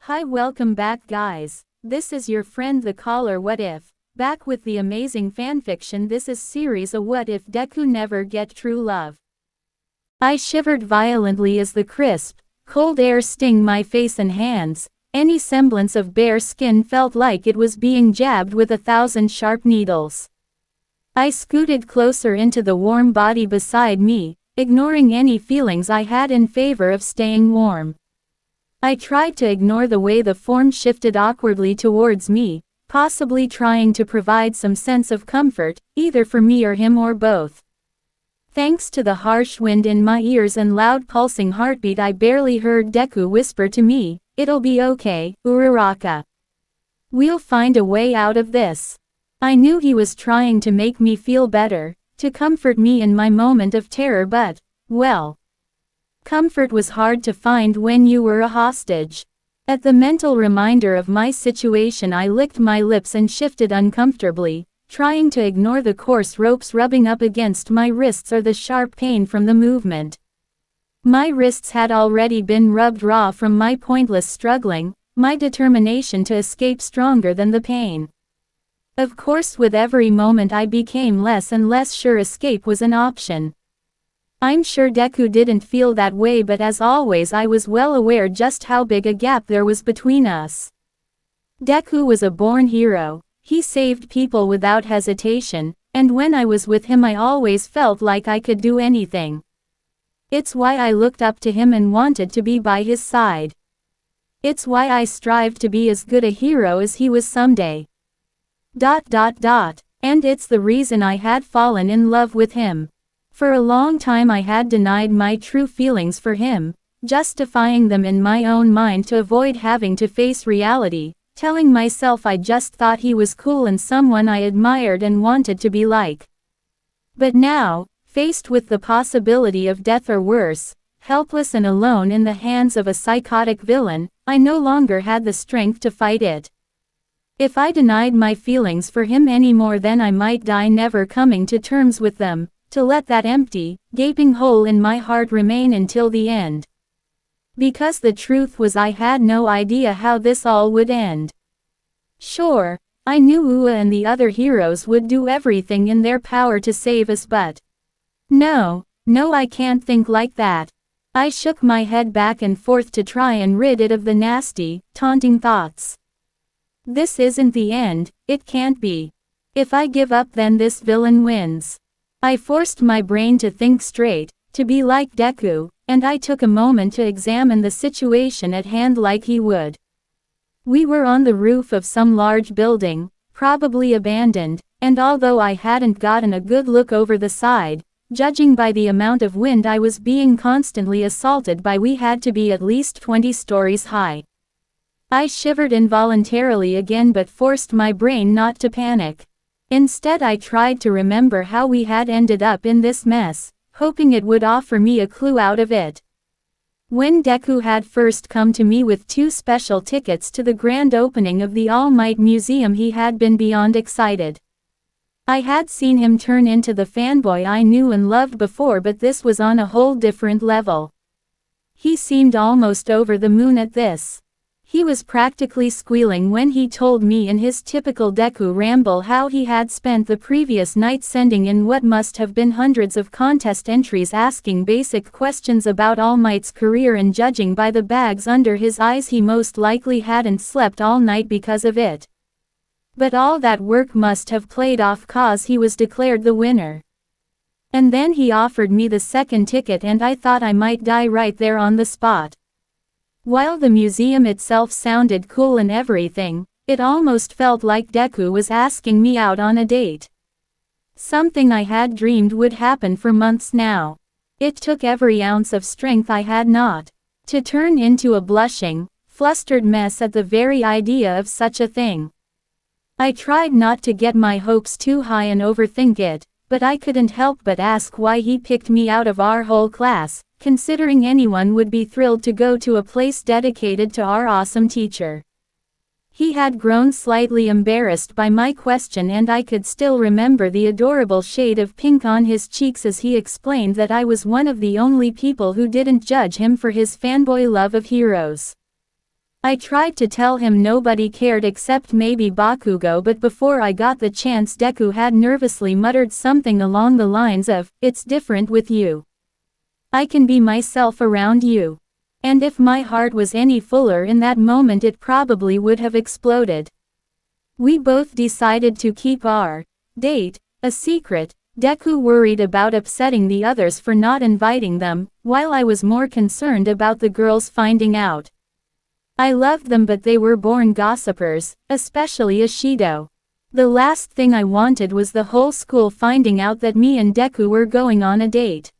Hi, welcome back guys. This is your friend the caller What If, back with the amazing fanfiction. This is series a What If Deku Never Get True Love. I shivered violently as the crisp, cold air stung my face and hands. Any semblance of bare skin felt like it was being jabbed with 1,000 sharp needles. I scooted closer into the warm body beside me, ignoring any feelings I had in favor of staying warm. I tried to ignore the way the form shifted awkwardly towards me, possibly trying to provide some sense of comfort, either for me or him or both. Thanks to the harsh wind in my ears and loud pulsing heartbeat, I barely heard Deku whisper to me, "It'll be okay, Uraraka. We'll find a way out of this." I knew he was trying to make me feel better, to comfort me in my moment of terror, but, well, comfort was hard to find when you were a hostage. At the mental reminder of my situation, I licked my lips and shifted uncomfortably, trying to ignore the coarse ropes rubbing up against my wrists or the sharp pain from the movement. My wrists had already been rubbed raw from my pointless struggling, my determination to escape stronger than the pain. Of course, with every moment I became less and less sure escape was an option. I'm sure Deku didn't feel that way, but as always I was well aware just how big a gap there was between us. Deku was a born hero. He saved people without hesitation, and when I was with him I always felt like I could do anything. It's why I looked up to him and wanted to be by his side. It's why I strived to be as good a hero as he was someday. And it's the reason I had fallen in love with him. For a long time I had denied my true feelings for him, justifying them in my own mind to avoid having to face reality, telling myself I just thought he was cool and someone I admired and wanted to be like. But now, faced with the possibility of death or worse, helpless and alone in the hands of a psychotic villain, I no longer had the strength to fight it. If I denied my feelings for him any more, then I might die never coming to terms with them, to let that empty, gaping hole in my heart remain until the end. Because the truth was I had no idea how this all would end. Sure, I knew Ua and the other heroes would do everything in their power to save us, but no, I can't think like that. I shook my head back and forth to try and rid it of the nasty, taunting thoughts. This isn't the end, it can't be. If I give up, then this villain wins. I forced my brain to think straight, to be like Deku, and I took a moment to examine the situation at hand like he would. We were on the roof of some large building, probably abandoned, and although I hadn't gotten a good look over the side, judging by the amount of wind I was being constantly assaulted by, we had to be at least 20 stories high. I shivered involuntarily again, but forced my brain not to panic. Instead I tried to remember how we had ended up in this mess, hoping it would offer me a clue out of it. When Deku had first come to me with 2 special tickets to the grand opening of the All Might Museum, he had been beyond excited. I had seen him turn into the fanboy I knew and loved before, but this was on a whole different level. He seemed almost over the moon at this. He was practically squealing when he told me in his typical Deku ramble how he had spent the previous night sending in what must have been hundreds of contest entries asking basic questions about All Might's career, and judging by the bags under his eyes he most likely hadn't slept all night because of it. But all that work must have paid off, cause he was declared the winner. And then he offered me the second ticket and I thought I might die right there on the spot. While the museum itself sounded cool and everything, it almost felt like Deku was asking me out on a date. Something I had dreamed would happen for months now. It took every ounce of strength I had not to turn into a blushing, flustered mess at the very idea of such a thing. I tried not to get my hopes too high and overthink it, but I couldn't help but ask why he picked me out of our whole class, considering anyone would be thrilled to go to a place dedicated to our awesome teacher. He had grown slightly embarrassed by my question, and I could still remember the adorable shade of pink on his cheeks as he explained that I was one of the only people who didn't judge him for his fanboy love of heroes. I tried to tell him nobody cared except maybe Bakugo, but before I got the chance Deku had nervously muttered something along the lines of, "It's different with you. I can be myself around you." And if my heart was any fuller in that moment it probably would have exploded. We both decided to keep our date a secret. Deku worried about upsetting the others for not inviting them, while I was more concerned about the girls finding out. I loved them but they were born gossipers, especially Ishido. The last thing I wanted was the whole school finding out that me and Deku were going on a date.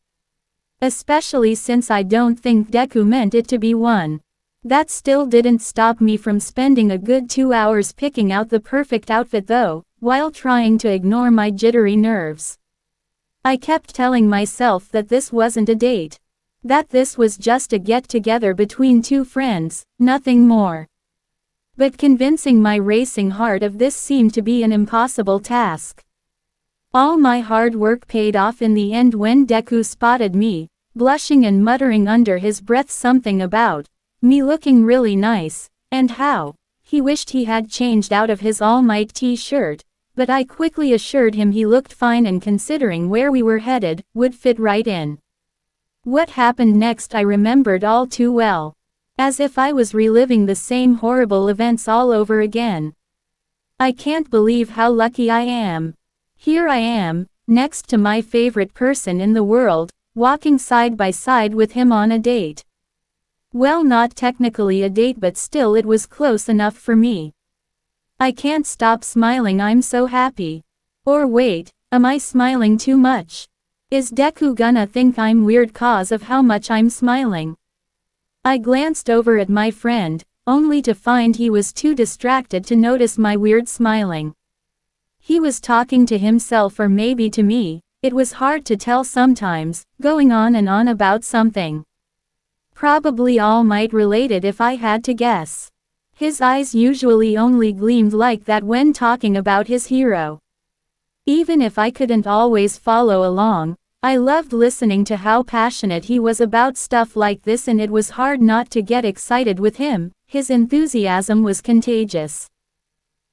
Especially since I don't think Deku meant it to be one. That still didn't stop me from spending a good 2 hours picking out the perfect outfit though, while trying to ignore my jittery nerves. I kept telling myself that this wasn't a date. That this was just a get-together between two friends, nothing more. But convincing my racing heart of this seemed to be an impossible task. All my hard work paid off in the end when Deku spotted me, blushing and muttering under his breath something about me looking really nice, and how he wished he had changed out of his All Might t-shirt, but I quickly assured him he looked fine and considering where we were headed, would fit right in. What happened next I remembered all too well. As if I was reliving the same horrible events all over again. I can't believe how lucky I am. Here I am, next to my favorite person in the world, walking side by side with him on a date. Well, not technically a date, but still it was close enough for me. I can't stop smiling, I'm so happy. Or wait, am I smiling too much? Is Deku gonna think I'm weird cause of how much I'm smiling? I glanced over at my friend, only to find he was too distracted to notice my weird smiling. He was talking to himself or maybe to me, it was hard to tell sometimes, going on and on about something. Probably All Might related if I had to guess. His eyes usually only gleamed like that when talking about his hero. Even if I couldn't always follow along, I loved listening to how passionate he was about stuff like this, and it was hard not to get excited with him. His enthusiasm was contagious.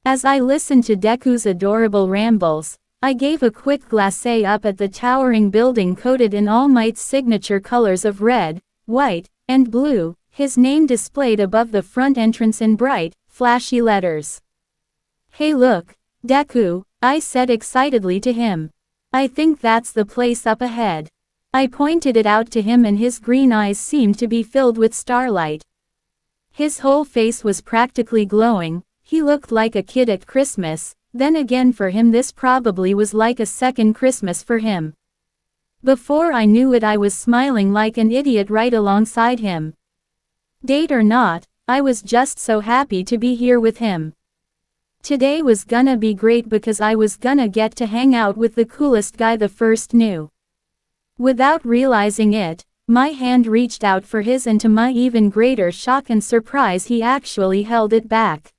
As I listened to Deku's adorable rambles, I gave a quick glance up at the towering building coated in All Might's signature colors of red, white, and blue, his name displayed above the front entrance in bright, flashy letters. "Hey look, Deku," I said excitedly to him. "I think that's the place up ahead." I pointed it out to him and his green eyes seemed to be filled with starlight. His whole face was practically glowing, he looked like a kid at Christmas, then again for him this probably was like a second Christmas for him. Before I knew it I was smiling like an idiot right alongside him. Date or not, I was just so happy to be here with him. Today was gonna be great because I was gonna get to hang out with the coolest guy the first knew. Without realizing it, my hand reached out for his and to my even greater shock and surprise he actually held it back.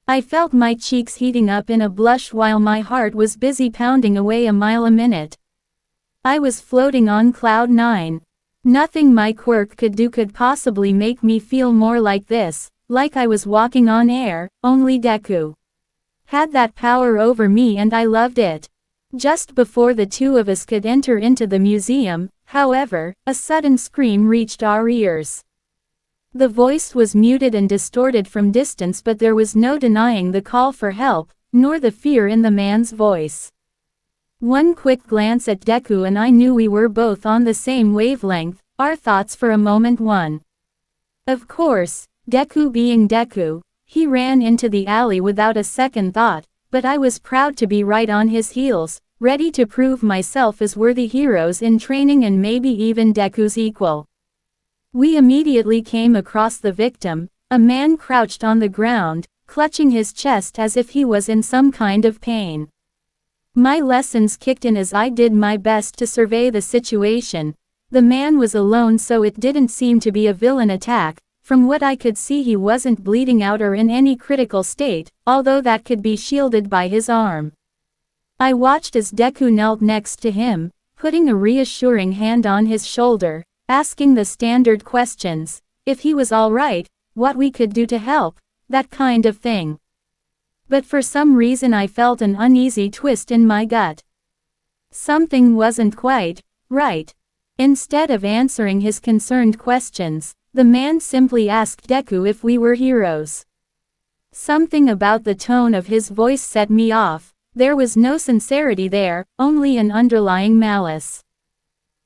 I felt my cheeks heating up in a blush while my heart was busy pounding away a mile a minute. I was floating on cloud 9. Nothing my quirk could do could possibly make me feel more like this, like I was walking on air. Only Deku had that power over me and I loved it. Just before the two of us could enter into the museum, however, a sudden scream reached our ears. The voice was muted and distorted from distance, but there was no denying the call for help, nor the fear in the man's voice. One quick glance at Deku and I knew we were both on the same wavelength, our thoughts for a moment one. Of course, Deku being Deku, he ran into the alley without a second thought, but I was proud to be right on his heels, ready to prove myself as worthy heroes in training and maybe even Deku's equal. We immediately came across the victim, a man crouched on the ground, clutching his chest as if he was in some kind of pain. My lessons kicked in as I did my best to survey the situation. The man was alone, so it didn't seem to be a villain attack. From what I could see he wasn't bleeding out or in any critical state, although that could be shielded by his arm. I watched as Deku knelt next to him, putting a reassuring hand on his shoulder, asking the standard questions. If he was alright, what we could do to help, that kind of thing. But for some reason I felt an uneasy twist in my gut. Something wasn't quite right. Instead of answering his concerned questions, the man simply asked Deku if we were heroes. Something about the tone of his voice set me off. There was no sincerity there, only an underlying malice.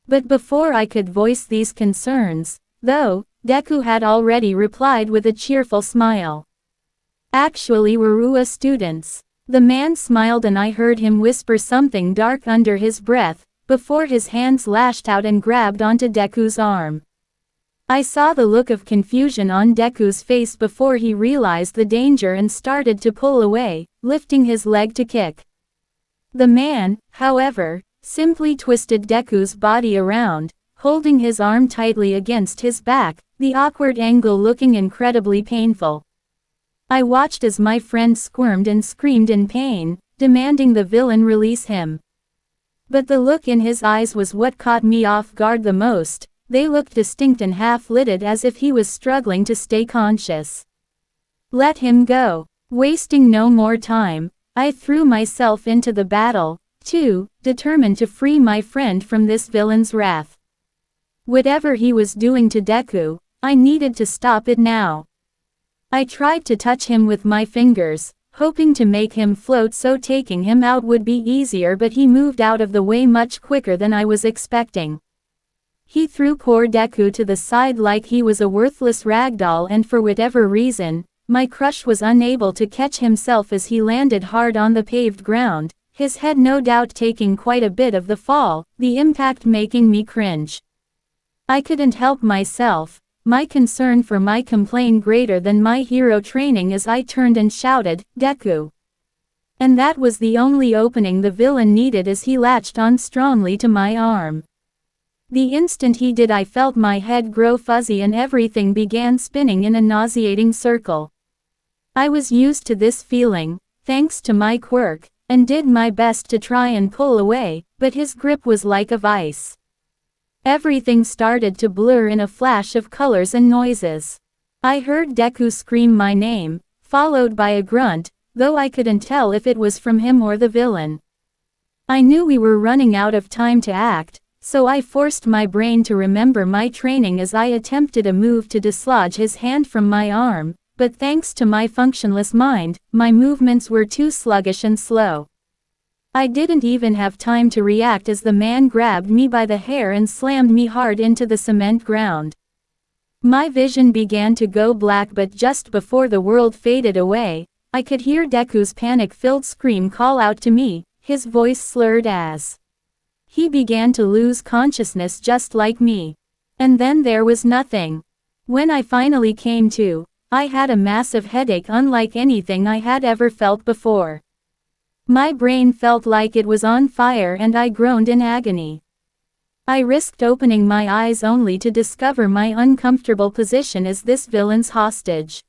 But before I could voice these concerns, though, Deku had already replied with a cheerful smile. Actually, we're students. The man smiled and I heard him whisper something dark under his breath, before his hands lashed out and grabbed onto Deku's arm. I saw the look of confusion on Deku's face before he realized the danger and started to pull away, lifting his leg to kick. The man, however, simply twisted Deku's body around, holding his arm tightly against his back, the awkward angle looking incredibly painful. I watched as my friend squirmed and screamed in pain, demanding the villain release him. But the look in his eyes was what caught me off guard the most. They looked distinct and half-lidded as if he was struggling to stay conscious. Let him go. Wasting no more time, I threw myself into the battle, too, determined to free my friend from this villain's wrath. Whatever he was doing to Deku, I needed to stop it now. I tried to touch him with my fingers, hoping to make him float so taking him out would be easier, but he moved out of the way much quicker than I was expecting. He threw poor Deku to the side like he was a worthless ragdoll, and for whatever reason, my crush was unable to catch himself as he landed hard on the paved ground, his head no doubt taking quite a bit of the fall, the impact making me cringe. I couldn't help myself, my concern for my complaint greater than my hero training, as I turned and shouted, "Deku!" And that was the only opening the villain needed as he latched on strongly to my arm. The instant he did, I felt my head grow fuzzy and everything began spinning in a nauseating circle. I was used to this feeling, thanks to my quirk, and did my best to try and pull away, but his grip was like a vice. Everything started to blur in a flash of colors and noises. I heard Deku scream my name, followed by a grunt, though I couldn't tell if it was from him or the villain. I knew we were running out of time to act, so I forced my brain to remember my training as I attempted a move to dislodge his hand from my arm, but thanks to my functionless mind, my movements were too sluggish and slow. I didn't even have time to react as the man grabbed me by the hair and slammed me hard into the cement ground. My vision began to go black, but just before the world faded away, I could hear Deku's panic-filled scream call out to me, his voice slurred as he began to lose consciousness just like me. And then there was nothing. When I finally came to, I had a massive headache unlike anything I had ever felt before. My brain felt like it was on fire and I groaned in agony. I risked opening my eyes only to discover my uncomfortable position as this villain's hostage.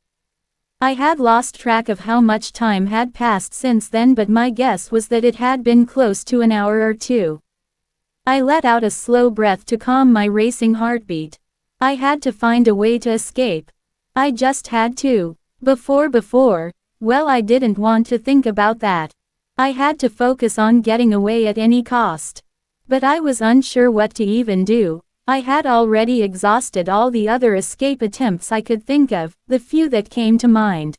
I had lost track of how much time had passed since then, but my guess was that it had been close to an hour or two. I let out a slow breath to calm my racing heartbeat. I had to find a way to escape. I just had to. Before, well, I didn't want to think about that. I had to focus on getting away at any cost. But I was unsure what to even do. I had already exhausted all the other escape attempts I could think of, the few that came to mind.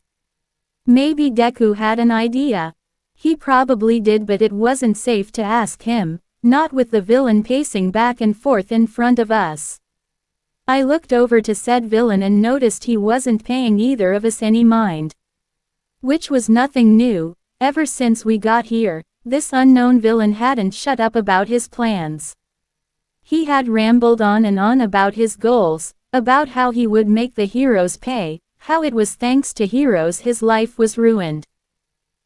Maybe Deku had an idea. He probably did, but it wasn't safe to ask him, not with the villain pacing back and forth in front of us. I looked over to said villain and noticed he wasn't paying either of us any mind. Which was nothing new. Ever since we got here, this unknown villain hadn't shut up about his plans. He had rambled on and on about his goals, about how he would make the heroes pay, how it was thanks to heroes his life was ruined.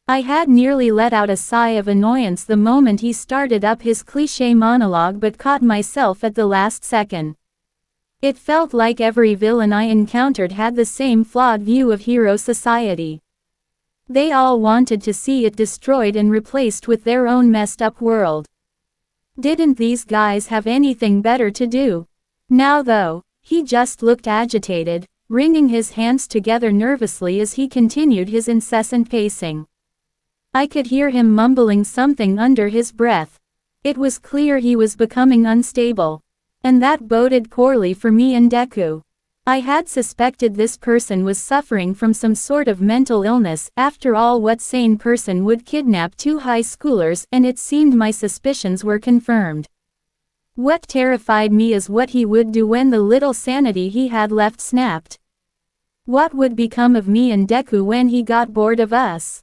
I had nearly let out a sigh of annoyance the moment he started up his cliché monologue, but caught myself at the last second. It felt like every villain I encountered had the same flawed view of hero society. They all wanted to see it destroyed and replaced with their own messed up world. Didn't these guys have anything better to do? Now though, he just looked agitated, wringing his hands together nervously as he continued his incessant pacing. I could hear him mumbling something under his breath. It was clear he was becoming unstable. And that boded poorly for me and Deku. I had suspected this person was suffering from some sort of mental illness. After all, what sane person would kidnap two high schoolers? And it seemed my suspicions were confirmed. What terrified me is what he would do when the little sanity he had left snapped. What would become of me and Deku when he got bored of us?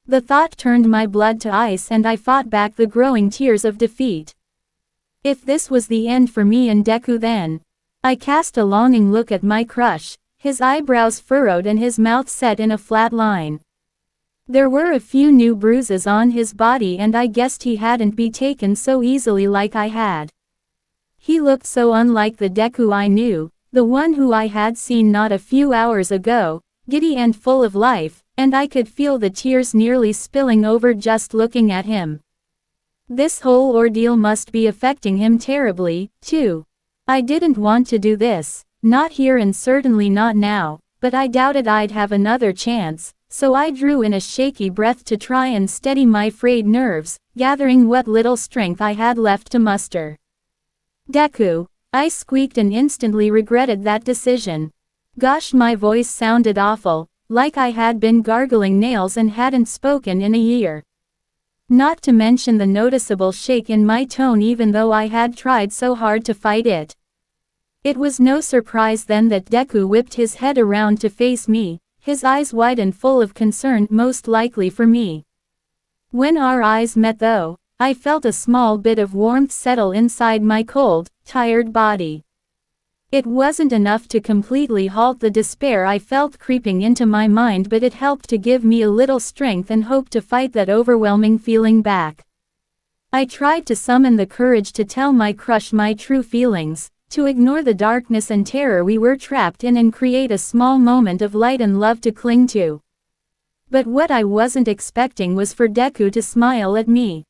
The thought turned my blood to ice and I fought back the growing tears of defeat. If this was the end for me and Deku, then I cast a longing look at my crush, his eyebrows furrowed and his mouth set in a flat line. There were a few new bruises on his body and I guessed he hadn't been taken so easily like I had. He looked so unlike the Deku I knew, the one who I had seen not a few hours ago, giddy and full of life, and I could feel the tears nearly spilling over just looking at him. This whole ordeal must be affecting him terribly, too. I didn't want to do this, not here and certainly not now, but I doubted I'd have another chance, so I drew in a shaky breath to try and steady my frayed nerves, gathering what little strength I had left to muster. Deku, I squeaked and instantly regretted that decision. Gosh, my voice sounded awful, like I had been gargling nails and hadn't spoken in a year. Not to mention the noticeable shake in my tone even though I had tried so hard to fight it. It was no surprise then that Deku whipped his head around to face me, his eyes wide and full of concern, most likely for me. When our eyes met though, I felt a small bit of warmth settle inside my cold, tired body. It wasn't enough to completely halt the despair I felt creeping into my mind, but it helped to give me a little strength and hope to fight that overwhelming feeling back. I tried to summon the courage to tell my crush my true feelings, to ignore the darkness and terror we were trapped in and create a small moment of light and love to cling to. But what I wasn't expecting was for Deku to smile at me.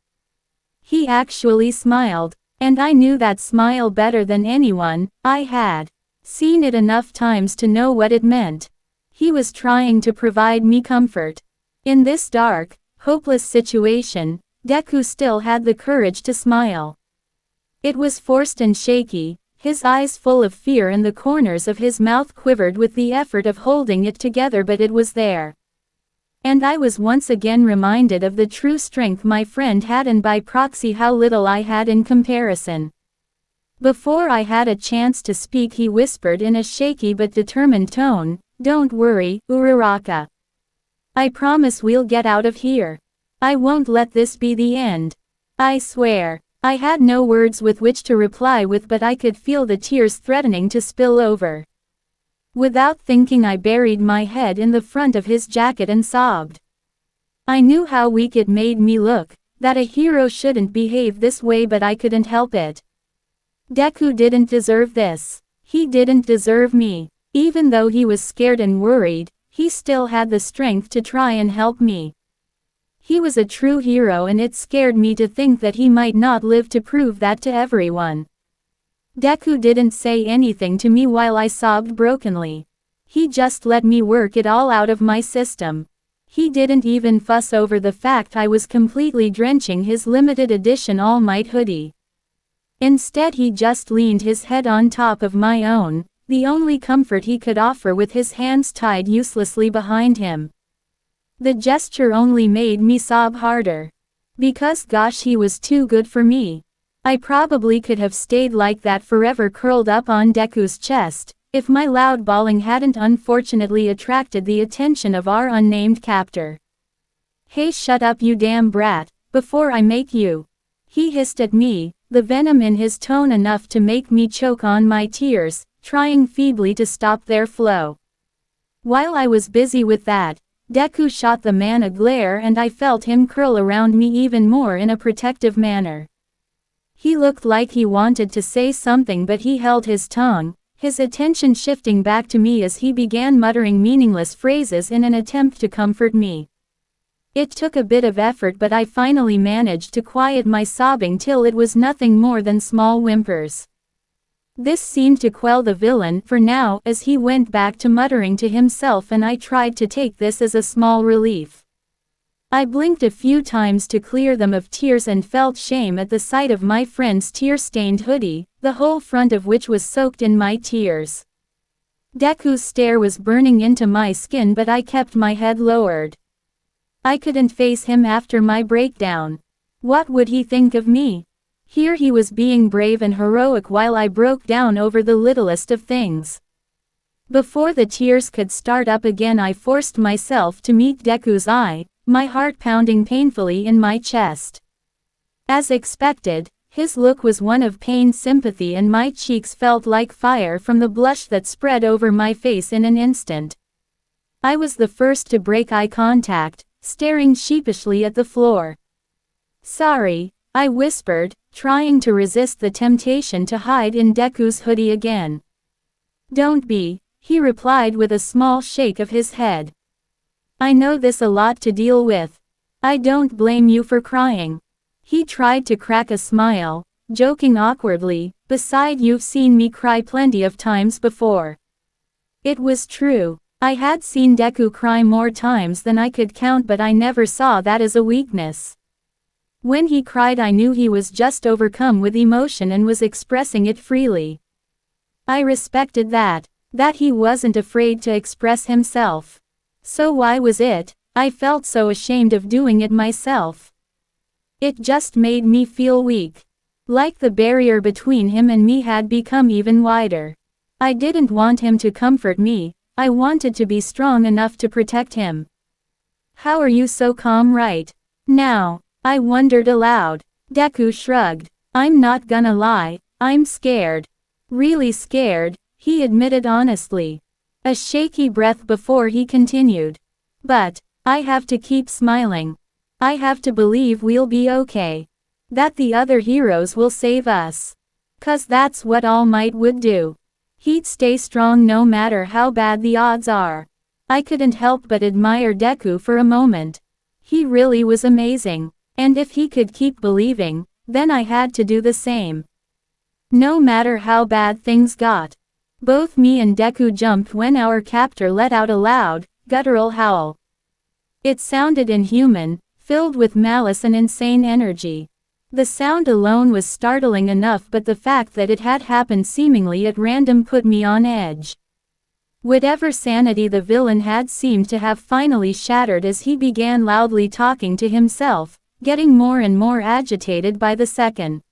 He actually smiled. And I knew that smile better than anyone. I had seen it enough times to know what it meant. He was trying to provide me comfort. In this dark, hopeless situation, Deku still had the courage to smile. It was forced and shaky, his eyes full of fear and the corners of his mouth quivered with the effort of holding it together, but it was there. And I was once again reminded of the true strength my friend had and by proxy how little I had in comparison. Before I had a chance to speak, he whispered in a shaky but determined tone, "Don't worry, Uraraka. I promise we'll get out of here. I won't let this be the end. I swear." I had no words with which to reply with, but I could feel the tears threatening to spill over. Without thinking, I buried my head in the front of his jacket and sobbed. I knew how weak it made me look, that a hero shouldn't behave this way, but I couldn't help it. Deku didn't deserve this. He didn't deserve me. Even though he was scared and worried, he still had the strength to try and help me. He was a true hero and it scared me to think that he might not live to prove that to everyone. Deku didn't say anything to me while I sobbed brokenly. He just let me work it all out of my system. He didn't even fuss over the fact I was completely drenching his limited edition All Might hoodie. Instead, he just leaned his head on top of my own, the only comfort he could offer, with his hands tied uselessly behind him. The gesture only made me sob harder. Because gosh, he was too good for me. I probably could have stayed like that forever, curled up on Deku's chest, if my loud bawling hadn't unfortunately attracted the attention of our unnamed captor. "Hey, shut up, you damn brat, before I make you," he hissed at me, the venom in his tone enough to make me choke on my tears, trying feebly to stop their flow. While I was busy with that, Deku shot the man a glare and I felt him curl around me even more in a protective manner. He looked like he wanted to say something, but he held his tongue, his attention shifting back to me as he began muttering meaningless phrases in an attempt to comfort me. It took a bit of effort, but I finally managed to quiet my sobbing till it was nothing more than small whimpers. This seemed to quell the villain for now as he went back to muttering to himself, and I tried to take this as a small relief. I blinked a few times to clear them of tears and felt shame at the sight of my friend's tear-stained hoodie, the whole front of which was soaked in my tears. Deku's stare was burning into my skin, but I kept my head lowered. I couldn't face him after my breakdown. What would he think of me? Here he was being brave and heroic while I broke down over the littlest of things. Before the tears could start up again, I forced myself to meet Deku's eye, my heart pounding painfully in my chest. As expected, his look was one of pained sympathy, and my cheeks felt like fire from the blush that spread over my face in an instant. I was the first to break eye contact, staring sheepishly at the floor. "Sorry," I whispered, trying to resist the temptation to hide in Deku's hoodie again. "Don't be," he replied with a small shake of his head. "I know this a lot to deal with. I don't blame you for crying." He tried to crack a smile, joking awkwardly, "Beside, you've seen me cry plenty of times before." It was true. I had seen Deku cry more times than I could count, but I never saw that as a weakness. When he cried, I knew he was just overcome with emotion and was expressing it freely. I respected that he wasn't afraid to express himself. So why was it I felt so ashamed of doing it myself? It just made me feel weak. Like the barrier between him and me had become even wider. I didn't want him to comfort me, I wanted to be strong enough to protect him. "How are you so calm right now?" I wondered aloud. Deku shrugged. "I'm not gonna lie, I'm scared. Really scared," he admitted honestly. A shaky breath before he continued. "But I have to keep smiling. I have to believe we'll be okay. That the other heroes will save us. 'Cause that's what All Might would do. He'd stay strong no matter how bad the odds are." I couldn't help but admire Deku for a moment. He really was amazing. And if he could keep believing, then I had to do the same. No matter how bad things got. Both me and Deku jumped when our captor let out a loud, guttural howl. It sounded inhuman, filled with malice and insane energy. The sound alone was startling enough, but the fact that it had happened seemingly at random put me on edge. Whatever sanity the villain had seemed to have finally shattered as he began loudly talking to himself, getting more and more agitated by the second.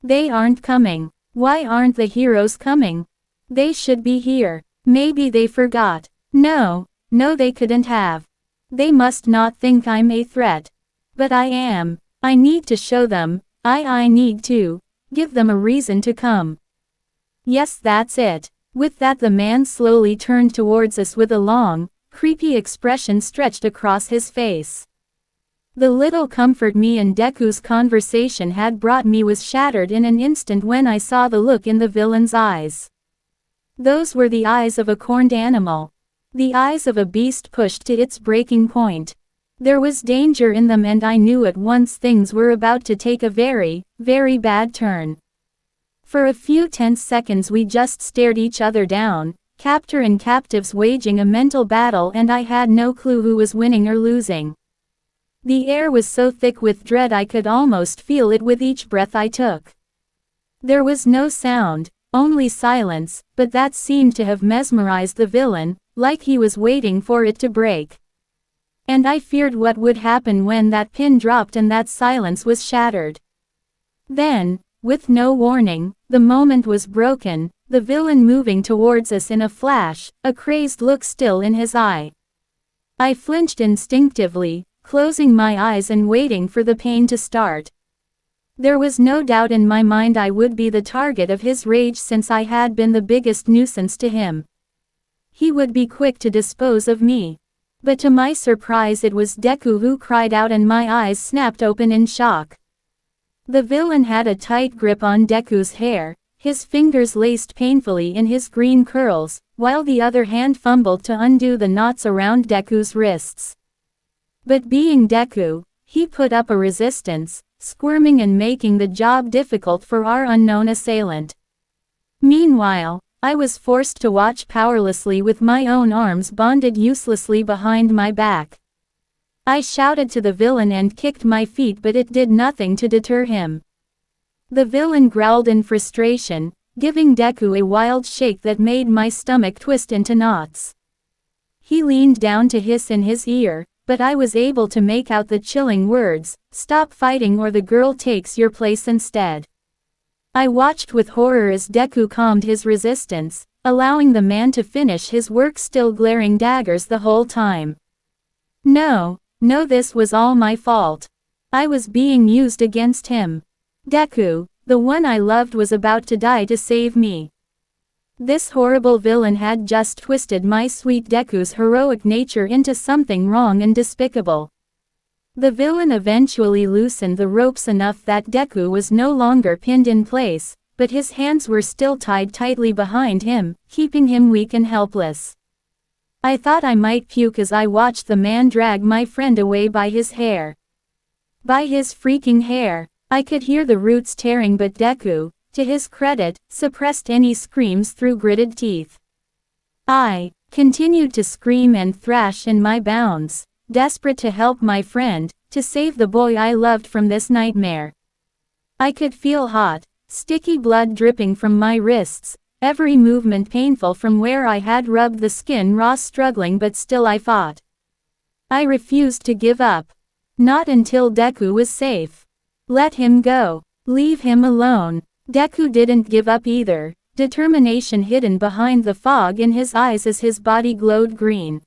"They aren't coming. Why aren't the heroes coming? They should be here. Maybe they forgot. No, they couldn't have. They must not think I'm a threat. But I am. I need to show them. I need to give them a reason to come." Yes, that's it. With that, the man slowly turned towards us with a long, creepy expression stretched across his face. The little comfort me and Deku's conversation had brought me was shattered in an instant when I saw the look in the villain's eyes. Those were the eyes of a cornered animal. The eyes of a beast pushed to its breaking point. There was danger in them, and I knew at once things were about to take a very, very bad turn. For a few tense seconds we just stared each other down, captor and captives waging a mental battle, and I had no clue who was winning or losing. The air was so thick with dread I could almost feel it with each breath I took. There was no sound, only silence, but that seemed to have mesmerized the villain, like he was waiting for it to break. And I feared what would happen when that pin dropped and that silence was shattered. Then, with no warning, the moment was broken, the villain moving towards us in a flash, a crazed look still in his eye. I flinched instinctively, closing my eyes and waiting for the pain to start. There was no doubt in my mind I would be the target of his rage, since I had been the biggest nuisance to him. He would be quick to dispose of me. But to my surprise it was Deku who cried out, and my eyes snapped open in shock. The villain had a tight grip on Deku's hair, his fingers laced painfully in his green curls, while the other hand fumbled to undo the knots around Deku's wrists. But being Deku, he put up a resistance, squirming and making the job difficult for our unknown assailant. Meanwhile, I was forced to watch powerlessly with my own arms bonded uselessly behind my back. I shouted to the villain and kicked my feet, but it did nothing to deter him. The villain growled in frustration, giving Deku a wild shake that made my stomach twist into knots. He leaned down to hiss in his ear, but I was able to make out the chilling words, "Stop fighting or the girl takes your place instead." I watched with horror as Deku calmed his resistance, allowing the man to finish his work, still glaring daggers the whole time. No, this was all my fault. I was being used against him. Deku, the one I loved, was about to die to save me. This horrible villain had just twisted my sweet Deku's heroic nature into something wrong and despicable. The villain eventually loosened the ropes enough that Deku was no longer pinned in place, but his hands were still tied tightly behind him, keeping him weak and helpless. I thought I might puke as I watched the man drag my friend away by his hair. By his freaking hair. I could hear the roots tearing, but Deku, to his credit, suppressed any screams through gritted teeth. I continued to scream and thrash in my bounds, desperate to help my friend, to save the boy I loved from this nightmare. I could feel hot, sticky blood dripping from my wrists, every movement painful from where I had rubbed the skin raw, struggling, but still I fought. I refused to give up. Not until Deku was safe. Let him go. Leave him alone. Deku didn't give up either, determination hidden behind the fog in his eyes as his body glowed green.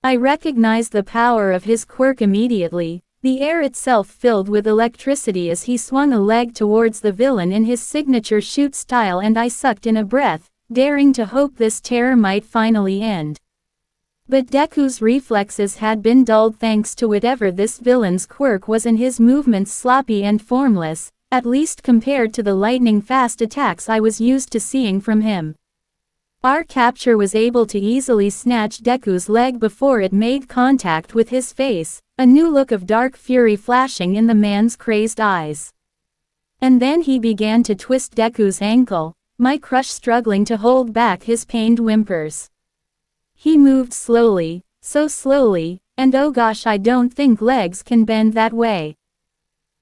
I recognized the power of his quirk immediately, the air itself filled with electricity as he swung a leg towards the villain in his signature shoot style, and I sucked in a breath, daring to hope this terror might finally end. But Deku's reflexes had been dulled thanks to whatever this villain's quirk was, and his movements sloppy and formless, at least compared to the lightning-fast attacks I was used to seeing from him. Our capture was able to easily snatch Deku's leg before it made contact with his face, a new look of dark fury flashing in the man's crazed eyes. And then he began to twist Deku's ankle, my crush struggling to hold back his pained whimpers. He moved slowly, so slowly, and oh gosh, I don't think legs can bend that way.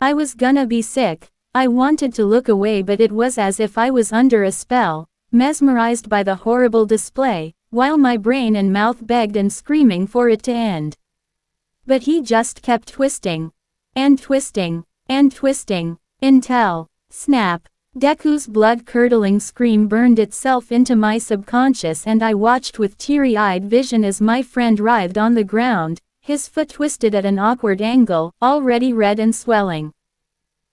I was gonna be sick. I wanted to look away, but it was as if I was under a spell, mesmerized by the horrible display, while my brain and mouth begged and screaming for it to end. But he just kept twisting. And twisting. And twisting. Until, snap. Deku's blood-curdling scream burned itself into my subconscious, and I watched with teary-eyed vision as my friend writhed on the ground, his foot twisted at an awkward angle, already red and swelling.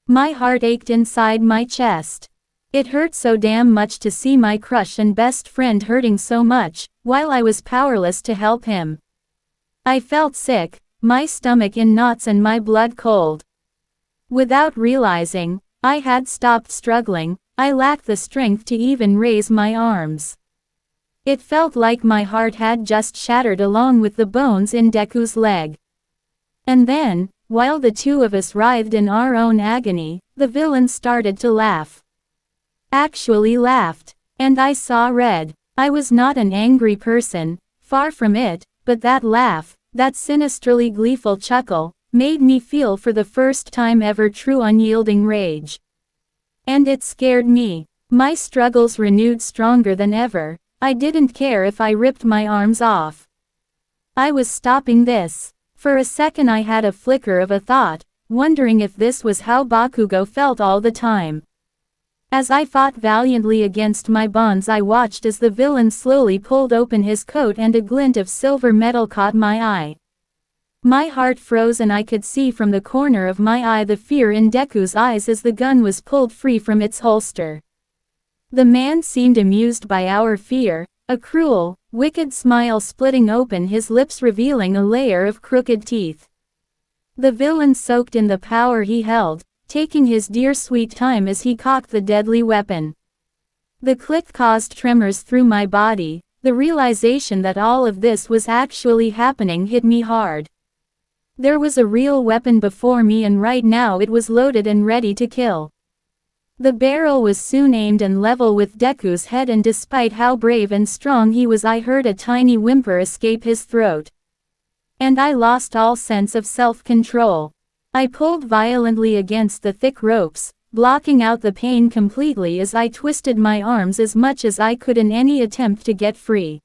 My heart ached inside my chest. It hurt so damn much to see my crush and best friend hurting so much, while I was powerless to help him. I felt sick, my stomach in knots and my blood cold. Without realizing, I had stopped struggling. I lacked the strength to even raise my arms. It felt like my heart had just shattered along with the bones in Deku's leg. And then, while the two of us writhed in our own agony, the villain started to laugh. Actually laughed. And I saw red. I was not an angry person, far from it, but that laugh, that sinisterly gleeful chuckle, made me feel for the first time ever true unyielding rage. And it scared me. My struggles renewed stronger than ever. I didn't care if I ripped my arms off. I was stopping this. For a second I had a flicker of a thought, wondering if this was how Bakugo felt all the time. As I fought valiantly against my bonds, I watched as the villain slowly pulled open his coat and a glint of silver metal caught my eye. My heart froze and I could see from the corner of my eye the fear in Deku's eyes as the gun was pulled free from its holster. The man seemed amused by our fear, a cruel, wicked smile splitting open his lips, revealing a layer of crooked teeth. The villain soaked in the power he held, taking his dear sweet time as he cocked the deadly weapon. The click caused tremors through my body. The realization that all of this was actually happening hit me hard. There was a real weapon before me, and right now it was loaded and ready to kill. The barrel was soon aimed and level with Deku's head, and despite how brave and strong he was, I heard a tiny whimper escape his throat. And I lost all sense of self-control. I pulled violently against the thick ropes, blocking out the pain completely as I twisted my arms as much as I could in any attempt to get free.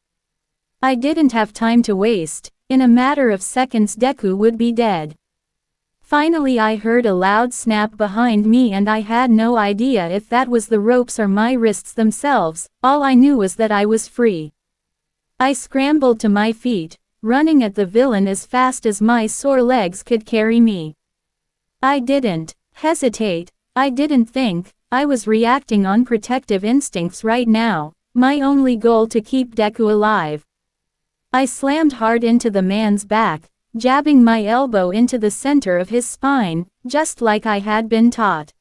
I didn't have time to waste. In a matter of seconds Deku would be dead. Finally I heard a loud snap behind me, and I had no idea if that was the ropes or my wrists themselves. All I knew was that I was free. I scrambled to my feet, running at the villain as fast as my sore legs could carry me. I didn't hesitate. I didn't think. I was reacting on protective instincts right now, my only goal to keep Deku alive. I slammed hard into the man's back, jabbing my elbow into the center of his spine, just like I had been taught.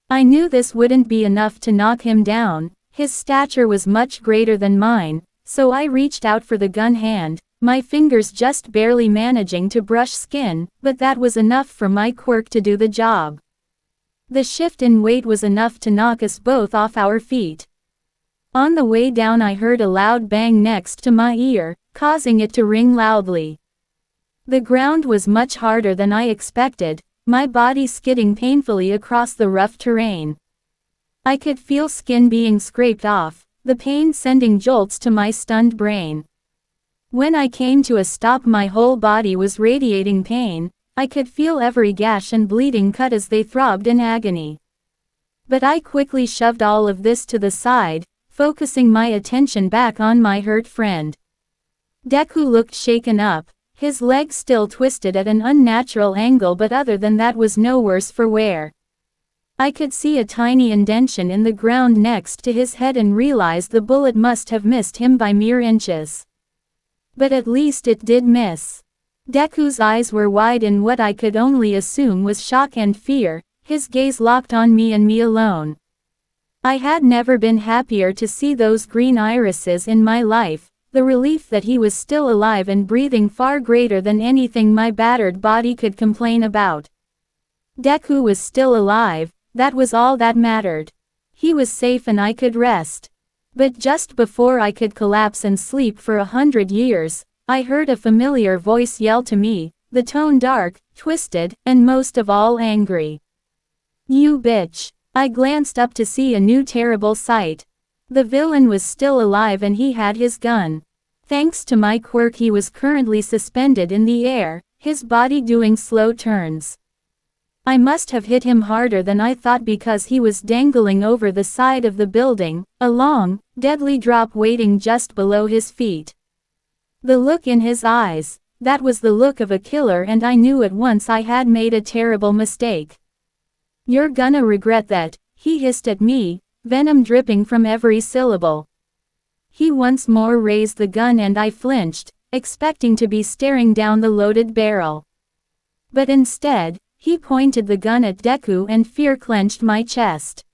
I knew this wouldn't be enough to knock him down. His stature was much greater than mine, so I reached out for the gun hand, my fingers just barely managing to brush skin, but that was enough for my quirk to do the job. The shift in weight was enough to knock us both off our feet. On the way down I heard a loud bang next to my ear, causing it to ring loudly. The ground was much harder than I expected, my body skidding painfully across the rough terrain. I could feel skin being scraped off, the pain sending jolts to my stunned brain. When I came to a stop, my whole body was radiating pain. I could feel every gash and bleeding cut as they throbbed in agony. But I quickly shoved all of this to the side, focusing my attention back on my hurt friend. Deku looked shaken up, his leg still twisted at an unnatural angle, but other than that was no worse for wear. I could see a tiny indentation in the ground next to his head and realized the bullet must have missed him by mere inches. But at least it did miss. Deku's eyes were wide in what I could only assume was shock and fear, his gaze locked on me and me alone. I had never been happier to see those green irises in my life, the relief that he was still alive and breathing far greater than anything my battered body could complain about. Deku was still alive, that was all that mattered. He was safe and I could rest. But just before I could collapse and sleep for 100 years, I heard a familiar voice yell to me, the tone dark, twisted, and most of all angry. "You bitch." I glanced up to see a new terrible sight. The villain was still alive and he had his gun. Thanks to my quirk he was currently suspended in the air, his body doing slow turns. I must have hit him harder than I thought because he was dangling over the side of the building, a long, deadly drop waiting just below his feet. The look in his eyes, that was the look of a killer, and I knew at once I had made a terrible mistake. "You're gonna regret that," he hissed at me, venom dripping from every syllable. He once more raised the gun and I flinched, expecting to be staring down the loaded barrel. But instead, he pointed the gun at Deku and fear clenched my chest.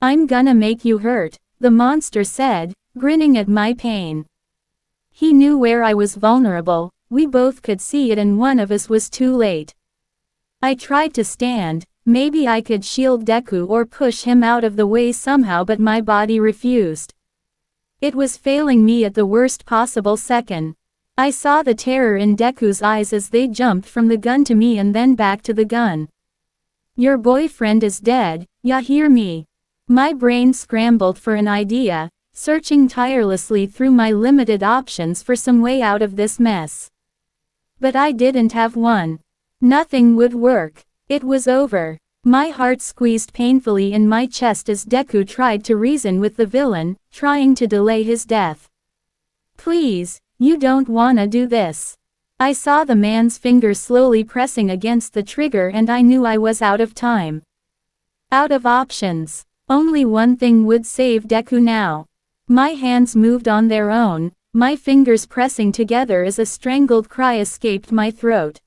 "I'm gonna make you hurt," the monster said, grinning at my pain. He knew where I was vulnerable, we both could see it, and one of us was too late. I tried to stand, maybe I could shield Deku or push him out of the way somehow, but my body refused. It was failing me at the worst possible second. I saw the terror in Deku's eyes as they jumped from the gun to me and then back to the gun. "Your boyfriend is dead, ya hear me?" My brain scrambled for an idea, searching tirelessly through my limited options for some way out of this mess. But I didn't have one. Nothing would work. It was over. My heart squeezed painfully in my chest as Deku tried to reason with the villain, trying to delay his death. "Please, you don't wanna do this." I saw the man's fingers slowly pressing against the trigger and I knew I was out of time. Out of options. Only one thing would save Deku now. My hands moved on their own, my fingers pressing together as a strangled cry escaped my throat.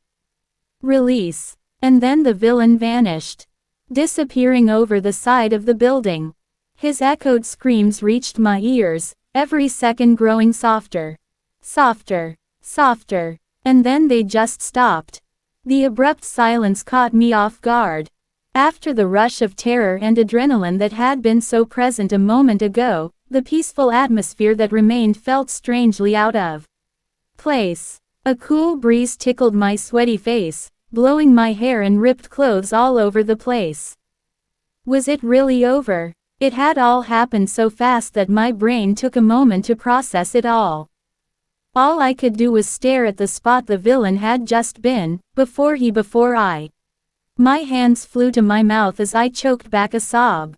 Release. And then the villain vanished, disappearing over the side of the building. His echoed screams reached my ears, every second growing softer. Softer. Softer. And then they just stopped. The abrupt silence caught me off guard. After the rush of terror and adrenaline that had been so present a moment ago, the peaceful atmosphere that remained felt strangely out of place. A cool breeze tickled my sweaty face, blowing my hair and ripped clothes all over the place. Was it really over? It had all happened so fast that my brain took a moment to process it all. All I could do was stare at the spot the villain had just been, before I. My hands flew to my mouth as I choked back a sob.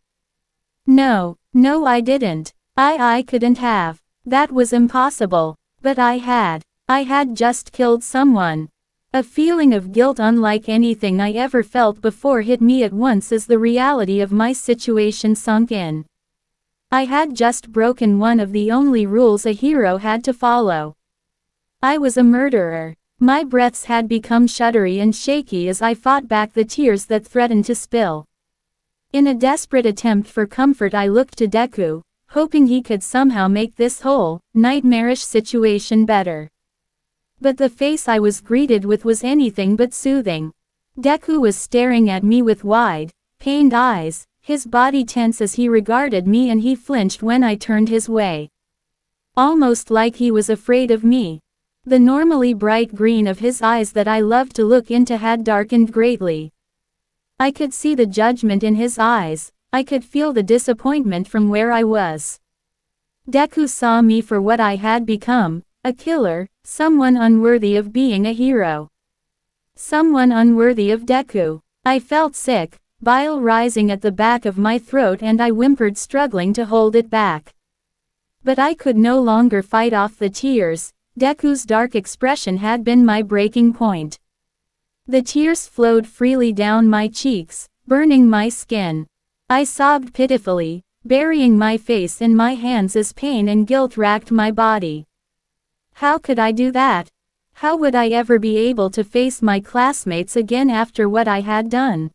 No, I didn't. I couldn't have. That was impossible. But I had just killed someone. A feeling of guilt unlike anything I ever felt before hit me at once as the reality of my situation sunk in. I had just broken one of the only rules a hero had to follow. I was a murderer. My breaths had become shuddery and shaky as I fought back the tears that threatened to spill. In a desperate attempt for comfort I looked to Deku, hoping he could somehow make this whole, nightmarish situation better. But the face I was greeted with was anything but soothing. Deku was staring at me with wide, pained eyes, his body tense as he regarded me, and he flinched when I turned his way. Almost like he was afraid of me. The normally bright green of his eyes that I loved to look into had darkened greatly. I could see the judgment in his eyes, I could feel the disappointment from where I was. Deku saw me for what I had become, a killer, someone unworthy of being a hero. Someone unworthy of Deku. I felt sick, bile rising at the back of my throat, and I whimpered, struggling to hold it back. But I could no longer fight off the tears. Deku's dark expression had been my breaking point. The tears flowed freely down my cheeks, burning my skin. I sobbed pitifully, burying my face in my hands as pain and guilt racked my body. How could I do that? How would I ever be able to face my classmates again after what I had done?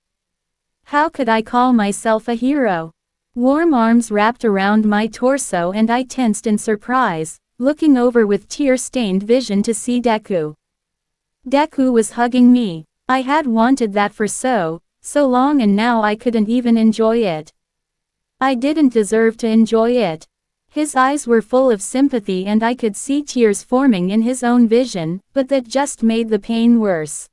How could I call myself a hero? Warm arms wrapped around my torso and I tensed in surprise, looking over with tear-stained vision to see Deku. Deku was hugging me. I had wanted that for so long, and now I couldn't even enjoy it. I didn't deserve to enjoy it. His eyes were full of sympathy and I could see tears forming in his own vision, but that just made the pain worse.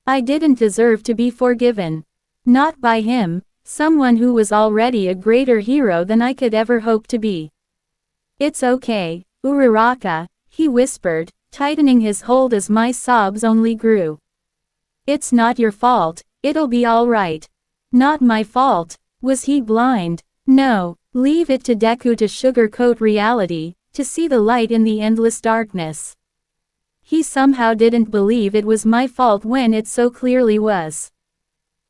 I didn't deserve to be forgiven. Not by him, someone who was already a greater hero than I could ever hope to be. It's okay, Uraraka, he whispered, tightening his hold as my sobs only grew. It's not your fault, it'll be all right. Not my fault. Was he blind? No, leave it to Deku to sugarcoat reality, to see the light in the endless darkness. He somehow didn't believe it was my fault when it so clearly was.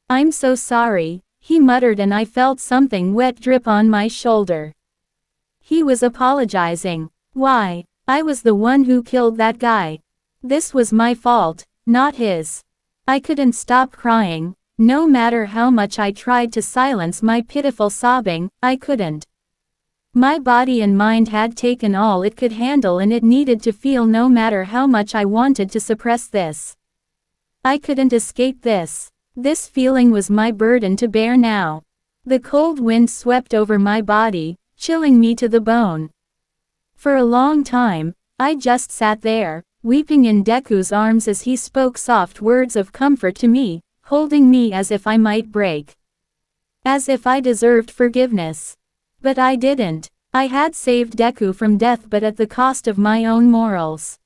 I'm so sorry, he muttered, and I felt something wet drip on my shoulder. He was apologizing. Why? I was the one who killed that guy. This was my fault, not his. I couldn't stop crying. No matter how much I tried to silence my pitiful sobbing, I couldn't. My body and mind had taken all it could handle, and it needed to feel no matter how much I wanted to suppress this. I couldn't escape this. This feeling was my burden to bear now. The cold wind swept over my body, chilling me to the bone. For a long time, I just sat there, weeping in Deku's arms as he spoke soft words of comfort to me, holding me as if I might break. As if I deserved forgiveness. But I didn't. I had saved Deku from death, but at the cost of my own morals.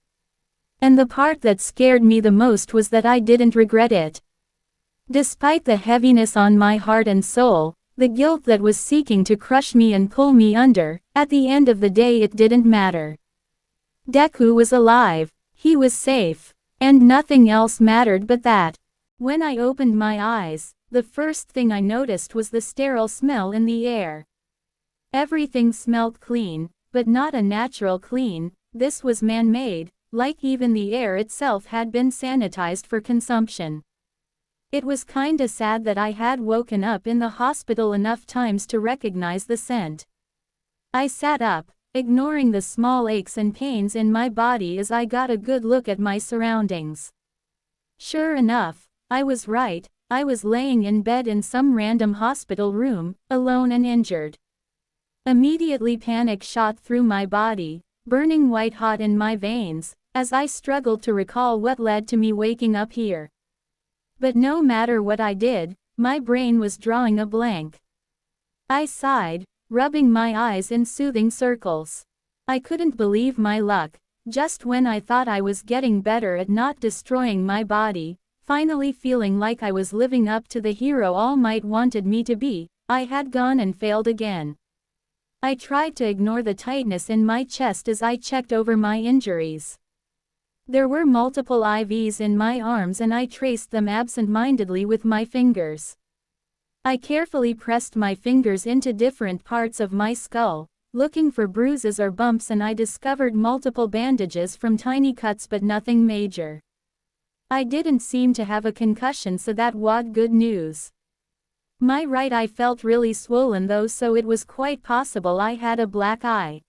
And the part that scared me the most was that I didn't regret it. Despite the heaviness on my heart and soul, the guilt that was seeking to crush me and pull me under, at the end of the day it didn't matter. Deku was alive, he was safe, and nothing else mattered but that. When I opened my eyes, the first thing I noticed was the sterile smell in the air. Everything smelled clean, but not a natural clean. This was man-made, like even the air itself had been sanitized for consumption. It was kinda sad that I had woken up in the hospital enough times to recognize the scent. I sat up, ignoring the small aches and pains in my body as I got a good look at my surroundings. Sure enough, I was right, I was laying in bed in some random hospital room, alone and injured. Immediately panic shot through my body, burning white hot in my veins, as I struggled to recall what led to me waking up here. But no matter what I did, my brain was drawing a blank. I sighed, rubbing my eyes in soothing circles. I couldn't believe my luck. Just when I thought I was getting better at not destroying my body, finally feeling like I was living up to the hero All Might wanted me to be, I had gone and failed again. I tried to ignore the tightness in my chest as I checked over my injuries. There were multiple IVs in my arms and I traced them absent-mindedly with my fingers. I carefully pressed my fingers into different parts of my skull, looking for bruises or bumps, and I discovered multiple bandages from tiny cuts but nothing major. I didn't seem to have a concussion, so that was good news. My right eye felt really swollen though, so it was quite possible I had a black eye.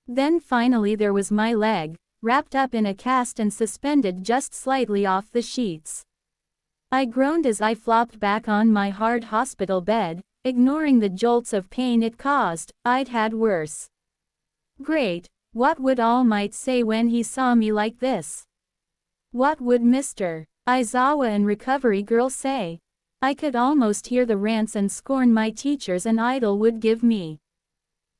Then finally there was my leg, wrapped up in a cast and suspended just slightly off the sheets. I groaned as I flopped back on my hard hospital bed, ignoring the jolts of pain it caused. I'd had worse. Great, what would All Might say when he saw me like this? What would Mr. Aizawa and Recovery Girl say? I could almost hear the rants and scorn my teachers and idol would give me.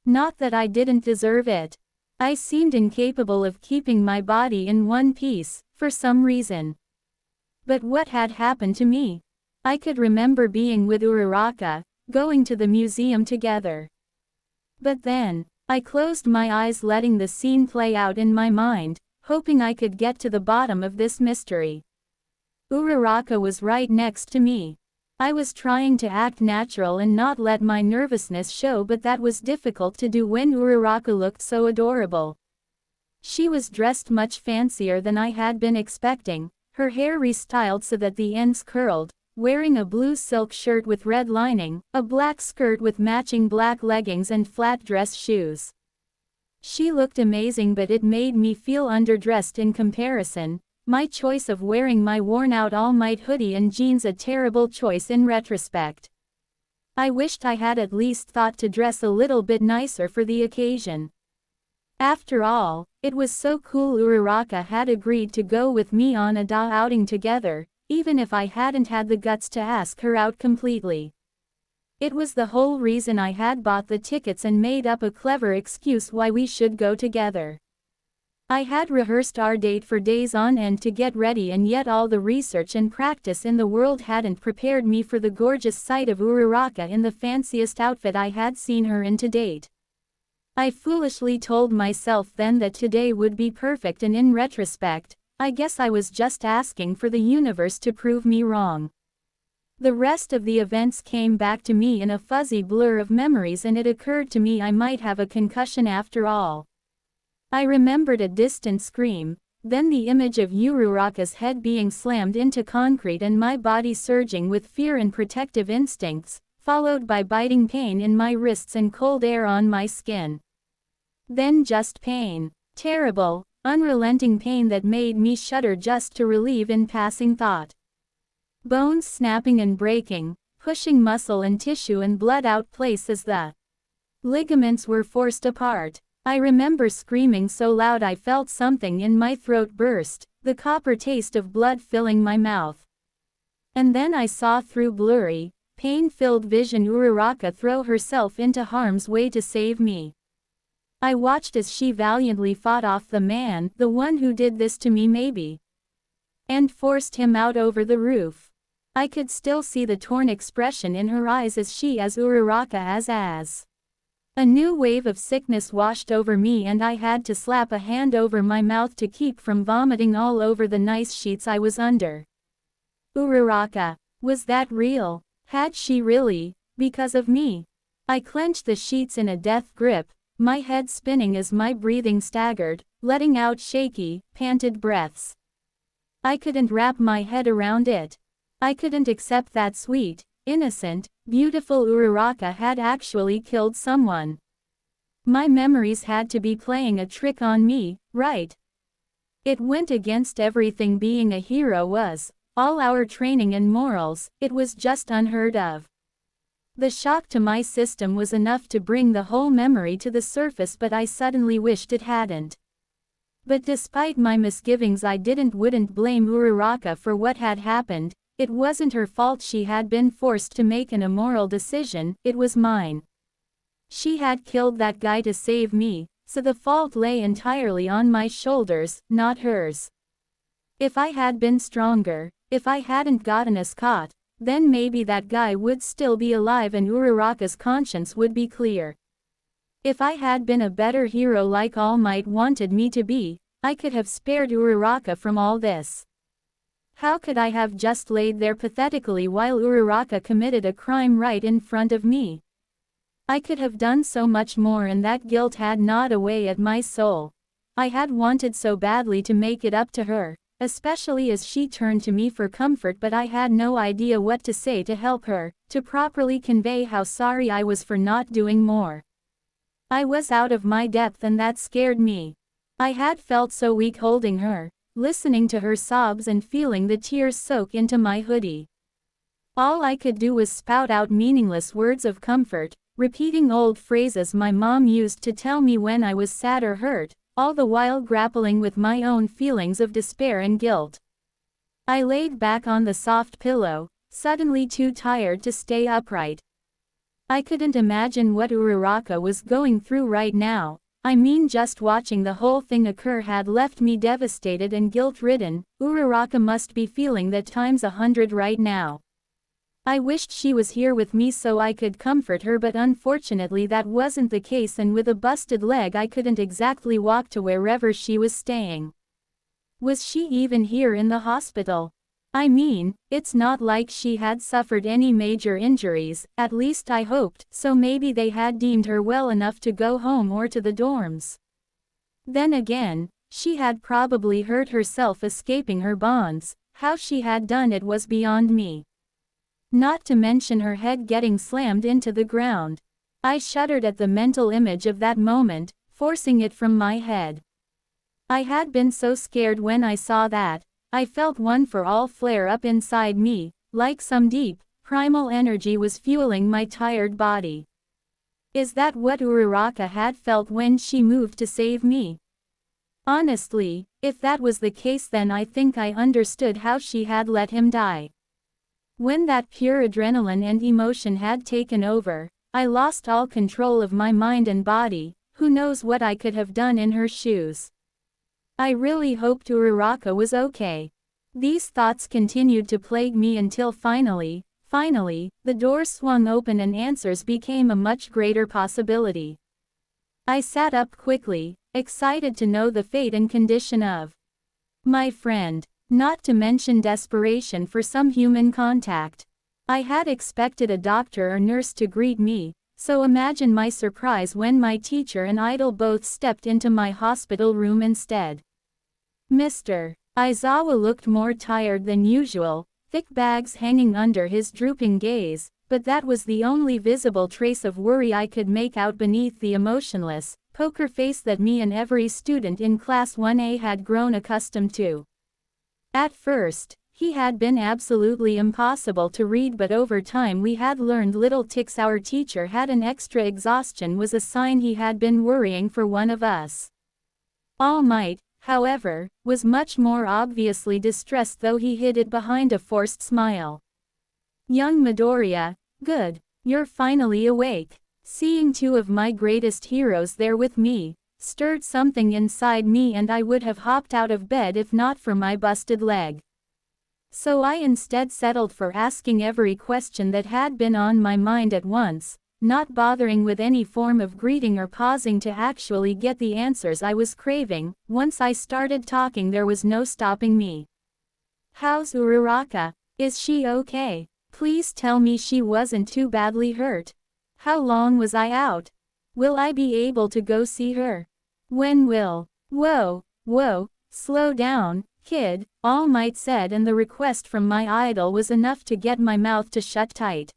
Not that I didn't deserve it. I seemed incapable of keeping my body in one piece, for some reason. But what had happened to me? I could remember being with Uraraka, going to the museum together. But then, I closed my eyes, letting the scene play out in my mind, hoping I could get to the bottom of this mystery. Uraraka was right next to me. I was trying to act natural and not let my nervousness show, but that was difficult to do when Uraraka looked so adorable. She was dressed much fancier than I had been expecting, her hair restyled so that the ends curled, wearing a blue silk shirt with red lining, a black skirt with matching black leggings and flat dress shoes. She looked amazing, but it made me feel underdressed in comparison. My choice of wearing my worn-out All Might hoodie and jeans a terrible choice in retrospect. I wished I had at least thought to dress a little bit nicer for the occasion. After all, it was so cool Uraraka had agreed to go with me on a outing together, even if I hadn't had the guts to ask her out completely. It was the whole reason I had bought the tickets and made up a clever excuse why we should go together. I had rehearsed our date for days on end to get ready, and yet all the research and practice in the world hadn't prepared me for the gorgeous sight of Uraraka in the fanciest outfit I had seen her in to date. I foolishly told myself then that today would be perfect, and in retrospect, I guess I was just asking for the universe to prove me wrong. The rest of the events came back to me in a fuzzy blur of memories, and it occurred to me I might have a concussion after all. I remembered a distant scream, then the image of Uraraka's head being slammed into concrete and my body surging with fear and protective instincts, followed by biting pain in my wrists and cold air on my skin. Then just pain. Terrible, unrelenting pain that made me shudder just to relieve in passing thought. Bones snapping and breaking, pushing muscle and tissue and blood out places. The ligaments were forced apart. I remember screaming so loud I felt something in my throat burst, the copper taste of blood filling my mouth. And then I saw through blurry, pain-filled vision Uraraka throw herself into harm's way to save me. I watched as she valiantly fought off the man, the one who did this to me maybe, and forced him out over the roof. I could still see the torn expression in her eyes as Uraraka as. A new wave of sickness washed over me and I had to slap a hand over my mouth to keep from vomiting all over the nice sheets I was under. Uraraka, was that real? Had she really, because of me? I clenched the sheets in a death grip, my head spinning as my breathing staggered, letting out shaky, panted breaths. I couldn't wrap my head around it. I couldn't accept that sweet, innocent, beautiful Uraraka had actually killed someone. My memories had to be playing a trick on me, right? It went against everything being a hero was, all our training and morals, it was just unheard of. The shock to my system was enough to bring the whole memory to the surface, but I suddenly wished it hadn't. But despite my misgivings, I wouldn't blame Uraraka for what had happened. It wasn't her fault she had been forced to make an immoral decision, it was mine. She had killed that guy to save me, so the fault lay entirely on my shoulders, not hers. If I had been stronger, if I hadn't gotten us caught, then maybe that guy would still be alive and Uraraka's conscience would be clear. If I had been a better hero like All Might wanted me to be, I could have spared Uraraka from all this. How could I have just laid there pathetically while Uraraka committed a crime right in front of me? I could have done so much more, and that guilt had gnawed away at my soul. I had wanted so badly to make it up to her, especially as she turned to me for comfort, but I had no idea what to say to help her, to properly convey how sorry I was for not doing more. I was out of my depth, and that scared me. I had felt so weak holding her, listening to her sobs and feeling the tears soak into my hoodie. All I could do was spout out meaningless words of comfort, repeating old phrases my mom used to tell me when I was sad or hurt, all the while grappling with my own feelings of despair and guilt. I laid back on the soft pillow, suddenly too tired to stay upright. I couldn't imagine what Uraraka was going through right now. I mean, just watching the whole thing occur had left me devastated and guilt-ridden. Uraraka must be feeling that times 100 right now. I wished she was here with me so I could comfort her, but unfortunately that wasn't the case, and with a busted leg I couldn't exactly walk to wherever she was staying. Was she even here in the hospital? I mean, it's not like she had suffered any major injuries, at least I hoped, so maybe they had deemed her well enough to go home or to the dorms. Then again, she had probably hurt herself escaping her bonds. How she had done it was beyond me. Not to mention her head getting slammed into the ground. I shuddered at the mental image of that moment, forcing it from my head. I had been so scared when I saw that. I felt one for all flare up inside me, like some deep, primal energy was fueling my tired body. Is that what Uraraka had felt when she moved to save me? Honestly, if that was the case, then I think I understood how she had let him die. When that pure adrenaline and emotion had taken over, I lost all control of my mind and body. Who knows what I could have done in her shoes. I really hoped Uraraka was okay. These thoughts continued to plague me until finally, the door swung open and answers became a much greater possibility. I sat up quickly, excited to know the fate and condition of my friend, not to mention desperation for some human contact. I had expected a doctor or nurse to greet me, so imagine my surprise when my teacher and idol both stepped into my hospital room instead. Mr. Aizawa looked more tired than usual, thick bags hanging under his drooping gaze, but that was the only visible trace of worry I could make out beneath the emotionless, poker face that me and every student in Class 1A had grown accustomed to. At first, he had been absolutely impossible to read, but over time we had learned little ticks. Our teacher had an extra exhaustion was a sign he had been worrying for one of us. All Might, however, was much more obviously distressed, though he hid it behind a forced smile. Young Midoriya, good, you're finally awake. Seeing two of my greatest heroes there with me, stirred something inside me, and I would have hopped out of bed if not for my busted leg. So I instead settled for asking every question that had been on my mind at once, not bothering with any form of greeting or pausing to actually get the answers I was craving. Once I started talking, there was no stopping me. How's Uraraka? Is she okay? Please tell me she wasn't too badly hurt. How long was I out? Will I be able to go see her? When will? Whoa, slow down, kid, All Might said, and the request from my idol was enough to get my mouth to shut tight.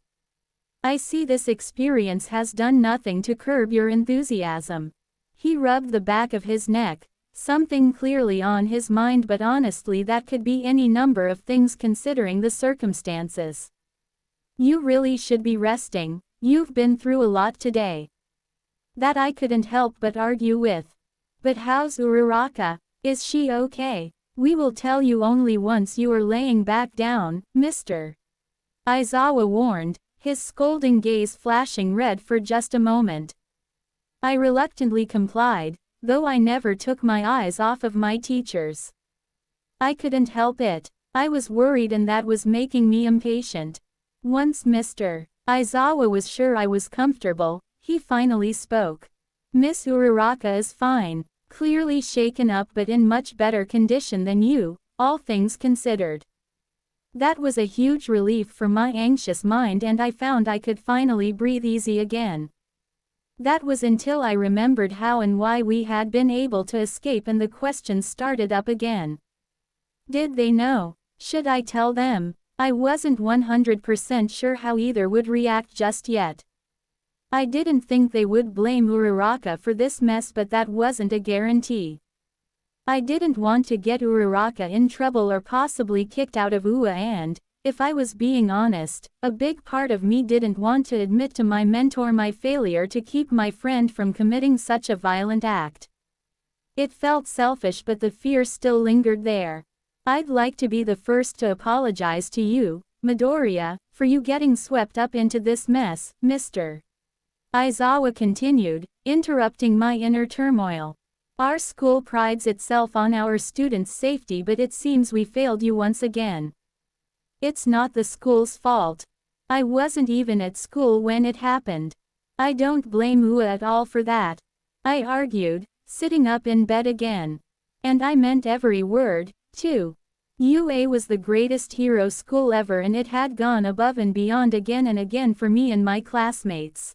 I see this experience has done nothing to curb your enthusiasm. He rubbed the back of his neck, Something clearly on his mind, but honestly that could be any number of things considering the circumstances. You really should be resting, you've been through a lot today. That I couldn't help but argue with. But how's Uraraka? Is she okay? We will tell you only once you are laying back down, Mr. Aizawa warned, his scolding gaze flashing red for just a moment. I reluctantly complied, though I never took my eyes off of my teachers. I couldn't help it. I was worried and that was making me impatient. Once Mr. Aizawa was sure I was comfortable, he finally spoke. Miss Uraraka is fine, clearly shaken up but in much better condition than you, all things considered. That was a huge relief for my anxious mind and I found I could finally breathe easy again. That was until I remembered how and why we had been able to escape and the questions started up again. Did they know? Should I tell them? I wasn't 100% sure how either would react just yet. I didn't think they would blame Uraraka for this mess, but that wasn't a guarantee. I didn't want to get Uraraka in trouble or possibly kicked out of UA and, if I was being honest, a big part of me didn't want to admit to my mentor my failure to keep my friend from committing such a violent act. It felt selfish, but the fear still lingered there. I'd like to be the first to apologize to you, Midoriya, for you getting swept up into this mess, Mr. Aizawa continued, interrupting my inner turmoil. Our school prides itself on our students' safety, but it seems we failed you once again. It's not the school's fault. I wasn't even at school when it happened. I don't blame UA at all for that, I argued, sitting up in bed again. And I meant every word, too. UA was the greatest hero school ever and it had gone above and beyond again and again for me and my classmates.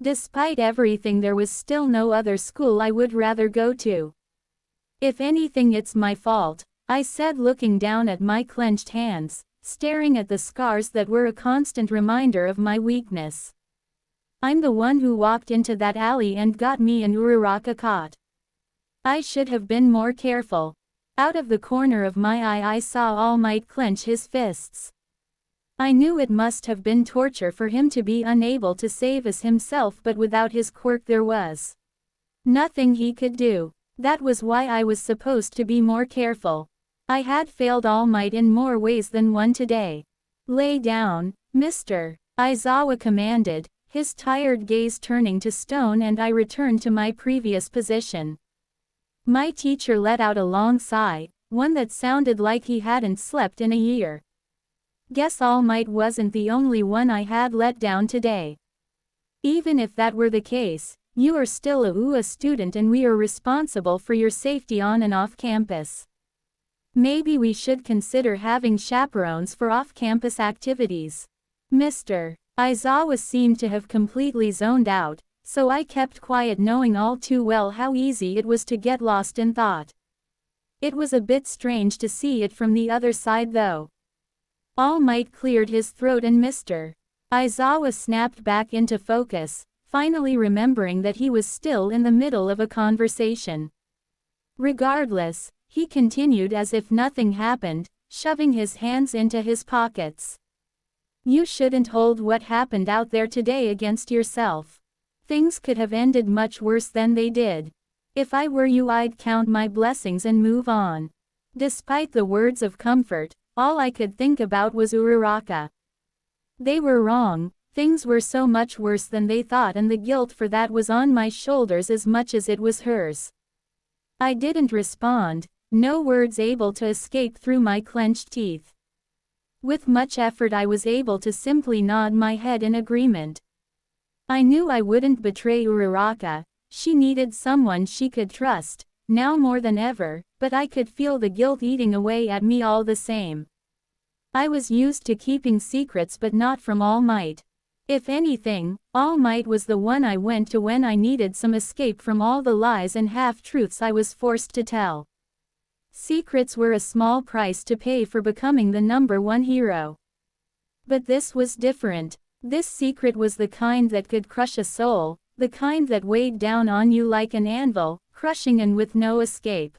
Despite everything, there was still no other school I would rather go to. If anything, it's my fault, I said, looking down at my clenched hands, staring at the scars that were a constant reminder of my weakness. I'm the one who walked into that alley and got me and Uraraka caught. I should have been more careful. Out of the corner of my eye I saw All Might clench his fists. I knew it must have been torture for him to be unable to save us himself, but without his quirk there was nothing he could do. That was why I was supposed to be more careful. I had failed All Might in more ways than one today. Lay down, Mr. Aizawa commanded, his tired gaze turning to stone, and I returned to my previous position. My teacher let out a long sigh, one that sounded like he hadn't slept in a year. Guess All Might wasn't the only one I had let down today. Even if that were the case, you are still a UA student and we are responsible for your safety on and off campus. Maybe we should consider having chaperones for off-campus activities. Mr. Aizawa seemed to have completely zoned out, so I kept quiet, knowing all too well how easy it was to get lost in thought. It was a bit strange to see it from the other side though. All Might cleared his throat and Mr. Aizawa snapped back into focus, finally remembering that he was still in the middle of a conversation. Regardless, he continued as if nothing happened, shoving his hands into his pockets. You shouldn't hold what happened out there today against yourself. Things could have ended much worse than they did. If I were you, I'd count my blessings and move on. Despite the words of comfort, all I could think about was Uraraka. They were wrong, things were so much worse than they thought, and the guilt for that was on my shoulders as much as it was hers. I didn't respond, no words able to escape through my clenched teeth. With much effort I was able to simply nod my head in agreement. I knew I wouldn't betray Uraraka, she needed someone she could trust, now more than ever, but I could feel the guilt eating away at me all the same. I was used to keeping secrets, but not from All Might. If anything, All Might was the one I went to when I needed some escape from all the lies and half-truths I was forced to tell. Secrets were a small price to pay for becoming the #1 hero. But this was different. This secret was the kind that could crush a soul, the kind that weighed down on you like an anvil, crushing and with no escape.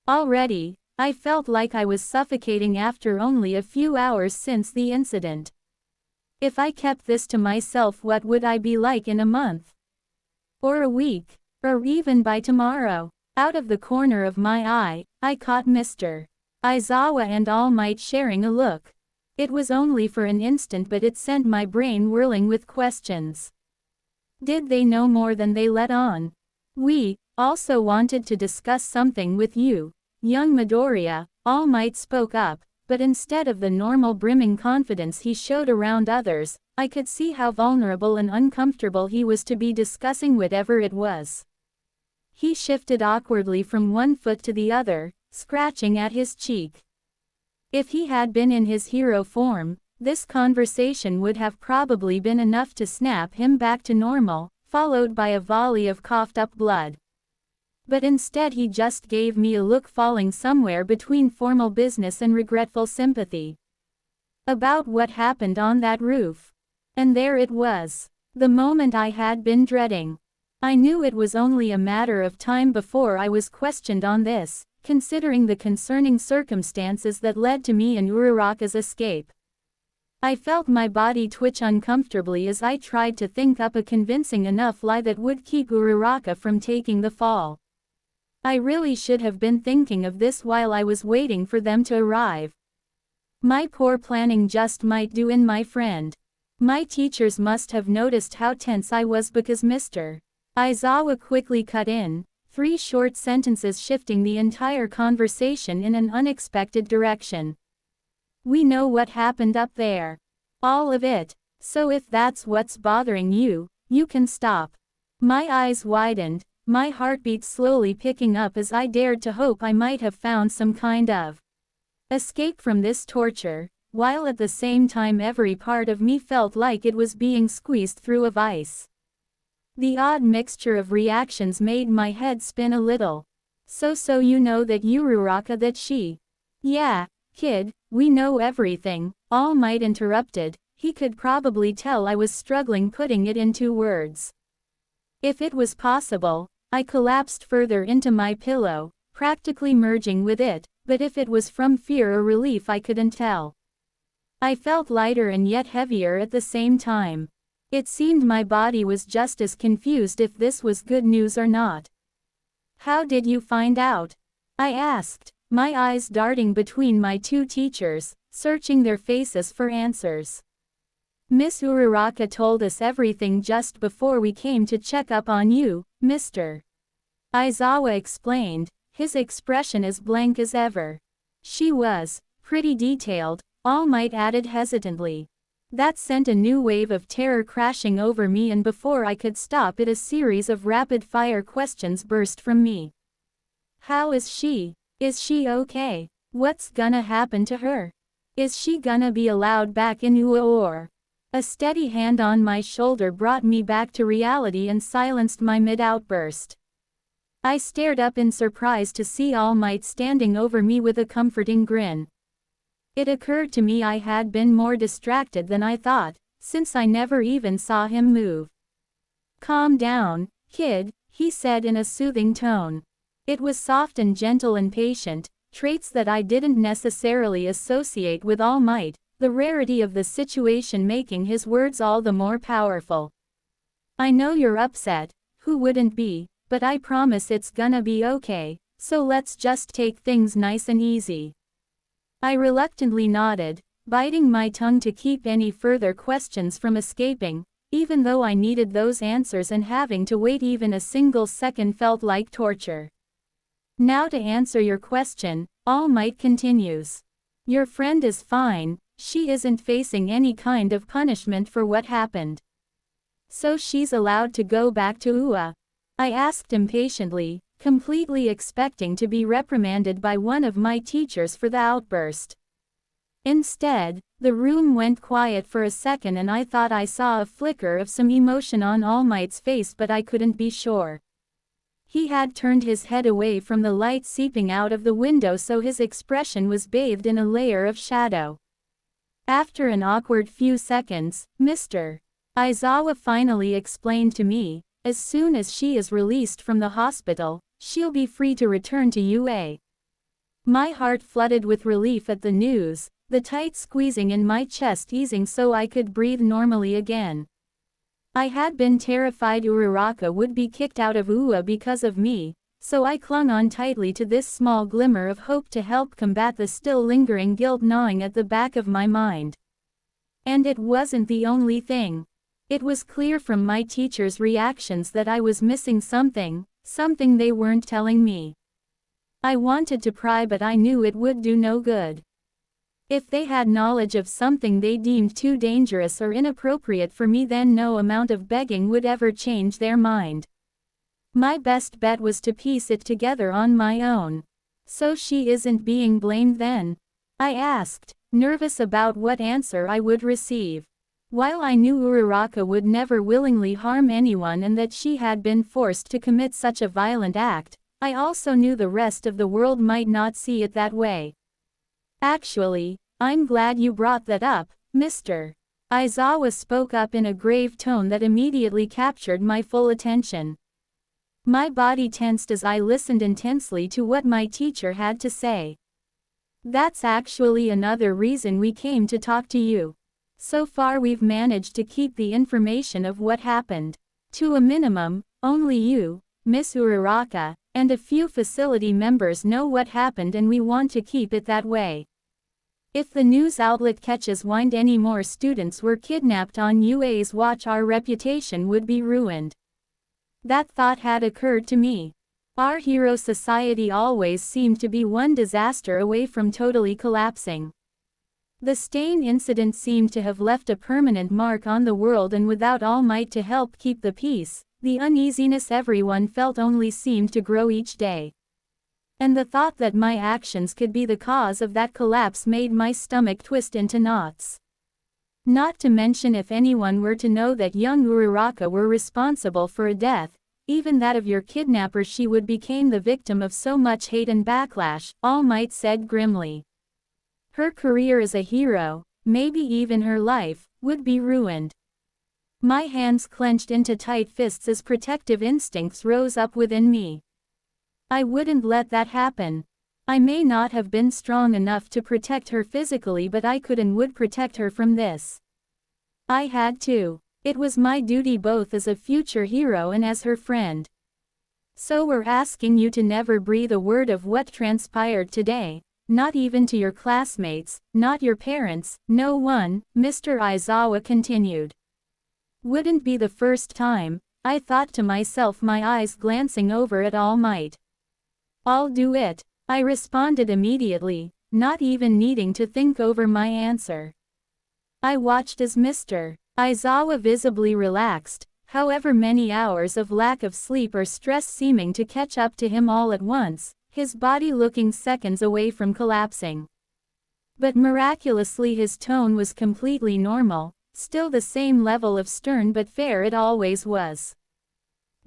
Already, I felt like I was suffocating after only a few hours since the incident. If I kept this to myself, what would I be like in a month? Or a week? Or even by tomorrow? Out of the corner of my eye, I caught Mr. Aizawa and All Might sharing a look. It was only for an instant, but it sent my brain whirling with questions. Did they know more than they let on? We also wanted to discuss something with you, young Midoriya. All Might spoke up, but instead of the normal brimming confidence he showed around others, I could see how vulnerable and uncomfortable he was to be discussing whatever it was. He shifted awkwardly from one foot to the other, scratching at his cheek. If he had been in his hero form, this conversation would have probably been enough to snap him back to normal, followed by a volley of coughed-up blood. But instead he just gave me a look falling somewhere between formal business and regretful sympathy. About what happened on that roof. And there it was. The moment I had been dreading. I knew it was only a matter of time before I was questioned on this, considering the concerning circumstances that led to me and Uraraka's escape. I felt my body twitch uncomfortably as I tried to think up a convincing enough lie that would keep Uraraka from taking the fall. I really should have been thinking of this while I was waiting for them to arrive. My poor planning just might do in, my friend. My teachers must have noticed how tense I was because Mr. Aizawa quickly cut in, 3 short sentences shifting the entire conversation in an unexpected direction. We know what happened up there. All of it. So if that's what's bothering you, you can stop. My eyes widened, my heartbeat slowly picking up as I dared to hope I might have found some kind of escape from this torture, while at the same time every part of me felt like it was being squeezed through a vice. The odd mixture of reactions made my head spin a little. So you know that Uraraka, that she. Yeah, kid, we know everything, All Might interrupted. He could probably tell I was struggling putting it into words. If it was possible, I collapsed further into my pillow, practically merging with it, but if it was from fear or relief I couldn't tell. I felt lighter and yet heavier at the same time. It seemed my body was just as confused if this was good news or not. How did you find out? I asked, my eyes darting between my 2 teachers, searching their faces for answers. Miss Uraraka told us everything just before we came to check up on you, Mr. Aizawa explained, his expression as blank as ever. She was pretty detailed, All Might added hesitantly. That sent a new wave of terror crashing over me, and before I could stop it a series of rapid-fire questions burst from me. How is she? Is she okay? What's gonna happen to her? Is she gonna be allowed back in UA or? A steady hand on my shoulder brought me back to reality and silenced my mid-outburst. I stared up in surprise to see All Might standing over me with a comforting grin. It occurred to me I had been more distracted than I thought, since I never even saw him move. Calm down, kid, he said in a soothing tone. It was soft and gentle and patient, traits that I didn't necessarily associate with All Might, the rarity of the situation making his words all the more powerful. I know you're upset, who wouldn't be, but I promise it's gonna be okay, so let's just take things nice and easy. I reluctantly nodded, biting my tongue to keep any further questions from escaping, even though I needed those answers and having to wait even a single second felt like torture. Now to answer your question, All Might continues. Your friend is fine, she isn't facing any kind of punishment for what happened. So she's allowed to go back to UA? I asked impatiently, completely expecting to be reprimanded by one of my teachers for the outburst. Instead, the room went quiet for a second and I thought I saw a flicker of some emotion on All Might's face, but I couldn't be sure. He had turned his head away from the light seeping out of the window, so his expression was bathed in a layer of shadow. After an awkward few seconds, Mr. Aizawa finally explained to me, as soon as she is released from the hospital, She'll be free to return to UA. My heart flooded with relief at the news, the tight squeezing in my chest easing so I could breathe normally again. I had been terrified Uraraka would be kicked out of UA because of me, so I clung on tightly to this small glimmer of hope to help combat the still lingering guilt gnawing at the back of my mind. And it wasn't the only thing. It was clear from my teachers' reactions that I was missing something they weren't telling me. I wanted to pry but I knew it would do no good. If they had knowledge of something they deemed too dangerous or inappropriate for me, then no amount of begging would ever change their mind. My best bet was to piece it together on my own. So she isn't being blamed then? I asked, nervous about what answer I would receive. While I knew Uraraka would never willingly harm anyone and that she had been forced to commit such a violent act, I also knew the rest of the world might not see it that way. Actually, I'm glad you brought that up, Mr. Aizawa spoke up in a grave tone that immediately captured my full attention. My body tensed as I listened intensely to what my teacher had to say. That's actually another reason we came to talk to you. So far we've managed to keep the information of what happened to a minimum. Only you, Miss Uraraka, and a few facility members know what happened and we want to keep it that way. If the news outlet catches wind any more students were kidnapped on UA's watch, our reputation would be ruined. That thought had occurred to me. Our hero society always seemed to be one disaster away from totally collapsing. The Stain incident seemed to have left a permanent mark on the world, and without All Might to help keep the peace, the uneasiness everyone felt only seemed to grow each day. And the thought that my actions could be the cause of that collapse made my stomach twist into knots. Not to mention, if anyone were to know that young Uraraka were responsible for a death, even that of your kidnapper, she would become the victim of so much hate and backlash, All Might said grimly. Her career as a hero, maybe even her life, would be ruined. My hands clenched into tight fists as protective instincts rose up within me. I wouldn't let that happen. I may not have been strong enough to protect her physically, but I could and would protect her from this. I had to. It was my duty both as a future hero and as her friend. So we're asking you to never breathe a word of what transpired today, not even to your classmates, not your parents, no one, Mr. Aizawa continued. Wouldn't be the first time, I thought to myself, my eyes glancing over at All Might. I'll do it, I responded immediately, not even needing to think over my answer. I watched as Mr. Aizawa visibly relaxed, however many hours of lack of sleep or stress seeming to catch up to him all at once, his body looking seconds away from collapsing. But miraculously his tone was completely normal, still the same level of stern but fair it always was.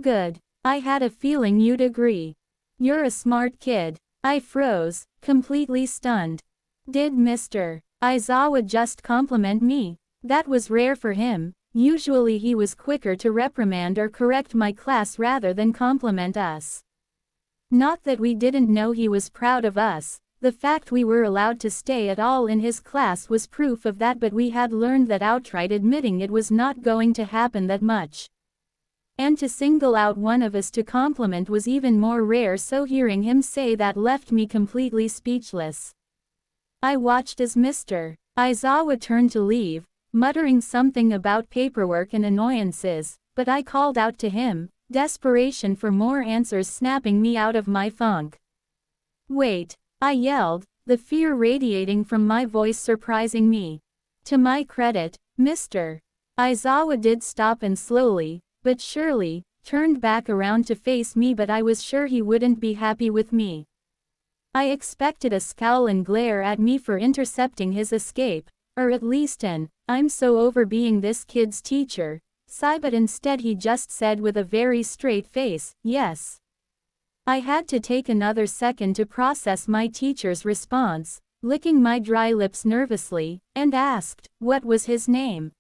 Good. I had a feeling you'd agree. You're a smart kid. I froze, completely stunned. Did Mr. Aizawa just compliment me? That was rare for him. Usually he was quicker to reprimand or correct my class rather than compliment us. Not that we didn't know he was proud of us. The fact we were allowed to stay at all in his class was proof of that, but we had learned that outright admitting it was not going to happen that much. And to single out one of us to compliment was even more rare, so hearing him say that left me completely speechless. I watched as Mr. Aizawa turned to leave, muttering something about paperwork and annoyances, but I called out to him, desperation for more answers snapping me out of my funk. Wait, I yelled, the fear radiating from my voice surprising me. To my credit, Mr. Aizawa did stop and slowly, but surely, turned back around to face me, but I was sure he wouldn't be happy with me. I expected a scowl and glare at me for intercepting his escape, or at least an, I'm so over being this kid's teacher, sigh, but instead he just said with a very straight face, yes. I had to take another second to process my teacher's response, licking my dry lips nervously, and asked, what was his name?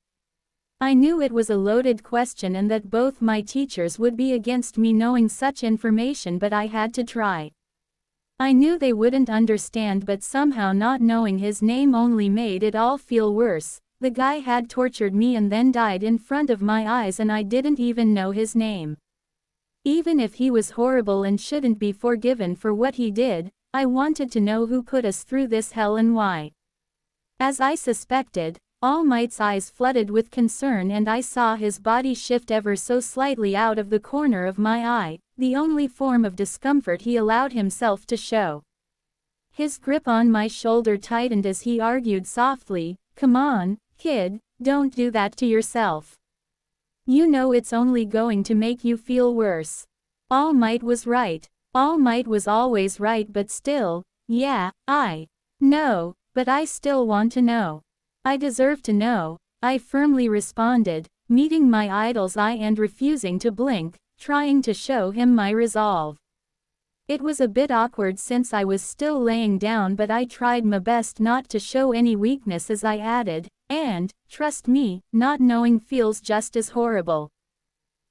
I knew it was a loaded question and that both my teachers would be against me knowing such information, but I had to try. I knew they wouldn't understand, but somehow not knowing his name only made it all feel worse. The guy had tortured me and then died in front of my eyes and I didn't even know his name. Even if he was horrible and shouldn't be forgiven for what he did, I wanted to know who put us through this hell and why. As I suspected, All Might's eyes flooded with concern and I saw his body shift ever so slightly out of the corner of my eye, the only form of discomfort he allowed himself to show. His grip on my shoulder tightened as he argued softly, "Come on, kid, don't do that to yourself. You know it's only going to make you feel worse." All Might was right. All Might was always right, but still, yeah, I know, but I still want to know. I deserve to know, I firmly responded, meeting my idol's eye and refusing to blink, trying to show him my resolve. It was a bit awkward since I was still laying down, but I tried my best not to show any weakness as I added, "And, trust me, not knowing feels just as horrible.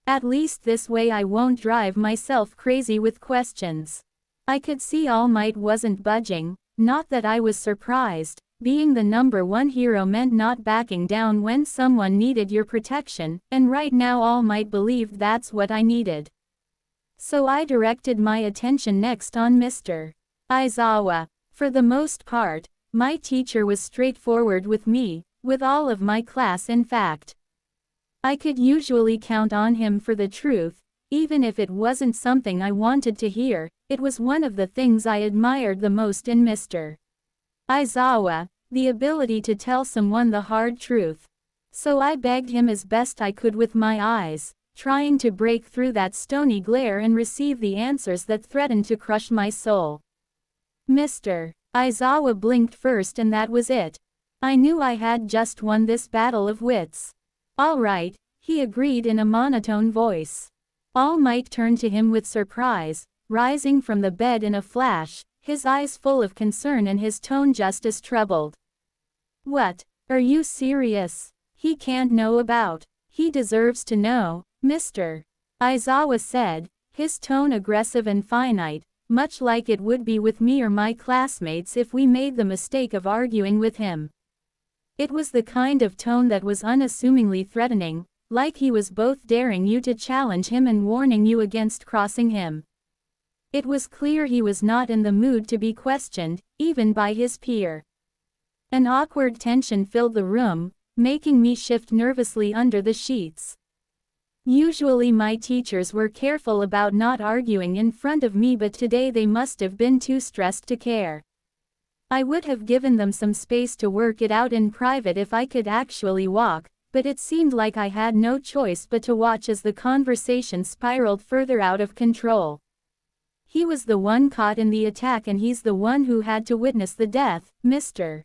At least this way I won't drive myself crazy with questions." I could see All Might wasn't budging, not that I was surprised. Being the #1 hero meant not backing down when someone needed your protection, and right now All Might believed that's what I needed. So I directed my attention next on Mr. Aizawa. For the most part, my teacher was straightforward with me, with all of my class in fact. I could usually count on him for the truth, even if it wasn't something I wanted to hear. It was one of the things I admired the most in Mr. Aizawa, the ability to tell someone the hard truth. So I begged him as best I could with my eyes, trying to break through that stony glare and receive the answers that threatened to crush my soul. Mr. Aizawa blinked first and that was it. I knew I had just won this battle of wits. "All right," he agreed in a monotone voice. All Might turned to him with surprise, rising from the bed in a flash, his eyes full of concern and his tone just as troubled. "What? Are you serious? He can't know about." "He deserves to know," Mr. Aizawa said, his tone aggressive and finite, much like it would be with me or my classmates if we made the mistake of arguing with him. It was the kind of tone that was unassumingly threatening, like he was both daring you to challenge him and warning you against crossing him. It was clear he was not in the mood to be questioned, even by his peer. An awkward tension filled the room, making me shift nervously under the sheets. Usually my teachers were careful about not arguing in front of me, but today they must have been too stressed to care. I would have given them some space to work it out in private if I could actually walk, but it seemed like I had no choice but to watch as the conversation spiraled further out of control. He was the one caught in the attack and he's the one who had to witness the death, Mr.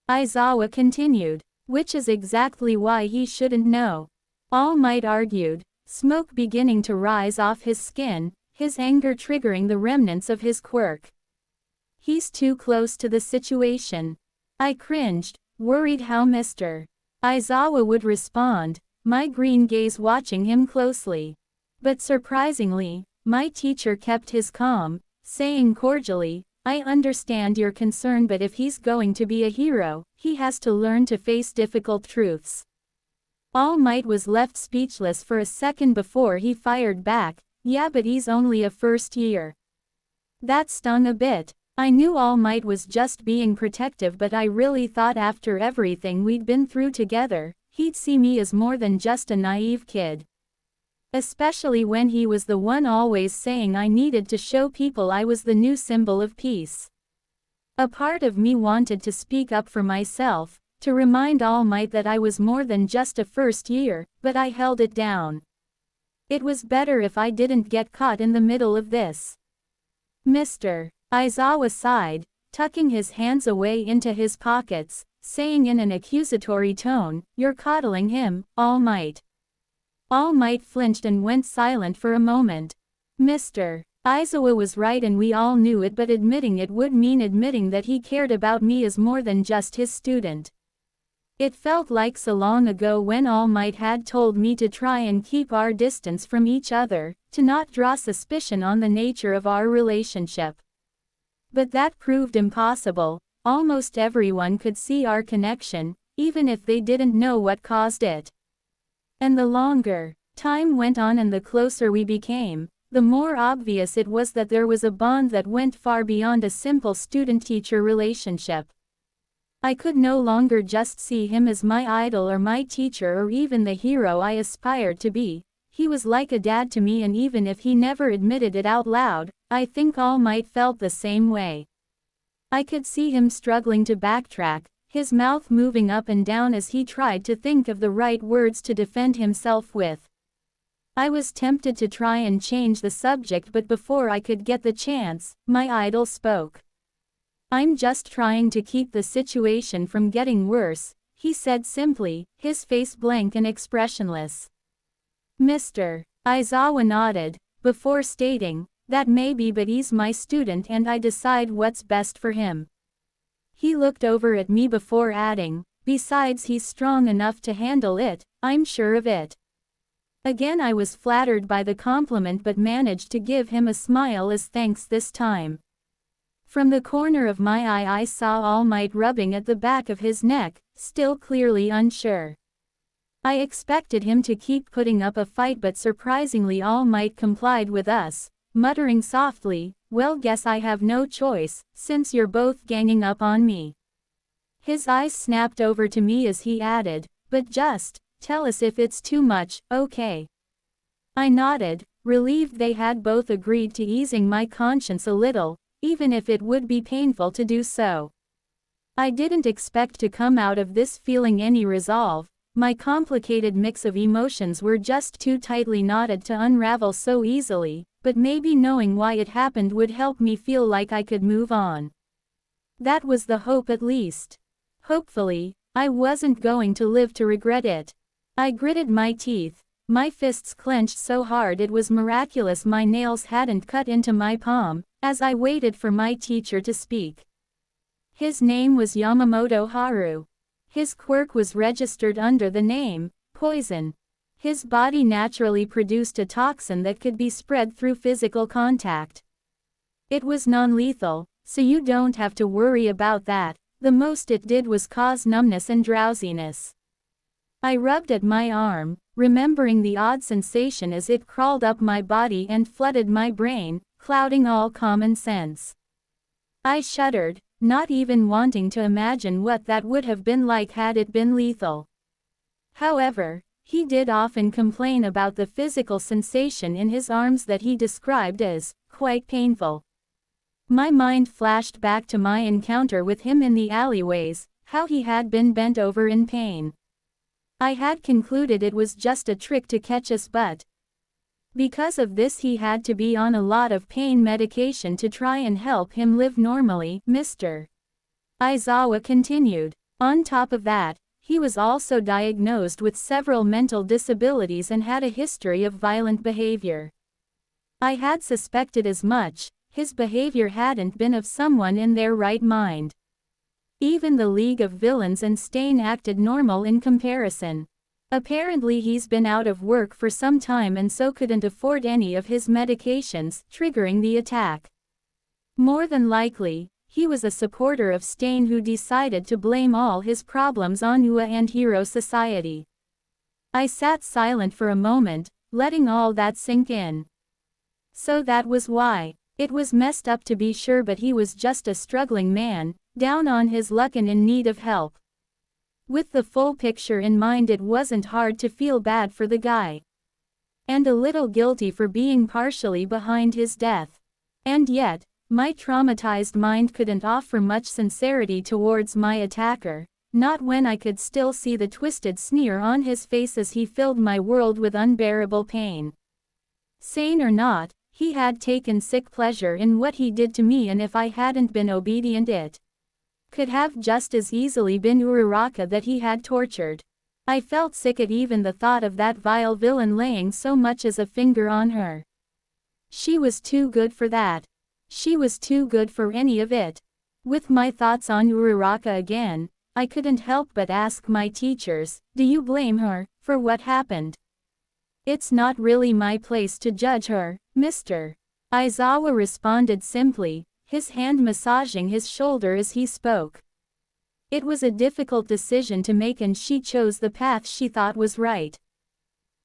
Aizawa continued, which is exactly why he shouldn't know. All Might argued, smoke beginning to rise off his skin, his anger triggering the remnants of his quirk. He's too close to the situation. I cringed, worried how Mr. Aizawa would respond, my green gaze watching him closely. But surprisingly, my teacher kept his calm, saying cordially, "I understand your concern, but if he's going to be a hero, he has to learn to face difficult truths." All Might was left speechless for a second before he fired back, "Yeah, but he's only a first year." That stung a bit. I knew All Might was just being protective, but I really thought after everything we'd been through together, he'd see me as more than just a naive kid. Especially when he was the one always saying I needed to show people I was the new symbol of peace. A part of me wanted to speak up for myself, to remind All Might that I was more than just a first year, but I held it down. It was better if I didn't get caught in the middle of this. Mr. Aizawa sighed, tucking his hands away into his pockets, saying in an accusatory tone, "You're coddling him, All Might." All Might flinched and went silent for a moment. Mr. Aizawa was right and we all knew it, but admitting it would mean admitting that he cared about me as more than just his student. It felt like so long ago when All Might had told me to try and keep our distance from each other, to not draw suspicion on the nature of our relationship. But that proved impossible. Almost everyone could see our connection, even if they didn't know what caused it. And the longer time went on and the closer we became, the more obvious it was that there was a bond that went far beyond a simple student-teacher relationship. I could no longer just see him as my idol or my teacher or even the hero I aspired to be. He was like a dad to me, and even if he never admitted it out loud, I think All Might felt the same way. I could see him struggling to backtrack, his mouth moving up and down as he tried to think of the right words to defend himself with. I was tempted to try and change the subject, but before I could get the chance, my idol spoke. "I'm just trying to keep the situation from getting worse," he said simply, his face blank and expressionless. Mr. Aizawa nodded, before stating, "That may be, but he's my student and I decide what's best for him." He looked over at me before adding, "Besides, he's strong enough to handle it, I'm sure of it." Again I was flattered by the compliment but managed to give him a smile as thanks this time. From the corner of my eye I saw All Might rubbing at the back of his neck, still clearly unsure. I expected him to keep putting up a fight, but surprisingly All Might complied with us, muttering softly, "Well, guess I have no choice, since you're both ganging up on me." His eyes snapped over to me as he added, "But just tell us if it's too much, okay?" I nodded, relieved they had both agreed to easing my conscience a little, even if it would be painful to do so. I didn't expect to come out of this feeling any resolve. My complicated mix of emotions were just too tightly knotted to unravel so easily, but maybe knowing why it happened would help me feel like I could move on. That was the hope, at least. Hopefully, I wasn't going to live to regret it. I gritted my teeth, my fists clenched so hard it was miraculous my nails hadn't cut into my palm, as I waited for my teacher to speak. His name was Yamamoto Haru. His quirk was registered under the name Poison. His body naturally produced a toxin that could be spread through physical contact. It was non-lethal, so you don't have to worry about that. The most it did was cause numbness and drowsiness. I rubbed at my arm, remembering the odd sensation as it crawled up my body and flooded my brain, clouding all common sense. I shuddered, not even wanting to imagine what that would have been like had it been lethal. However, he did often complain about the physical sensation in his arms that he described as quite painful. My mind flashed back to my encounter with him in the alleyways, how he had been bent over in pain. I had concluded it was just a trick to catch us, but because of this he had to be on a lot of pain medication to try and help him live normally, Mr. Aizawa continued. On top of that, he was also diagnosed with several mental disabilities and had a history of violent behavior. I had suspected as much. His behavior hadn't been of someone in their right mind. Even the League of Villains and Stain acted normal in comparison. Apparently he's been out of work for some time and so couldn't afford any of his medications, triggering the attack. More than likely, he was a supporter of Stain who decided to blame all his problems on UA and Hero Society. I sat silent for a moment, letting all that sink in. So that was why. It was messed up to be sure, but he was just a struggling man, down on his luck and in need of help. With the full picture in mind, it wasn't hard to feel bad for the guy. And a little guilty for being partially behind his death. And yet, my traumatized mind couldn't offer much sincerity towards my attacker, not when I could still see the twisted sneer on his face as he filled my world with unbearable pain. Sane or not, he had taken sick pleasure in what he did to me, and if I hadn't been obedient it could have just as easily been Uraraka that he had tortured. I felt sick at even the thought of that vile villain laying so much as a finger on her. She was too good for that. She was too good for any of it. With my thoughts on Uraraka again, I couldn't help but ask my teachers, do you blame her for what happened? It's not really my place to judge her, Mr. Aizawa responded simply, his hand massaging his shoulder as he spoke. It was a difficult decision to make and she chose the path she thought was right.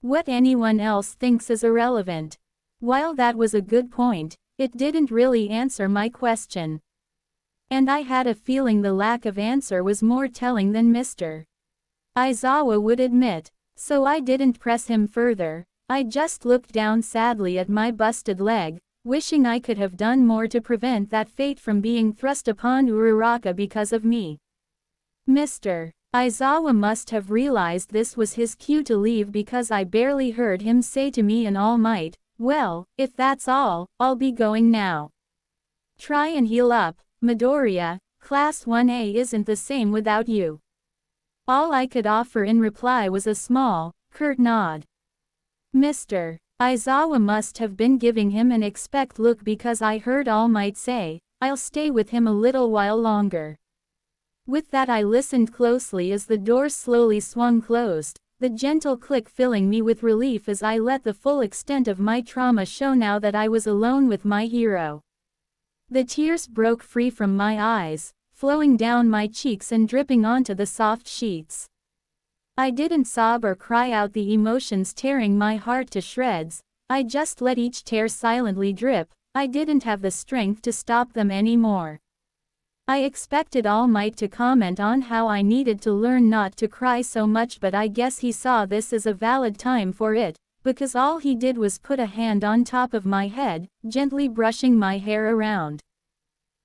What anyone else thinks is irrelevant. While that was a good point, it didn't really answer my question. And I had a feeling the lack of answer was more telling than Mr. Aizawa would admit. So I didn't press him further, I just looked down sadly at my busted leg, wishing I could have done more to prevent that fate from being thrust upon Uraraka because of me. Mr. Aizawa must have realized this was his cue to leave because I barely heard him say to me in all might, well, if that's all, I'll be going now. Try and heal up, Midoriya, Class 1A isn't the same without you. All I could offer in reply was a small, curt nod. Mr. Aizawa must have been giving him an expect look because I heard All Might say, I'll stay with him a little while longer. With that I listened closely as the door slowly swung closed, the gentle click filling me with relief as I let the full extent of my trauma show now that I was alone with my hero. The tears broke free from my eyes, flowing down my cheeks and dripping onto the soft sheets. I didn't sob or cry out the emotions tearing my heart to shreds, I just let each tear silently drip, I didn't have the strength to stop them anymore. I expected All Might to comment on how I needed to learn not to cry so much, but I guess he saw this as a valid time for it, because all he did was put a hand on top of my head, gently brushing my hair around.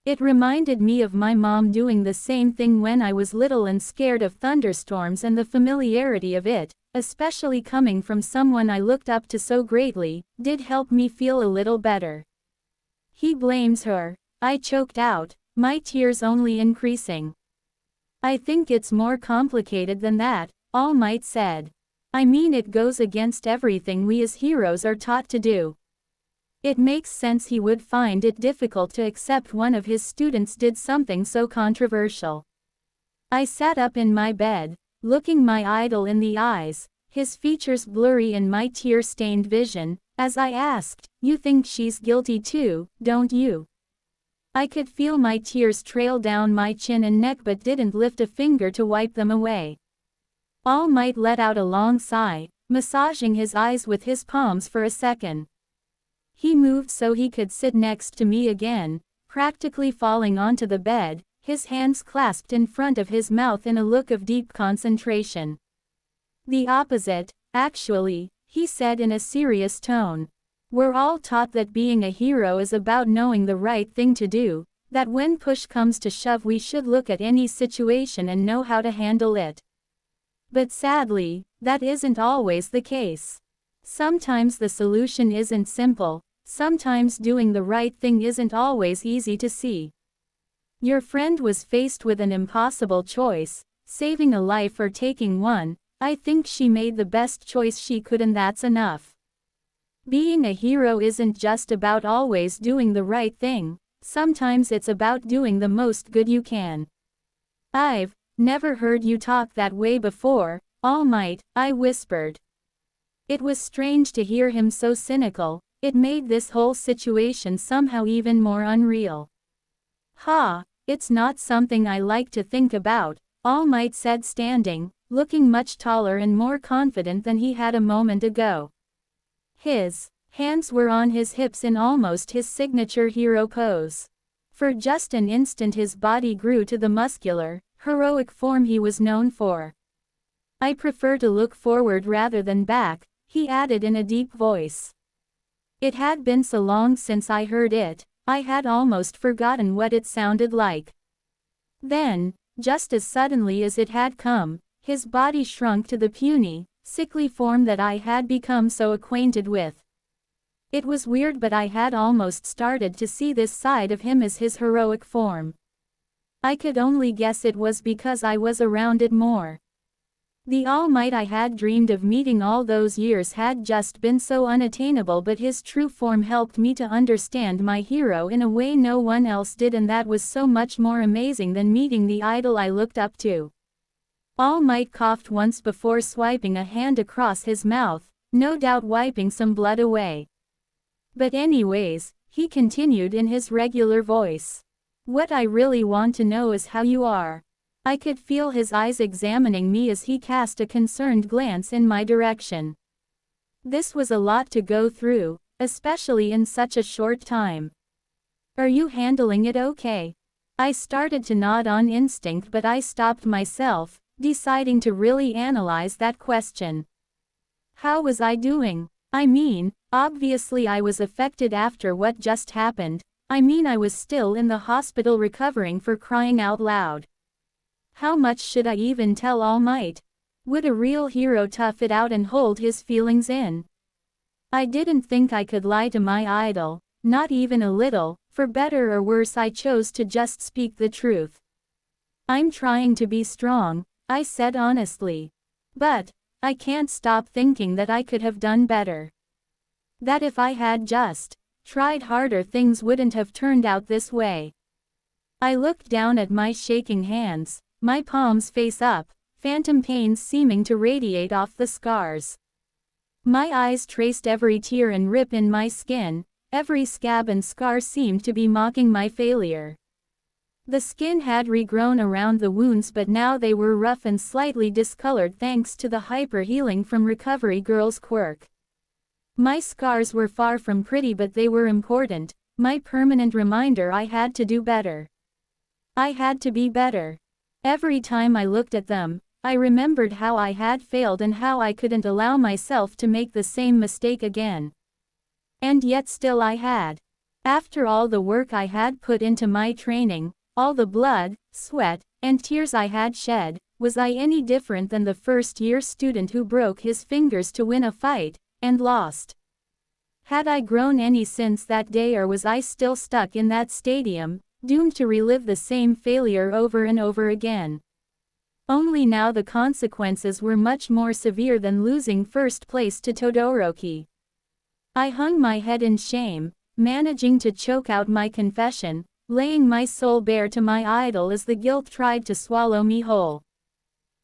It reminded me of my mom doing the same thing when I was little and scared of thunderstorms, and the familiarity of it, especially coming from someone I looked up to so greatly, did help me feel a little better. He blames her, I choked out, my tears only increasing. I think it's more complicated than that, All Might said. I mean, it goes against everything we as heroes are taught to do. It makes sense he would find it difficult to accept one of his students did something so controversial. I sat up in my bed, looking my idol in the eyes, his features blurry in my tear-stained vision, as I asked, you think she's guilty too, don't you? I could feel my tears trail down my chin and neck but didn't lift a finger to wipe them away. All Might let out a long sigh, massaging his eyes with his palms for a second. He moved so he could sit next to me again, practically falling onto the bed, his hands clasped in front of his mouth in a look of deep concentration. The opposite, actually, he said in a serious tone. We're all taught that being a hero is about knowing the right thing to do, that when push comes to shove we should look at any situation and know how to handle it. But sadly, that isn't always the case. Sometimes the solution isn't simple, sometimes doing the right thing isn't always easy to see. Your friend was faced with an impossible choice, saving a life or taking one. I think she made the best choice she could, and that's enough. Being a hero isn't just about always doing the right thing, sometimes it's about doing the most good you can. I've never heard you talk that way before, All Might, I whispered. It was strange to hear him so cynical, it made this whole situation somehow even more unreal. It's not something I like to think about, All Might said, standing, looking much taller and more confident than he had a moment ago. His hands were on his hips in almost his signature hero pose. For just an instant his body grew to the muscular, heroic form he was known for. I prefer to look forward rather than back, he added in a deep voice. It had been so long since I heard it, I had almost forgotten what it sounded like. Then, just as suddenly as it had come, his body shrunk to the puny, sickly form that I had become so acquainted with. It was weird, but I had almost started to see this side of him as his heroic form. I could only guess it was because I was around it more. The All Might I had dreamed of meeting all those years had just been so unattainable, but his true form helped me to understand my hero in a way no one else did, and that was so much more amazing than meeting the idol I looked up to. All Might coughed once before swiping a hand across his mouth, no doubt wiping some blood away. But anyways, he continued in his regular voice. What I really want to know is how you are. I could feel his eyes examining me as he cast a concerned glance in my direction. This was a lot to go through, especially in such a short time. Are you handling it okay? I started to nod on instinct, but I stopped myself, deciding to really analyze that question. How was I doing? I mean, obviously I was affected after what just happened. I mean, I was still in the hospital recovering, for crying out loud. How much should I even tell All Might? Would a real hero tough it out and hold his feelings in? I didn't think I could lie to my idol, not even a little. For better or worse, I chose to just speak the truth. I'm trying to be strong, I said honestly. But I can't stop thinking that I could have done better. That if I had just tried harder, things wouldn't have turned out this way. I looked down at my shaking hands, my palms face up, phantom pains seeming to radiate off the scars. My eyes traced every tear and rip in my skin. Every scab and scar seemed to be mocking my failure. The skin had regrown around the wounds, but now they were rough and slightly discolored thanks to the hyper-healing from Recovery Girl's quirk. My scars were far from pretty, but they were important, my permanent reminder I had to do better. I had to be better. Every time I looked at them, I remembered how I had failed and how I couldn't allow myself to make the same mistake again. And yet still I had. After all the work I had put into my training, all the blood, sweat, and tears I had shed, was I any different than the first-year student who broke his fingers to win a fight, and lost? Had I grown any since that day, or was I still stuck in that stadium, doomed to relive the same failure over and over again? Only now the consequences were much more severe than losing first place to Todoroki. I hung my head in shame, managing to choke out my confession, laying my soul bare to my idol as the guilt tried to swallow me whole.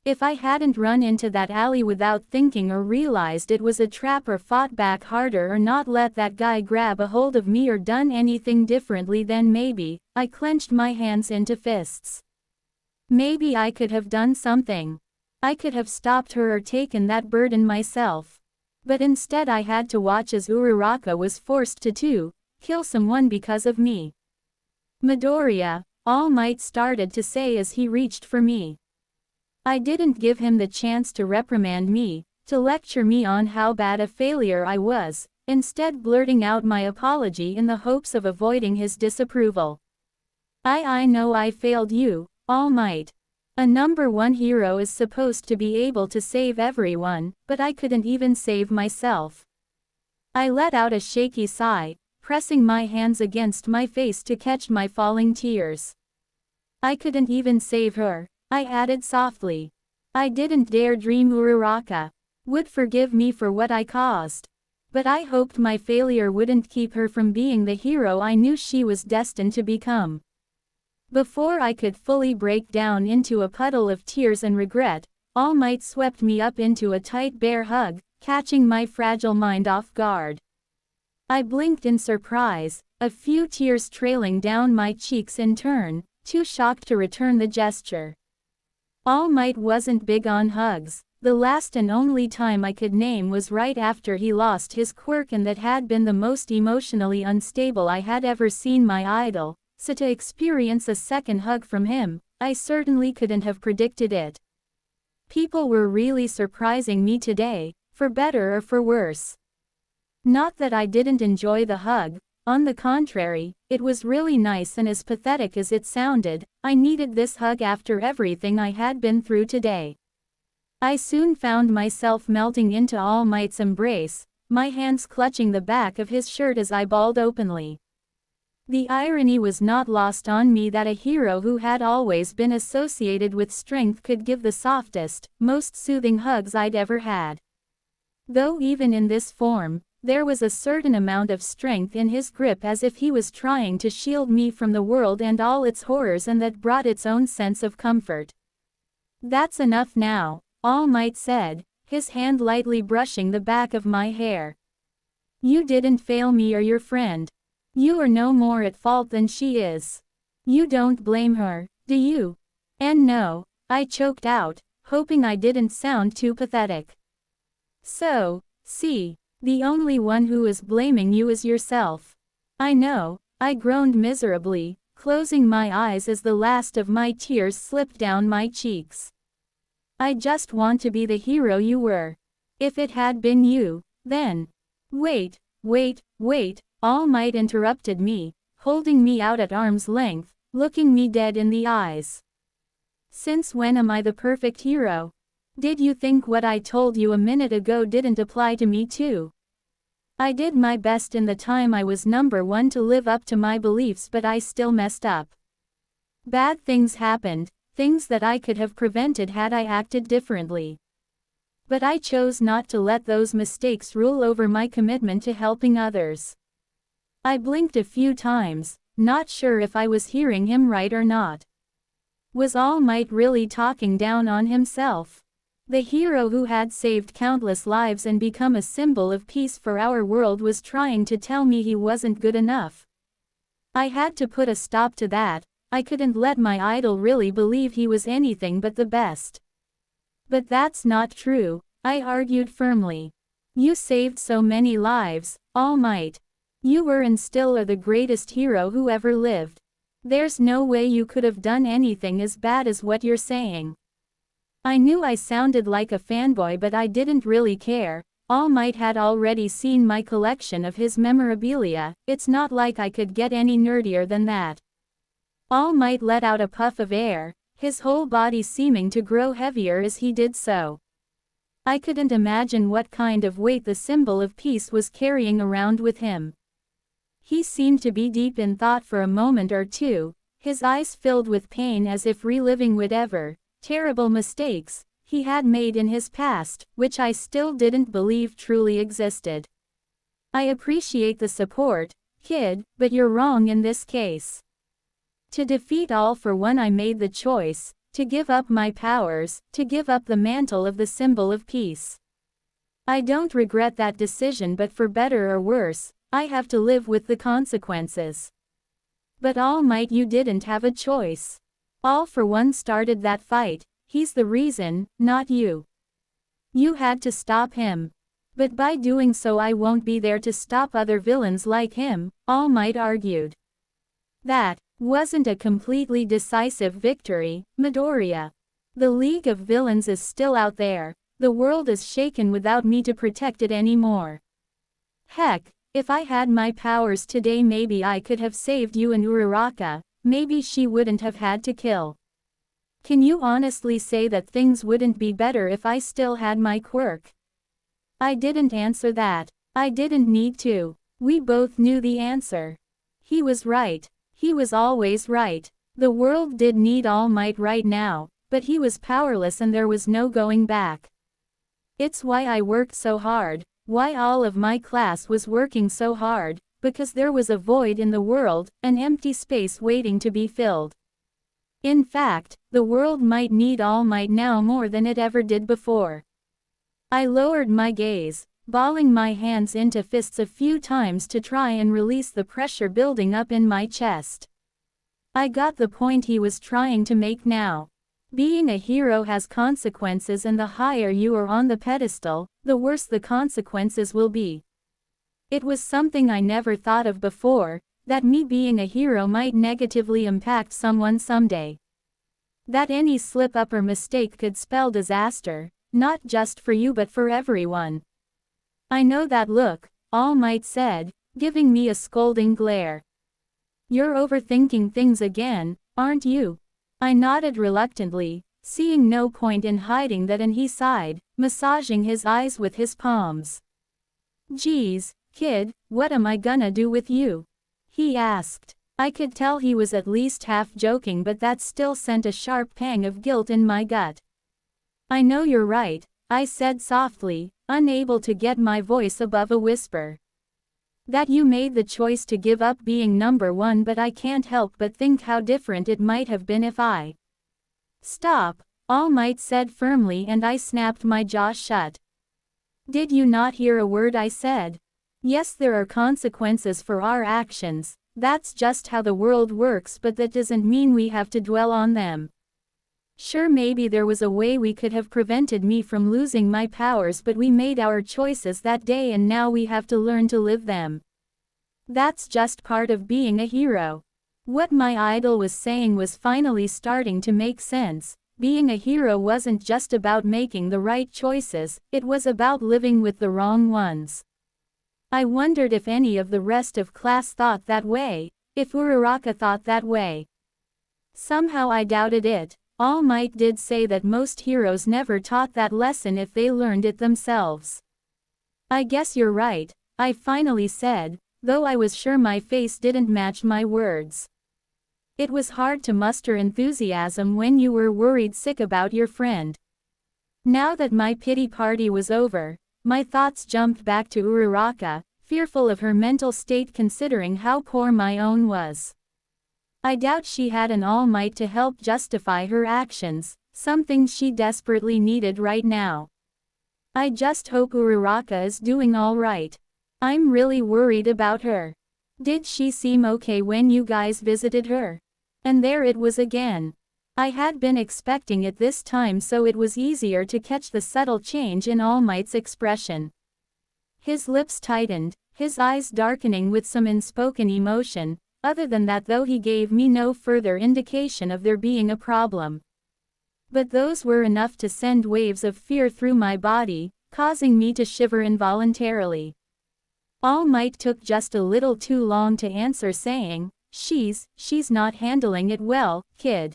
If I hadn't run into that alley without thinking, or realized it was a trap, or fought back harder, or not let that guy grab a hold of me, or done anything differently, then maybe, I clenched my hands into fists. Maybe I could have done something. I could have stopped her or taken that burden myself. But instead I had to watch as Uraraka was forced to kill someone because of me. Midoriya, All Might started to say as he reached for me. I didn't give him the chance to reprimand me, to lecture me on how bad a failure I was, instead blurting out my apology in the hopes of avoiding his disapproval. I know I failed you, All Might. A #1 hero is supposed to be able to save everyone, but I couldn't even save myself. I let out a shaky sigh, pressing my hands against my face to catch my falling tears. I couldn't even save her, I added softly. I didn't dare dream Uraraka would forgive me for what I caused. But I hoped my failure wouldn't keep her from being the hero I knew she was destined to become. Before I could fully break down into a puddle of tears and regret, All Might swept me up into a tight bear hug, catching my fragile mind off guard. I blinked in surprise, a few tears trailing down my cheeks in turn, too shocked to return the gesture. All Might wasn't big on hugs. The last and only time I could name was right after he lost his quirk, and that had been the most emotionally unstable I had ever seen my idol. So to experience a second hug from him, I certainly couldn't have predicted it. People were really surprising me today, for better or for worse. Not that I didn't enjoy the hug, on the contrary, it was really nice, and as pathetic as it sounded, I needed this hug after everything I had been through today. I soon found myself melting into All Might's embrace, my hands clutching the back of his shirt as I bawled openly. The irony was not lost on me that a hero who had always been associated with strength could give the softest, most soothing hugs I'd ever had. Though even in this form, there was a certain amount of strength in his grip, as if he was trying to shield me from the world and all its horrors, and that brought its own sense of comfort. "That's enough now," All Might said, his hand lightly brushing the back of my hair. "You didn't fail me or your friend. You are no more at fault than she is. You don't blame her, do you?" "And no," I choked out, hoping I didn't sound too pathetic. "So, see, the only one who is blaming you is yourself." "I know," I groaned miserably, closing my eyes as the last of my tears slipped down my cheeks. "I just want to be the hero you were. If it had been you, then—" "Wait, All Might interrupted me, holding me out at arm's length, looking me dead in the eyes. "Since when am I the perfect hero? Did you think what I told you a minute ago didn't apply to me too? I did my best in the time I was number one to live up to my beliefs, but I still messed up. Bad things happened, things that I could have prevented had I acted differently. But I chose not to let those mistakes rule over my commitment to helping others." I blinked a few times, not sure if I was hearing him right or not. Was All Might really talking down on himself? The hero who had saved countless lives and become a symbol of peace for our world was trying to tell me he wasn't good enough. I had to put a stop to that. I couldn't let my idol really believe he was anything but the best. "But that's not true," I argued firmly. "You saved so many lives, All Might. You were and still are the greatest hero who ever lived. There's no way you could have done anything as bad as what you're saying." I knew I sounded like a fanboy, but I didn't really care. All Might had already seen my collection of his memorabilia. It's not like I could get any nerdier than that. All Might let out a puff of air, his whole body seeming to grow heavier as he did so. I couldn't imagine what kind of weight the symbol of peace was carrying around with him. He seemed to be deep in thought for a moment or two, his eyes filled with pain, as if reliving whatever terrible mistakes he had made in his past, which I still didn't believe truly existed. "I appreciate the support, kid, but you're wrong in this case. To defeat All for One, I made the choice to give up my powers, to give up the mantle of the symbol of peace. I don't regret that decision, but for better or worse, I have to live with the consequences." "But All Might, you didn't have a choice. All for One started that fight. He's the reason, not you. You had to stop him. But by doing so, I won't be there to stop other villains like him," All Might argued. "That wasn't a completely decisive victory, Midoriya. The League of Villains is still out there. The world is shaken without me to protect it anymore. Heck, if I had my powers today, maybe I could have saved you and Uraraka. Maybe she wouldn't have had to kill. Can you honestly say that things wouldn't be better if I still had my quirk?" I didn't answer that. I didn't need to. We both knew the answer. He was right. He was always right. The world did need All Might right now, but he was powerless and there was no going back. It's why I worked so hard, why all of my class was working so hard, because there was a void in the world, an empty space waiting to be filled. In fact, the world might need All Might now more than it ever did before. I lowered my gaze, balling my hands into fists a few times to try and release the pressure building up in my chest. I got the point he was trying to make now. Being a hero has consequences, and the higher you are on the pedestal, the worse the consequences will be. It was something I never thought of before, that me being a hero might negatively impact someone someday. That any slip-up or mistake could spell disaster, not just for you but for everyone. "I know that look," All Might said, giving me a scolding glare. "You're overthinking things again, aren't you?" I nodded reluctantly, seeing no point in hiding that, and he sighed, massaging his eyes with his palms. "Geez, kid, what am I gonna do with you?" he asked. I could tell he was at least half joking, but that still sent a sharp pang of guilt in my gut. I know you're right, I said softly, unable to get my voice above a whisper. That you made the choice to give up being number one, but I can't help but think how different it might have been if I... Stop, All Might said firmly, and I snapped my jaw shut. Did you not hear a word I said? Yes, there are consequences for our actions. That's just how the world works, but that doesn't mean we have to dwell on them. Sure, maybe there was a way we could have prevented me from losing my powers, but we made our choices that day and now we have to learn to live them. That's just part of being a hero. What my idol was saying was finally starting to make sense. Being a hero wasn't just about making the right choices, it was about living with the wrong ones. I wondered if any of the rest of class thought that way, if Uraraka thought that way. Somehow I doubted it. All Might did say that most heroes never taught that lesson if they learned it themselves. I guess you're right, I finally said, though I was sure my face didn't match my words. It was hard to muster enthusiasm when you were worried sick about your friend. Now that my pity party was over, my thoughts jumped back to Uraraka, fearful of her mental state considering how poor my own was. I doubt she had an All Might to help justify her actions, something she desperately needed right now. I just hope Uraraka is doing all right. I'm really worried about her. Did she seem okay when you guys visited her? And there it was again. I had been expecting it this time, so it was easier to catch the subtle change in All Might's expression. His lips tightened, his eyes darkening with some unspoken emotion. Other than that, though, he gave me no further indication of there being a problem. But those were enough to send waves of fear through my body, causing me to shiver involuntarily. All Might took just a little too long to answer, saying, She's not handling it well, kid.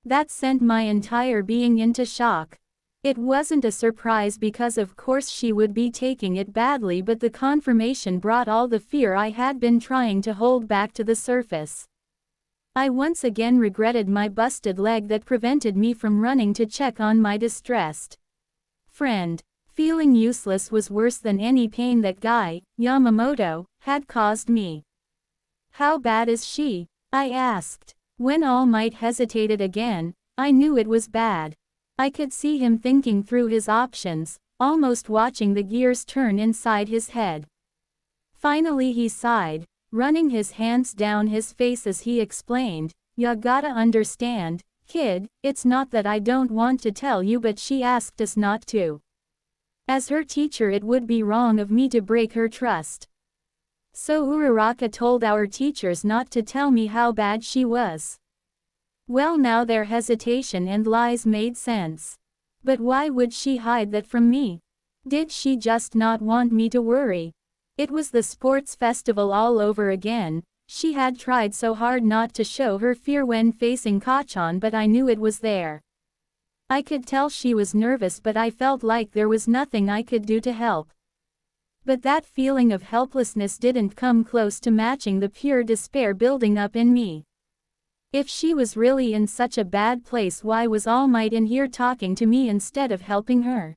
That sent my entire being into shock. It wasn't a surprise because of course she would be taking it badly, but the confirmation brought all the fear I had been trying to hold back to the surface. I once again regretted my busted leg that prevented me from running to check on my distressed friend. Feeling useless was worse than any pain that guy, Yamamoto, had caused me. How bad is she? I asked. When All Might hesitated again, I knew it was bad. I could see him thinking through his options, almost watching the gears turn inside his head. Finally he sighed, running his hands down his face as he explained, "Ya gotta understand, kid, it's not that I don't want to tell you, but she asked us not to. As her teacher, it would be wrong of me to break her trust. So Uraraka told our teachers not to tell me how bad she was." Well, now their hesitation and lies made sense. But why would she hide that from me? Did she just not want me to worry? It was the sports festival all over again. She had tried so hard not to show her fear when facing Kachan, but I knew it was there. I could tell she was nervous, but I felt like there was nothing I could do to help. But that feeling of helplessness didn't come close to matching the pure despair building up in me. If she was really in such a bad place, why was All Might in here talking to me instead of helping her?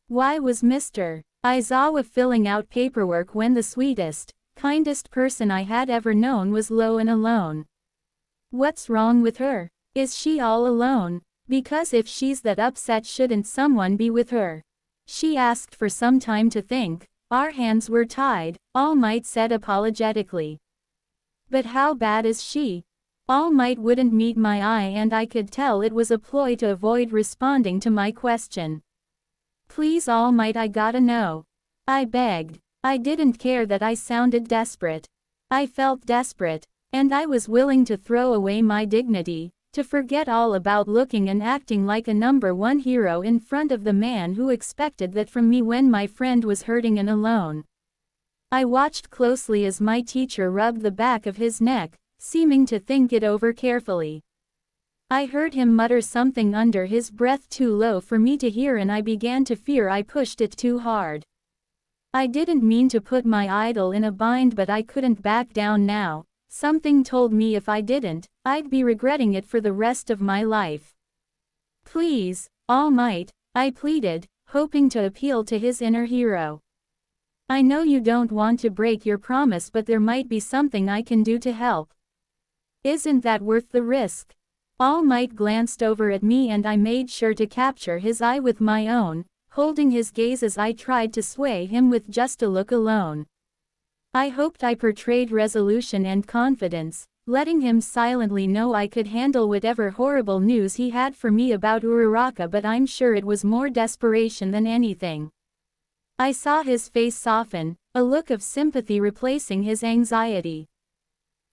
Why was Mr. Aizawa filling out paperwork when the sweetest, kindest person I had ever known was low and alone? What's wrong with her? Is she all alone? Because if she's that upset, shouldn't someone be with her? She asked for some time to think. Our hands were tied, All Might said apologetically. But how bad is she? All Might wouldn't meet my eye, and I could tell it was a ploy to avoid responding to my question. Please, All Might, I gotta know. I begged. I didn't care that I sounded desperate. I felt desperate, and I was willing to throw away my dignity, to forget all about looking and acting like a number one hero in front of the man who expected that from me when my friend was hurting and alone. I watched closely as my teacher rubbed the back of his neck, seeming to think it over carefully. I heard him mutter something under his breath too low for me to hear, and I began to fear I pushed it too hard. I didn't mean to put my idol in a bind, but I couldn't back down now. Something told me if I didn't, I'd be regretting it for the rest of my life. Please, All Might, I pleaded, hoping to appeal to his inner hero. I know you don't want to break your promise, but there might be something I can do to help. Isn't that worth the risk? All Might glanced over at me and I made sure to capture his eye with my own, holding his gaze as I tried to sway him with just a look alone. I hoped I portrayed resolution and confidence, letting him silently know I could handle whatever horrible news he had for me about Uraraka, but I'm sure it was more desperation than anything. I saw his face soften, a look of sympathy replacing his anxiety.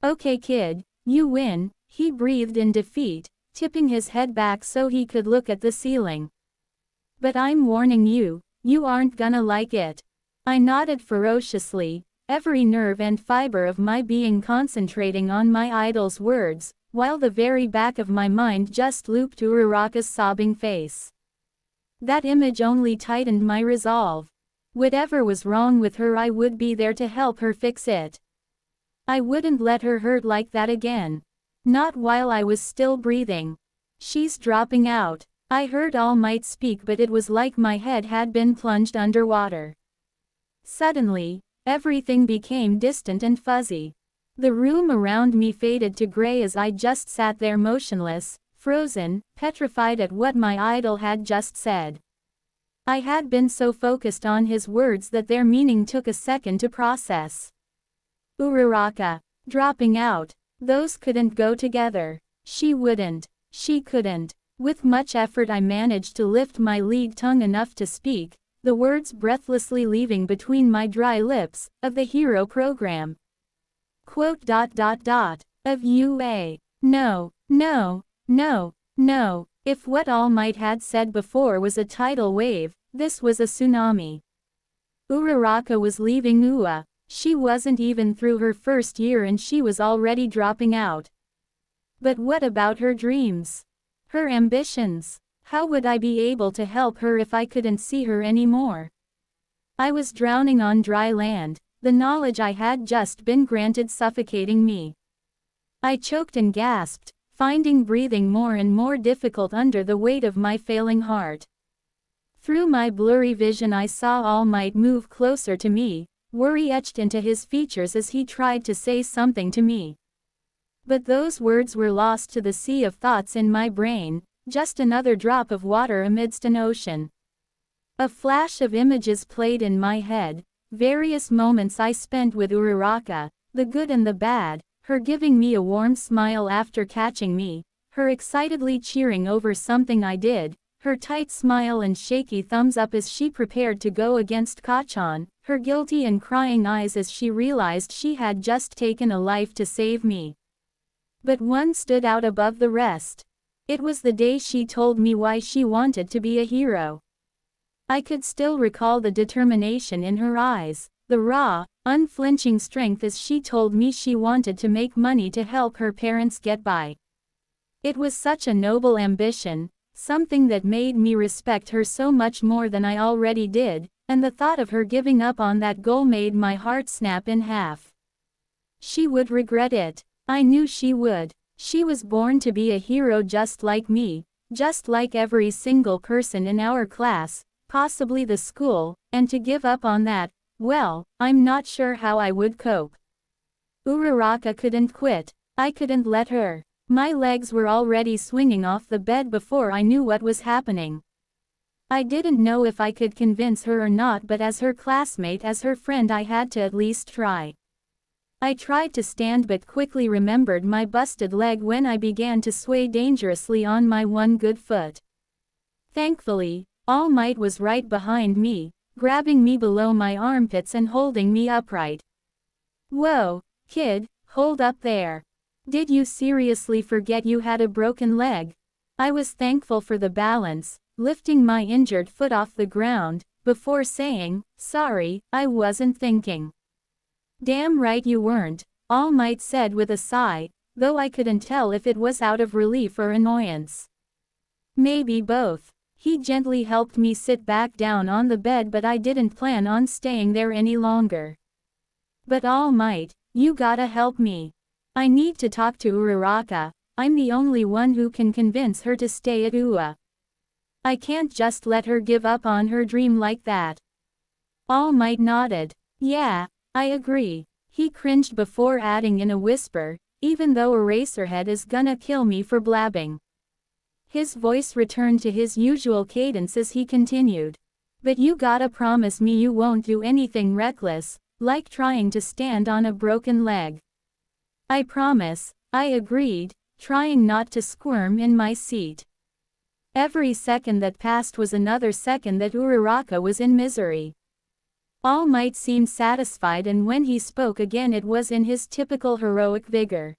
Okay kid, you win, he breathed in defeat, tipping his head back so he could look at the ceiling. But I'm warning you, you aren't gonna like it. I nodded ferociously, every nerve and fiber of my being concentrating on my idol's words, while the very back of my mind just looped to Uraraka's sobbing face. That image only tightened my resolve. Whatever was wrong with her, I would be there to help her fix it. I wouldn't let her hurt like that again. Not while I was still breathing. She's dropping out. I heard All Might speak, but it was like my head had been plunged underwater. Suddenly, everything became distant and fuzzy. The room around me faded to gray as I just sat there motionless, frozen, petrified at what my idol had just said. I had been so focused on his words that their meaning took a second to process. Uraraka. Dropping out. Those couldn't go together. She wouldn't. She couldn't. With much effort I managed to lift my lead tongue enough to speak, the words breathlessly leaving between my dry lips, of the hero program. Quote. Of UA. No, no, no, no. If what All Might had said before was a tidal wave, this was a tsunami. Uraraka was leaving UA. She wasn't even through her first year and she was already dropping out. But what about her dreams? Her ambitions? How would I be able to help her if I couldn't see her anymore? I was drowning on dry land, the knowledge I had just been granted suffocating me. I choked and gasped, finding breathing more and more difficult under the weight of my failing heart. Through my blurry vision I saw All Might move closer to me, worry etched into his features as he tried to say something to me. But those words were lost to the sea of thoughts in my brain, just another drop of water amidst an ocean. A flash of images played in my head, various moments I spent with Uraraka, the good and the bad, her giving me a warm smile after catching me, her excitedly cheering over something I did, her tight smile and shaky thumbs up as she prepared to go against Kachan, her guilty and crying eyes as she realized she had just taken a life to save me. But one stood out above the rest. It was the day she told me why she wanted to be a hero. I could still recall the determination in her eyes, the raw, unflinching strength as she told me she wanted to make money to help her parents get by. It was such a noble ambition, something that made me respect her so much more than I already did, and the thought of her giving up on that goal made my heart snap in half. She would regret it. I knew she would. She was born to be a hero just like me, just like every single person in our class, possibly the school, and to give up on that, well, I'm not sure how I would cope. Uraraka couldn't quit. I couldn't let her. My legs were already swinging off the bed before I knew what was happening. I didn't know if I could convince her or not, but as her classmate, as her friend, I had to at least try. I tried to stand but quickly remembered my busted leg when I began to sway dangerously on my one good foot. Thankfully, All Might was right behind me, grabbing me below my armpits and holding me upright. Whoa, kid, hold up there. Did you seriously forget you had a broken leg? I was thankful for the balance, lifting my injured foot off the ground, before saying, sorry, I wasn't thinking. Damn right you weren't, All Might said with a sigh, though I couldn't tell if it was out of relief or annoyance. Maybe both. He gently helped me sit back down on the bed, but I didn't plan on staying there any longer. But All Might, you gotta help me. I need to talk to Uraraka. I'm the only one who can convince her to stay at UA. I can't just let her give up on her dream like that. All Might nodded. Yeah, I agree. He cringed before adding in a whisper, even though Eraserhead is gonna kill me for blabbing. His voice returned to his usual cadence as he continued. But you gotta promise me you won't do anything reckless, like trying to stand on a broken leg. I promise, I agreed, trying not to squirm in my seat. Every second that passed was another second that Uraraka was in misery. All Might seemed satisfied, and when he spoke again it was in his typical heroic vigor.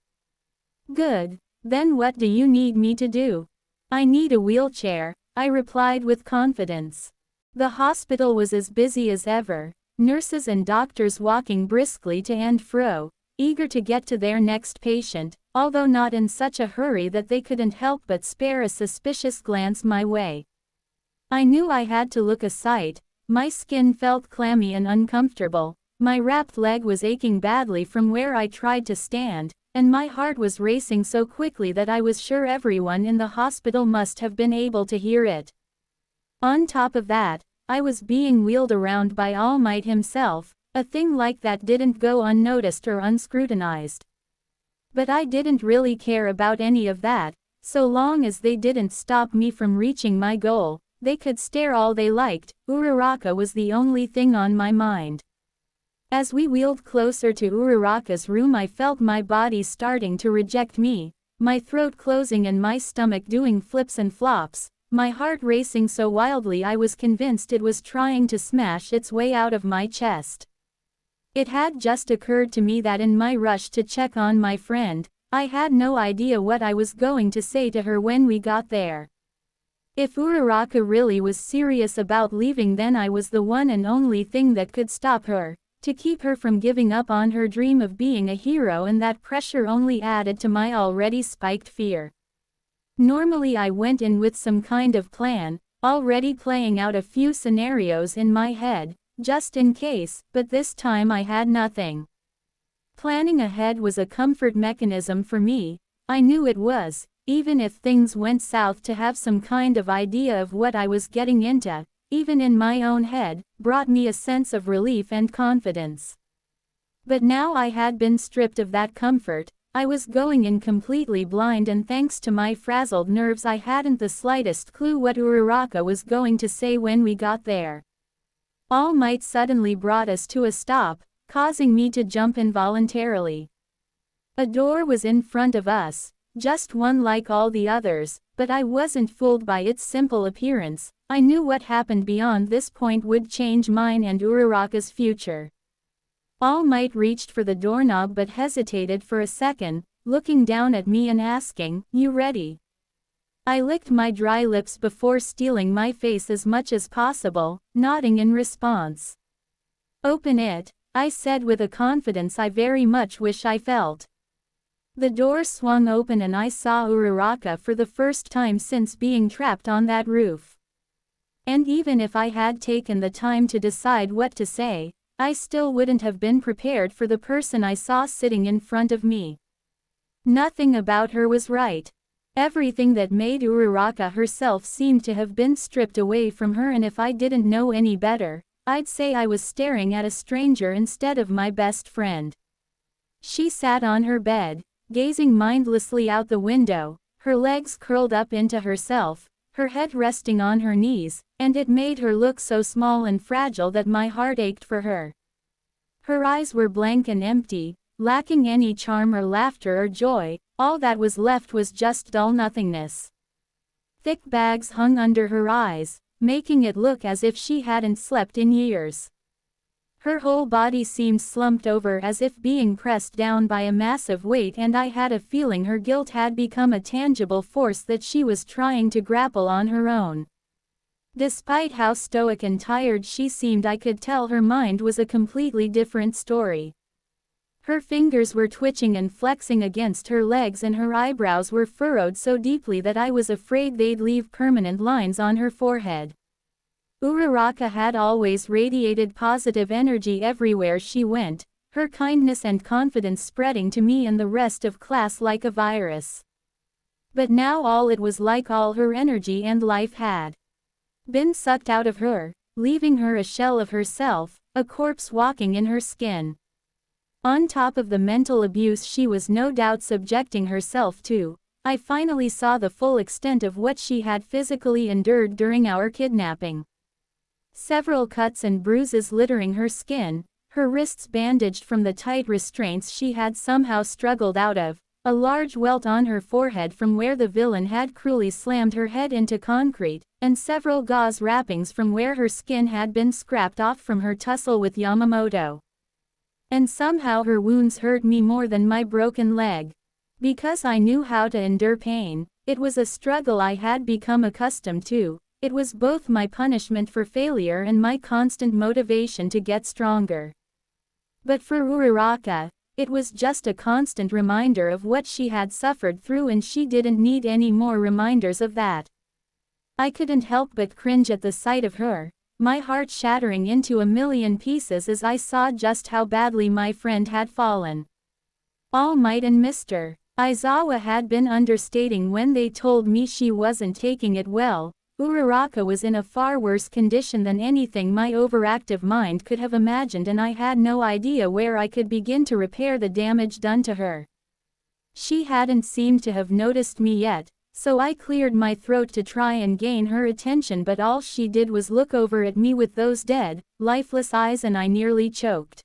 Good. Then what do you need me to do? I need a wheelchair, I replied with confidence. The hospital was as busy as ever, nurses and doctors walking briskly to and fro, eager to get to their next patient, although not in such a hurry that they couldn't help but spare a suspicious glance my way. I knew I had to look aside. My skin felt clammy and uncomfortable, my wrapped leg was aching badly from where I tried to stand, and my heart was racing so quickly that I was sure everyone in the hospital must have been able to hear it. On top of that, I was being wheeled around by All Might himself. A thing like that didn't go unnoticed or unscrutinized. But I didn't really care about any of that, so long as they didn't stop me from reaching my goal. They could stare all they liked, Uraraka was the only thing on my mind. As we wheeled closer to Uraraka's room I felt my body starting to reject me, my throat closing and my stomach doing flips and flops, my heart racing so wildly I was convinced it was trying to smash its way out of my chest. It had just occurred to me that in my rush to check on my friend, I had no idea what I was going to say to her when we got there. If Uraraka really was serious about leaving, then I was the one and only thing that could stop her, to keep her from giving up on her dream of being a hero, and that pressure only added to my already spiked fear. Normally I went in with some kind of plan, already playing out a few scenarios in my head, just in case, but this time I had nothing. Planning ahead was a comfort mechanism for me. I knew it was, even if things went south, to have some kind of idea of what I was getting into, even in my own head, brought me a sense of relief and confidence. But now I had been stripped of that comfort. I was going in completely blind, and thanks to my frazzled nerves I hadn't the slightest clue what Uraraka was going to say when we got there. All Might suddenly brought us to a stop, causing me to jump involuntarily. A door was in front of us, just one like all the others, but I wasn't fooled by its simple appearance. I knew what happened beyond this point would change mine and Uraraka's future. All Might reached for the doorknob but hesitated for a second, looking down at me and asking, "You ready?" I licked my dry lips before steeling my face as much as possible, nodding in response. "Open it," I said with a confidence I very much wish I felt. The door swung open and I saw Uraraka for the first time since being trapped on that roof. And even if I had taken the time to decide what to say, I still wouldn't have been prepared for the person I saw sitting in front of me. Nothing about her was right. Everything that made Uraraka herself seemed to have been stripped away from her, and if I didn't know any better, I'd say I was staring at a stranger instead of my best friend. She sat on her bed, gazing mindlessly out the window, her legs curled up into herself, her head resting on her knees, and it made her look so small and fragile that my heart ached for her. Her eyes were blank and empty, lacking any charm or laughter or joy. All that was left was just dull nothingness. Thick bags hung under her eyes, making it look as if she hadn't slept in years. Her whole body seemed slumped over as if being pressed down by a massive weight, and I had a feeling her guilt had become a tangible force that she was trying to grapple on her own. Despite how stoic and tired she seemed, I could tell her mind was a completely different story. Her fingers were twitching and flexing against her legs, and her eyebrows were furrowed so deeply that I was afraid they'd leave permanent lines on her forehead. Uraraka had always radiated positive energy everywhere she went, her kindness and confidence spreading to me and the rest of class like a virus. But now it was like all her energy and life had been sucked out of her, leaving her a shell of herself, a corpse walking in her skin. On top of the mental abuse she was no doubt subjecting herself to, I finally saw the full extent of what she had physically endured during our kidnapping. Several cuts and bruises littering her skin, her wrists bandaged from the tight restraints she had somehow struggled out of, a large welt on her forehead from where the villain had cruelly slammed her head into concrete, and several gauze wrappings from where her skin had been scraped off from her tussle with Yamamoto. And somehow her wounds hurt me more than my broken leg. Because I knew how to endure pain, it was a struggle I had become accustomed to, it was both my punishment for failure and my constant motivation to get stronger. But for Uraraka, it was just a constant reminder of what she had suffered through, and she didn't need any more reminders of that. I couldn't help but cringe at the sight of her, my heart shattering into a million pieces as I saw just how badly my friend had fallen. All Might and Mr. Aizawa had been understating when they told me she wasn't taking it well. Uraraka was in a far worse condition than anything my overactive mind could have imagined, and I had no idea where I could begin to repair the damage done to her. She hadn't seemed to have noticed me yet, so I cleared my throat to try and gain her attention, but all she did was look over at me with those dead, lifeless eyes, and I nearly choked.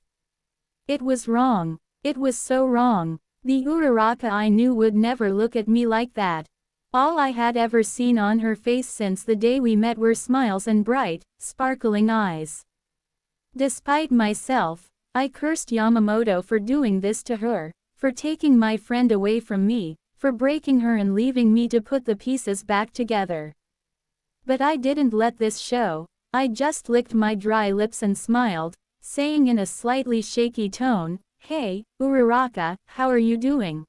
It was wrong. It was so wrong. The Uraraka I knew would never look at me like that. All I had ever seen on her face since the day we met were smiles and bright, sparkling eyes. Despite myself, I cursed Yamamoto for doing this to her, for taking my friend away from me, for breaking her and leaving me to put the pieces back together. But I didn't let this show. I just licked my dry lips and smiled, saying in a slightly shaky tone, "Hey, Uraraka, how are you doing?"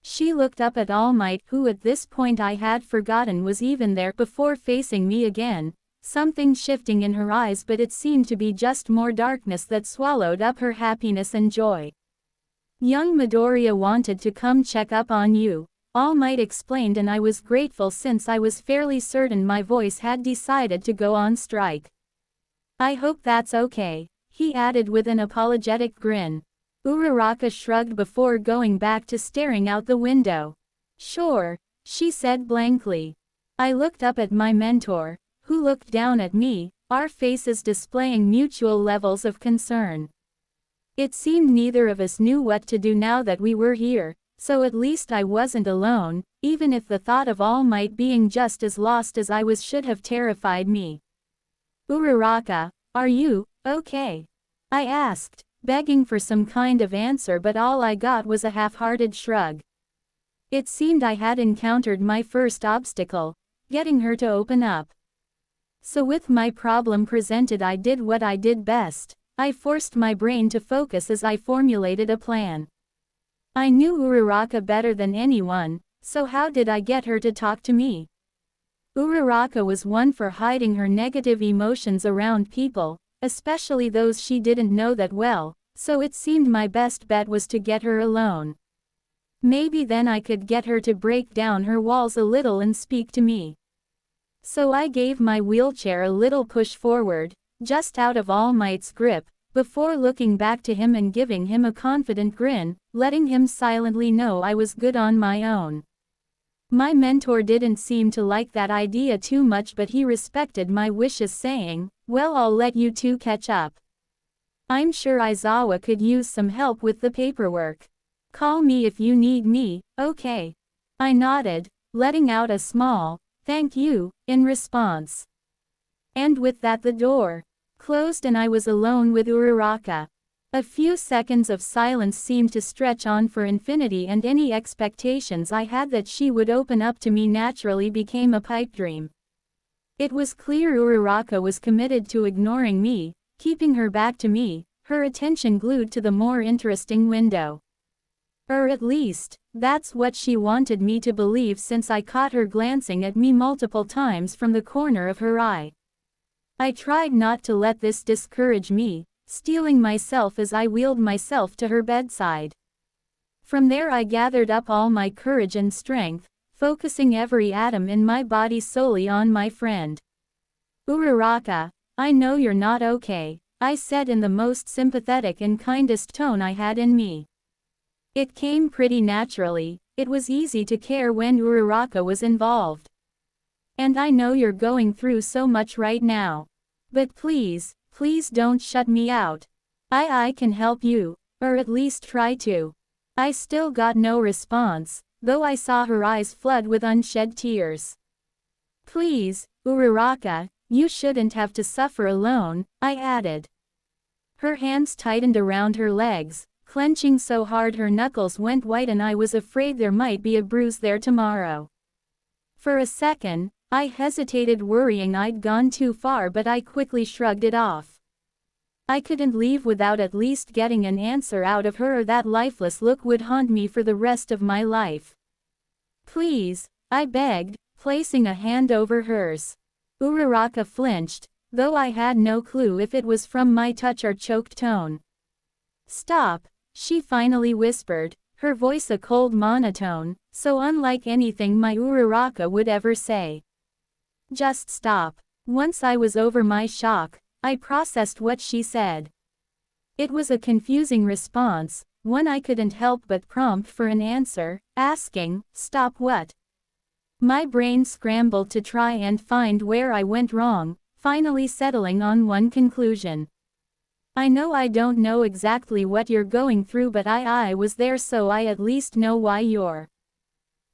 She looked up at All Might, who at this point I had forgotten was even there, before facing me again, something shifting in her eyes, but it seemed to be just more darkness that swallowed up her happiness and joy. "Young Midoriya wanted to come check up on you," All Might explained, and I was grateful since I was fairly certain my voice had decided to go on strike. "I hope that's okay," he added with an apologetic grin. Uraraka shrugged before going back to staring out the window. "Sure," she said blankly. I looked up at my mentor, who looked down at me, our faces displaying mutual levels of concern. It seemed neither of us knew what to do now that we were here, so at least I wasn't alone, even if the thought of All Might being just as lost as I was should have terrified me. "Uraraka, are you okay?" I asked, begging for some kind of answer, but all I got was a half-hearted shrug. It seemed I had encountered my first obstacle, getting her to open up. So with my problem presented, I did what I did best. I forced my brain to focus as I formulated a plan. I knew Uraraka better than anyone, so how did I get her to talk to me? Uraraka was one for hiding her negative emotions around people, especially those she didn't know that well, so it seemed my best bet was to get her alone. Maybe then I could get her to break down her walls a little and speak to me. So I gave my wheelchair a little push forward, just out of All Might's grip, before looking back to him and giving him a confident grin, letting him silently know I was good on my own. My mentor didn't seem to like that idea too much, but he respected my wishes, saying, "Well, I'll let you two catch up. I'm sure Aizawa could use some help with the paperwork. Call me if you need me, okay?" I nodded, letting out a small, "Thank you," in response. And with that the door closed and I was alone with Uraraka. A few seconds of silence seemed to stretch on for infinity, and any expectations I had that she would open up to me naturally became a pipe dream. It was clear Uraraka was committed to ignoring me, keeping her back to me, her attention glued to the more interesting window. Or at least, that's what she wanted me to believe, since I caught her glancing at me multiple times from the corner of her eye. I tried not to let this discourage me, steeling myself as I wheeled myself to her bedside. From there I gathered up all my courage and strength, focusing every atom in my body solely on my friend. Uraraka, I know you're not okay, I said in the most sympathetic and kindest tone I had in me. It came pretty naturally, it was easy to care when Uraraka was involved. And I know you're going through so much right now. But please don't shut me out. I can help you, or at least try to. I still got no response, though I saw her eyes flood with unshed tears. Please, Uraraka, you shouldn't have to suffer alone, I added. Her hands tightened around her legs, clenching so hard her knuckles went white and I was afraid there might be a bruise there tomorrow. For a second, I hesitated, worrying I'd gone too far, but I quickly shrugged it off. I couldn't leave without at least getting an answer out of her, or that lifeless look would haunt me for the rest of my life. Please, I begged, placing a hand over hers. Uraraka flinched, though I had no clue if it was from my touch or choked tone. Stop, she finally whispered, her voice a cold monotone, so unlike anything my Uraraka would ever say. Just stop. Once I was over my shock, I processed what she said. It was a confusing response, one I couldn't help but prompt for an answer, asking, stop what? My brain scrambled to try and find where I went wrong, finally settling on one conclusion. I know I don't know exactly what you're going through, but I was there, so I at least know why you're.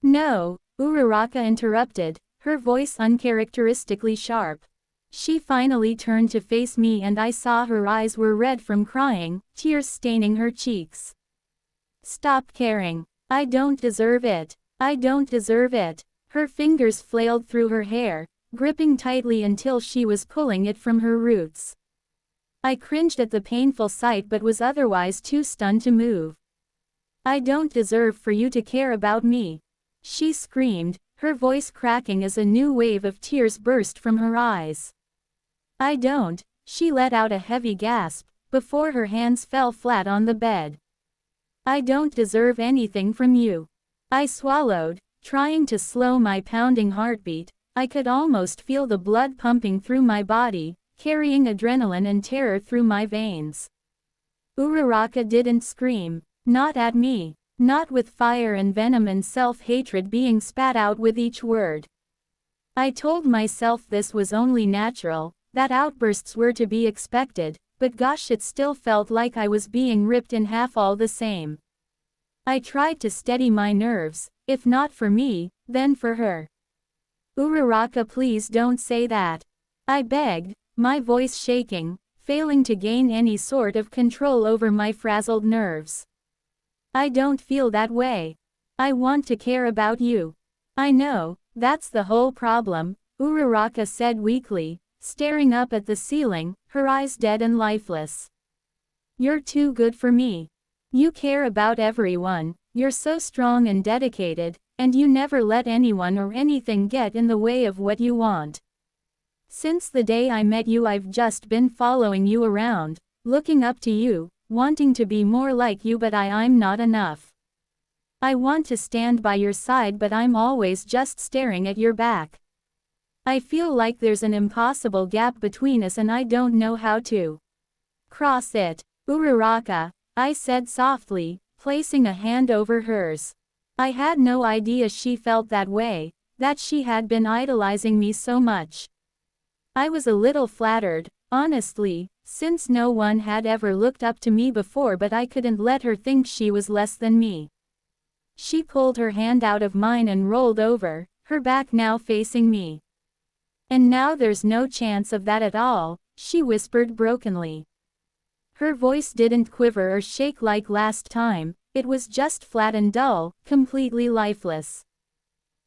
No, Uraraka interrupted, her voice uncharacteristically sharp. She finally turned to face me and I saw her eyes were red from crying, tears staining her cheeks. Stop caring. I don't deserve it. I don't deserve it. Her fingers flailed through her hair, gripping tightly until she was pulling it from her roots. I cringed at the painful sight but was otherwise too stunned to move. I don't deserve for you to care about me, she screamed, her voice cracking as a new wave of tears burst from her eyes. I don't, she let out a heavy gasp, before her hands fell flat on the bed. I don't deserve anything from you. I swallowed, trying to slow my pounding heartbeat. I could almost feel the blood pumping through my body, carrying adrenaline and terror through my veins. Uraraka didn't scream, not at me, not with fire and venom and self-hatred being spat out with each word. I told myself this was only natural, that outbursts were to be expected, but gosh, it still felt like I was being ripped in half all the same. I tried to steady my nerves, if not for me, then for her. Uraraka, please don't say that. I begged, my voice shaking, failing to gain any sort of control over my frazzled nerves. I don't feel that way. I want to care about you. I know, that's the whole problem, Uraraka said weakly, staring up at the ceiling, her eyes dead and lifeless. You're too good for me. You care about everyone, you're so strong and dedicated, and you never let anyone or anything get in the way of what you want. Since the day I met you, I've just been following you around, looking up to you, wanting to be more like you, but I'm not enough. I want to stand by your side, but I'm always just staring at your back. I feel like there's an impossible gap between us and I don't know how to cross it. Uraraka, I said softly, placing a hand over hers. I had no idea she felt that way, that she had been idolizing me so much. I was a little flattered, honestly, since no one had ever looked up to me before, but I couldn't let her think she was less than me. She pulled her hand out of mine and rolled over, her back now facing me. And now there's no chance of that at all, she whispered brokenly. Her voice didn't quiver or shake like last time, it was just flat and dull, completely lifeless.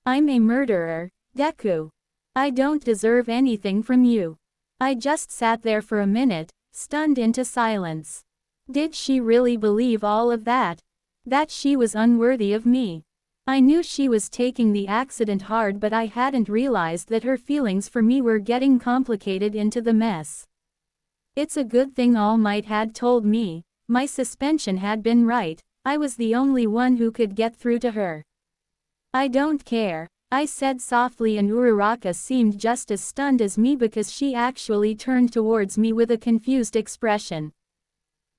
I'm a murderer, Deku. I don't deserve anything from you. I just sat there for a minute, stunned into silence. Did she really believe all of that? That she was unworthy of me? I knew she was taking the accident hard, but I hadn't realized that her feelings for me were getting complicated into the mess. It's a good thing All Might had told me. My suspension had been right. I was the only one who could get through to her. I don't care, I said softly, and Uraraka seemed just as stunned as me because she actually turned towards me with a confused expression.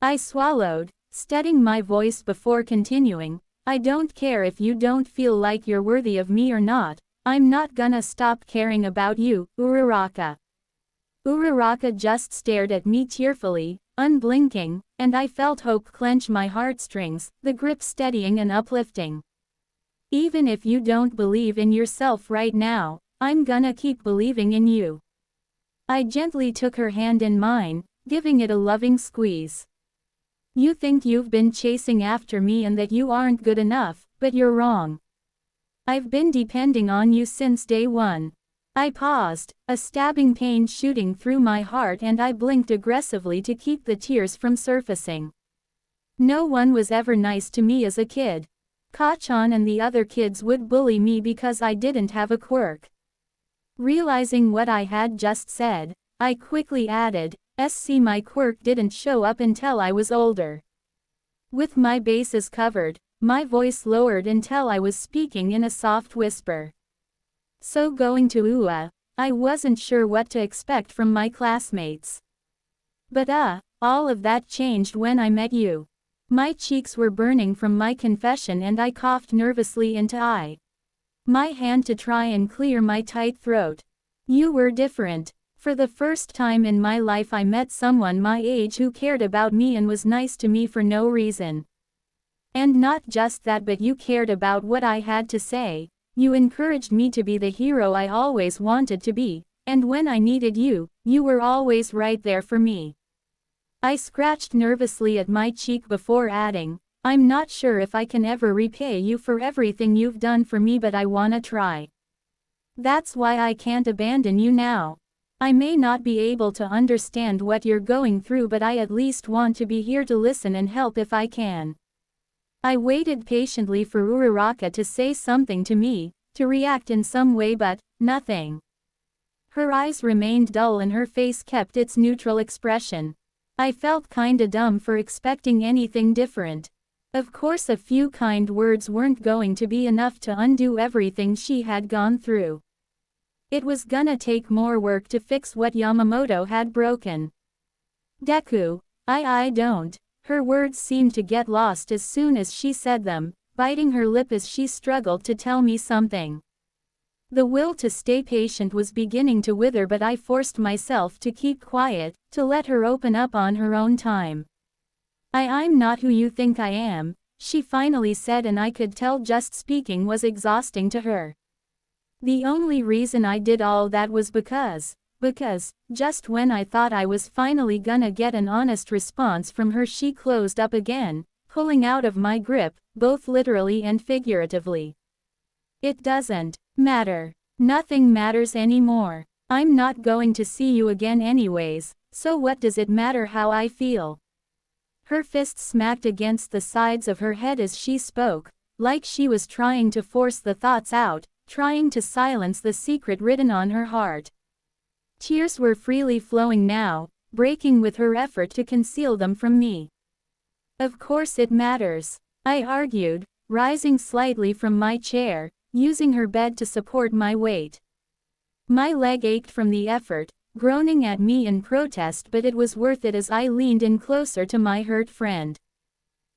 I swallowed, steadying my voice before continuing. I don't care if you don't feel like you're worthy of me or not. I'm not gonna stop caring about you, Uraraka. Uraraka just stared at me tearfully, unblinking, and I felt hope clench my heartstrings, the grip steadying and uplifting. Even if you don't believe in yourself right now, I'm gonna keep believing in you. I gently took her hand in mine, giving it a loving squeeze. You think you've been chasing after me and that you aren't good enough, but you're wrong. I've been depending on you since day one. I paused, a stabbing pain shooting through my heart, and I blinked aggressively to keep the tears from surfacing. No one was ever nice to me as a kid. Kachan and the other kids would bully me because I didn't have a quirk. Realizing what I had just said, I quickly added, my quirk didn't show up until I was older. With my bases covered, my voice lowered until I was speaking in a soft whisper. So going to UA, I wasn't sure what to expect from my classmates. But all of that changed when I met you. My cheeks were burning from my confession and I coughed nervously into my hand to try and clear my tight throat. You were different. For the first time in my life I met someone my age who cared about me and was nice to me for no reason. And not just that, but you cared about what I had to say. You encouraged me to be the hero I always wanted to be, and when I needed you, you were always right there for me. I scratched nervously at my cheek before adding, I'm not sure if I can ever repay you for everything you've done for me, but I wanna try. That's why I can't abandon you now. I may not be able to understand what you're going through, but I at least want to be here to listen and help if I can. I waited patiently for Uraraka to say something to me, to react in some way, but nothing. Her eyes remained dull and her face kept its neutral expression. I felt kinda dumb for expecting anything different. Of course, a few kind words weren't going to be enough to undo everything she had gone through. It was gonna take more work to fix what Yamamoto had broken. Deku, I don't. Her words seemed to get lost as soon as she said them, biting her lip as she struggled to tell me something. The will to stay patient was beginning to wither, but I forced myself to keep quiet, to let her open up on her own time. I'm not who you think I am, she finally said, and I could tell just speaking was exhausting to her. The only reason I did all that was because, just when I thought I was finally gonna get an honest response from her, she closed up again, pulling out of my grip, both literally and figuratively. It doesn't matter. Nothing matters anymore. I'm not going to see you again anyways, so what does it matter how I feel? Her fist smacked against the sides of her head as she spoke, like she was trying to force the thoughts out, trying to silence the secret written on her heart. Tears were freely flowing now, breaking with her effort to conceal them from me. Of course it matters, I argued, rising slightly from my chair, using her bed to support my weight. My leg ached from the effort, groaning at me in protest, but it was worth it as I leaned in closer to my hurt friend.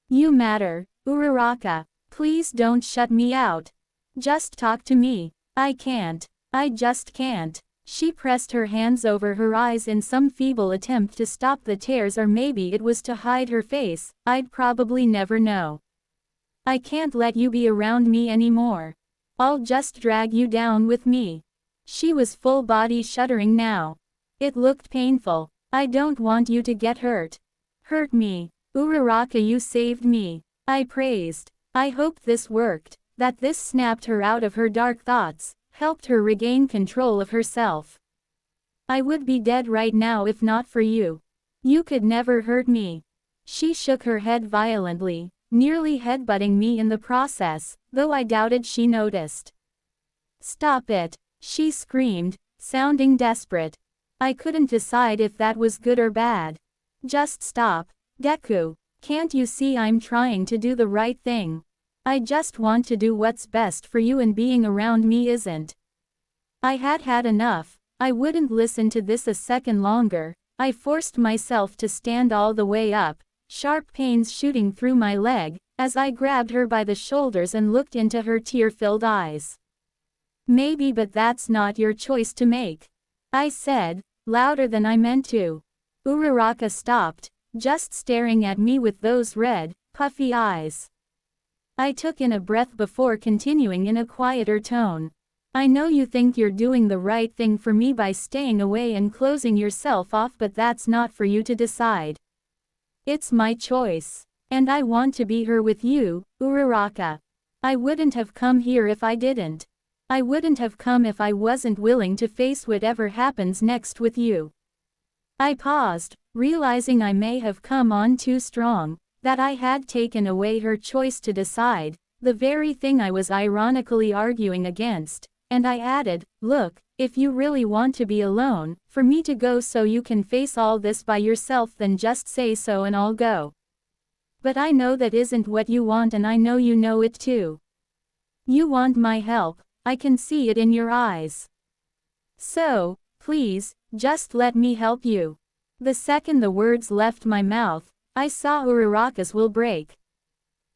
You matter, Uraraka. Please don't shut me out. Just talk to me. I can't. I just can't. She pressed her hands over her eyes in some feeble attempt to stop the tears, or maybe it was to hide her face, I'd probably never know. I can't let you be around me anymore. I'll just drag you down with me. She was full body shuddering now. It looked painful. I don't want you to get hurt. Hurt me. Uraraka, you saved me. I praised. I hoped this worked. That this snapped her out of her dark thoughts, helped her regain control of herself. I would be dead right now if not for you. You could never hurt me. She shook her head violently, nearly headbutting me in the process, though I doubted she noticed. Stop it, she screamed, sounding desperate. I couldn't decide if that was good or bad. Just stop, Deku. Can't you see I'm trying to do the right thing? I just want to do what's best for you, and being around me isn't. I had had enough. I wouldn't listen to this a second longer. I forced myself to stand all the way up, sharp pains shooting through my leg, as I grabbed her by the shoulders and looked into her tear-filled eyes. Maybe, but that's not your choice to make, I said, louder than I meant to. Uraraka stopped, just staring at me with those red, puffy eyes. I took in a breath before continuing in a quieter tone. I know you think you're doing the right thing for me by staying away and closing yourself off, but that's not for you to decide. It's my choice. And I want to be here with you, Uraraka. I wouldn't have come here if I didn't. I wouldn't have come if I wasn't willing to face whatever happens next with you. I paused, realizing I may have come on too strong, that I had taken away her choice to decide, the very thing I was ironically arguing against, and I added, look, if you really want to be alone, for me to go so you can face all this by yourself, then just say so and I'll go. But I know that isn't what you want, and I know you know it too. You want my help, I can see it in your eyes. So, please, just let me help you. The second the words left my mouth, I saw Uraraka's will break.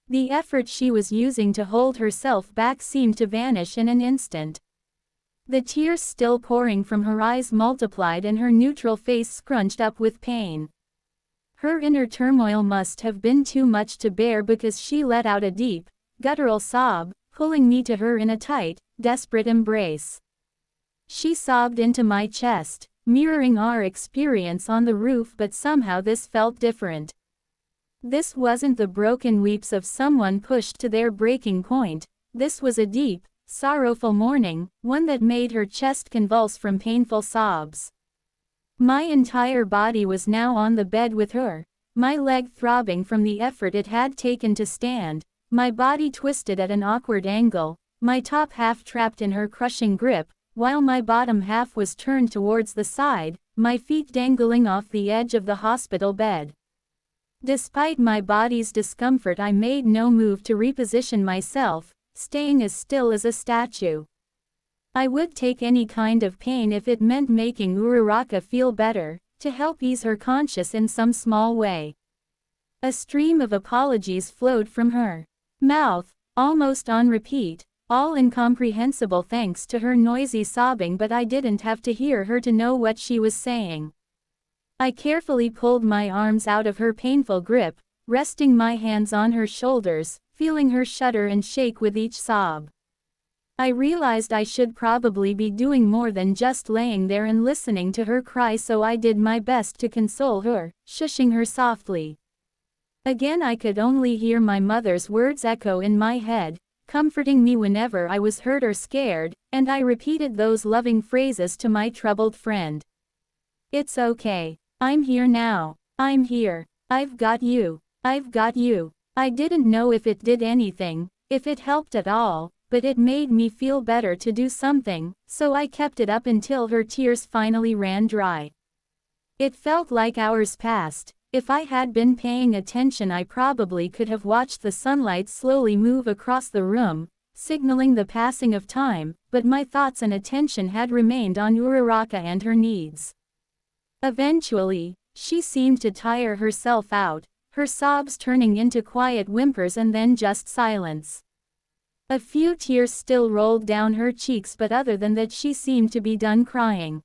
The effort she was using to hold herself back seemed to vanish in an instant. The tears still pouring from her eyes multiplied and her neutral face scrunched up with pain. Her inner turmoil must have been too much to bear, because she let out a deep, guttural sob, pulling me to her in a tight, desperate embrace. She sobbed into my chest, mirroring our experience on the roof, but somehow this felt different. This wasn't the broken weeps of someone pushed to their breaking point. This was a deep, sorrowful mourning, one that made her chest convulse from painful sobs. My entire body was now on the bed with her, my leg throbbing from the effort it had taken to stand, my body twisted at an awkward angle, my top half trapped in her crushing grip, while my bottom half was turned towards the side, my feet dangling off the edge of the hospital bed. Despite my body's discomfort, I made no move to reposition myself, staying as still as a statue. I would take any kind of pain if it meant making Uraraka feel better, to help ease her conscience in some small way. A stream of apologies flowed from her mouth, almost on repeat, all incomprehensible thanks to her noisy sobbing, but I didn't have to hear her to know what she was saying. I carefully pulled my arms out of her painful grip, resting my hands on her shoulders, feeling her shudder and shake with each sob. I realized I should probably be doing more than just laying there and listening to her cry, so I did my best to console her, shushing her softly. Again I could only hear my mother's words echo in my head, comforting me whenever I was hurt or scared, and I repeated those loving phrases to my troubled friend. It's okay. I'm here now. I'm here. I've got you. I've got you. I didn't know if it did anything, if it helped at all, but it made me feel better to do something, so I kept it up until her tears finally ran dry. It felt like hours passed. If I had been paying attention, I probably could have watched the sunlight slowly move across the room, signaling the passing of time, but my thoughts and attention had remained on Uraraka and her needs. Eventually, she seemed to tire herself out, her sobs turning into quiet whimpers and then just silence. A few tears still rolled down her cheeks, but other than that she seemed to be done crying.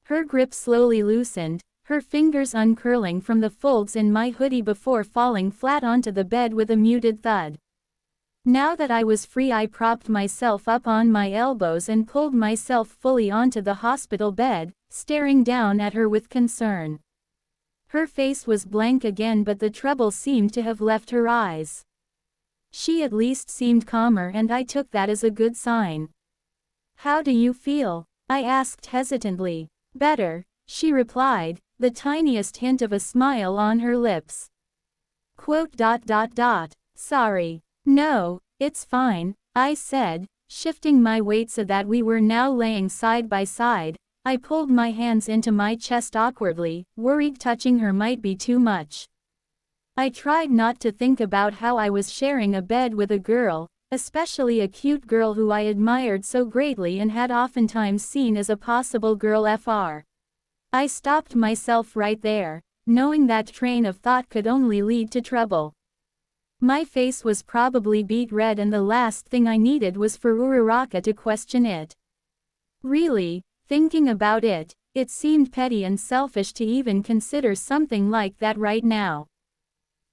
Her grip slowly loosened, her fingers uncurling from the folds in my hoodie before falling flat onto the bed with a muted thud. Now that I was free, I propped myself up on my elbows and pulled myself fully onto the hospital bed, staring down at her with concern. Her face was blank again, but the trouble seemed to have left her eyes. She at least seemed calmer, and I took that as a good sign. "How do you feel?" I asked hesitantly. "Better," she replied, the tiniest hint of a smile on her lips. "Sorry. No, it's fine," I said, shifting my weight so that we were now laying side by side, I pulled my hands into my chest awkwardly, worried touching her might be too much. I tried not to think about how I was sharing a bed with a girl, especially a cute girl who I admired so greatly and had oftentimes seen as a possible girl FR. I stopped myself right there, knowing that train of thought could only lead to trouble. My face was probably beet red and the last thing I needed was for Uraraka to question it. Really, thinking about it, it seemed petty and selfish to even consider something like that right now.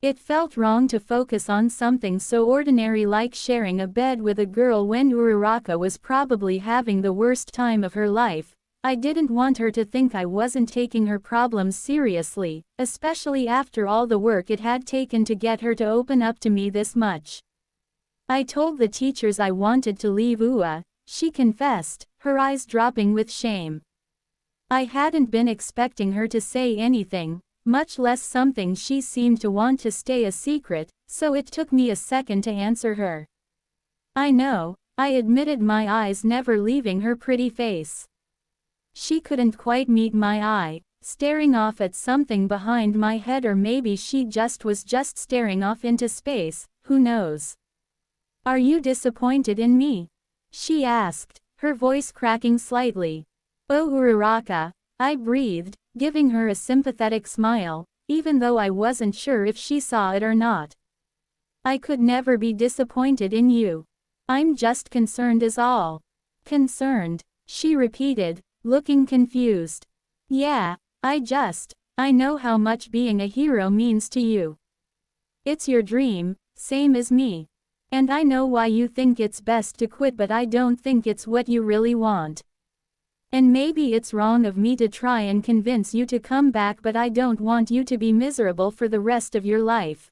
It felt wrong to focus on something so ordinary like sharing a bed with a girl when Uraraka was probably having the worst time of her life. I didn't want her to think I wasn't taking her problems seriously, especially after all the work it had taken to get her to open up to me this much. I told the teachers I wanted to leave UA, she confessed, her eyes dropping with shame. I hadn't been expecting her to say anything, much less something she seemed to want to stay a secret, so it took me a second to answer her. I know, I admitted, my eyes never leaving her pretty face. She couldn't quite meet my eye, staring off at something behind my head, or maybe she was just staring off into space, who knows. Are you disappointed in me? She asked, her voice cracking slightly. Oh Uraraka, I breathed, giving her a sympathetic smile, even though I wasn't sure if she saw it or not. I could never be disappointed in you. I'm just concerned is all. Concerned, she repeated, looking confused. Yeah, I know how much being a hero means to you. It's your dream, same as me. And I know why you think it's best to quit, but I don't think it's what you really want. And maybe it's wrong of me to try and convince you to come back, but I don't want you to be miserable for the rest of your life.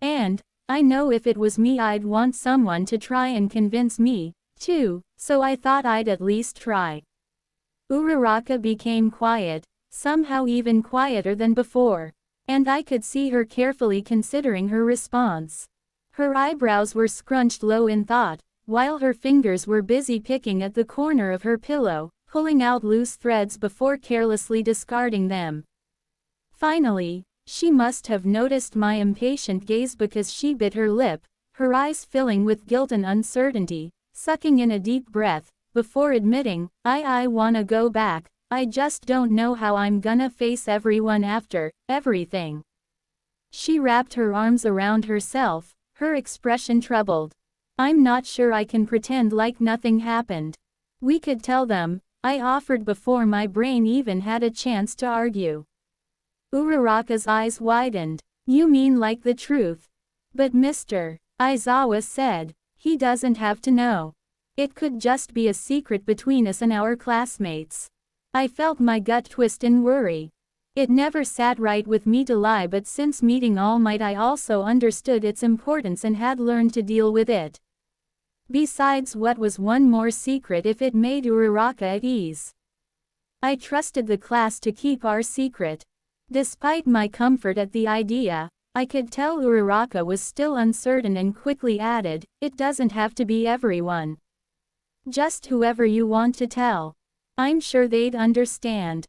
And, I know if it was me I'd want someone to try and convince me, too, so I thought I'd at least try. Uraraka became quiet, somehow even quieter than before. And I could see her carefully considering her response. Her eyebrows were scrunched low in thought, while her fingers were busy picking at the corner of her pillow, pulling out loose threads before carelessly discarding them. Finally, she must have noticed my impatient gaze because she bit her lip, her eyes filling with guilt and uncertainty, sucking in a deep breath, before admitting, I wanna go back, I just don't know how I'm gonna face everyone after everything. She wrapped her arms around herself, her expression troubled. I'm not sure I can pretend like nothing happened. We could tell them, I offered before my brain even had a chance to argue. Uraraka's eyes widened. You mean like the truth? But Mr. Aizawa said, he doesn't have to know. It could just be a secret between us and our classmates. I felt my gut twist in worry. It never sat right with me to lie, but since meeting All Might I also understood its importance and had learned to deal with it. Besides, what was one more secret if it made Uraraka at ease? I trusted the class to keep our secret. Despite my comfort at the idea, I could tell Uraraka was still uncertain and quickly added, it doesn't have to be everyone. Just whoever you want to tell. I'm sure they'd understand.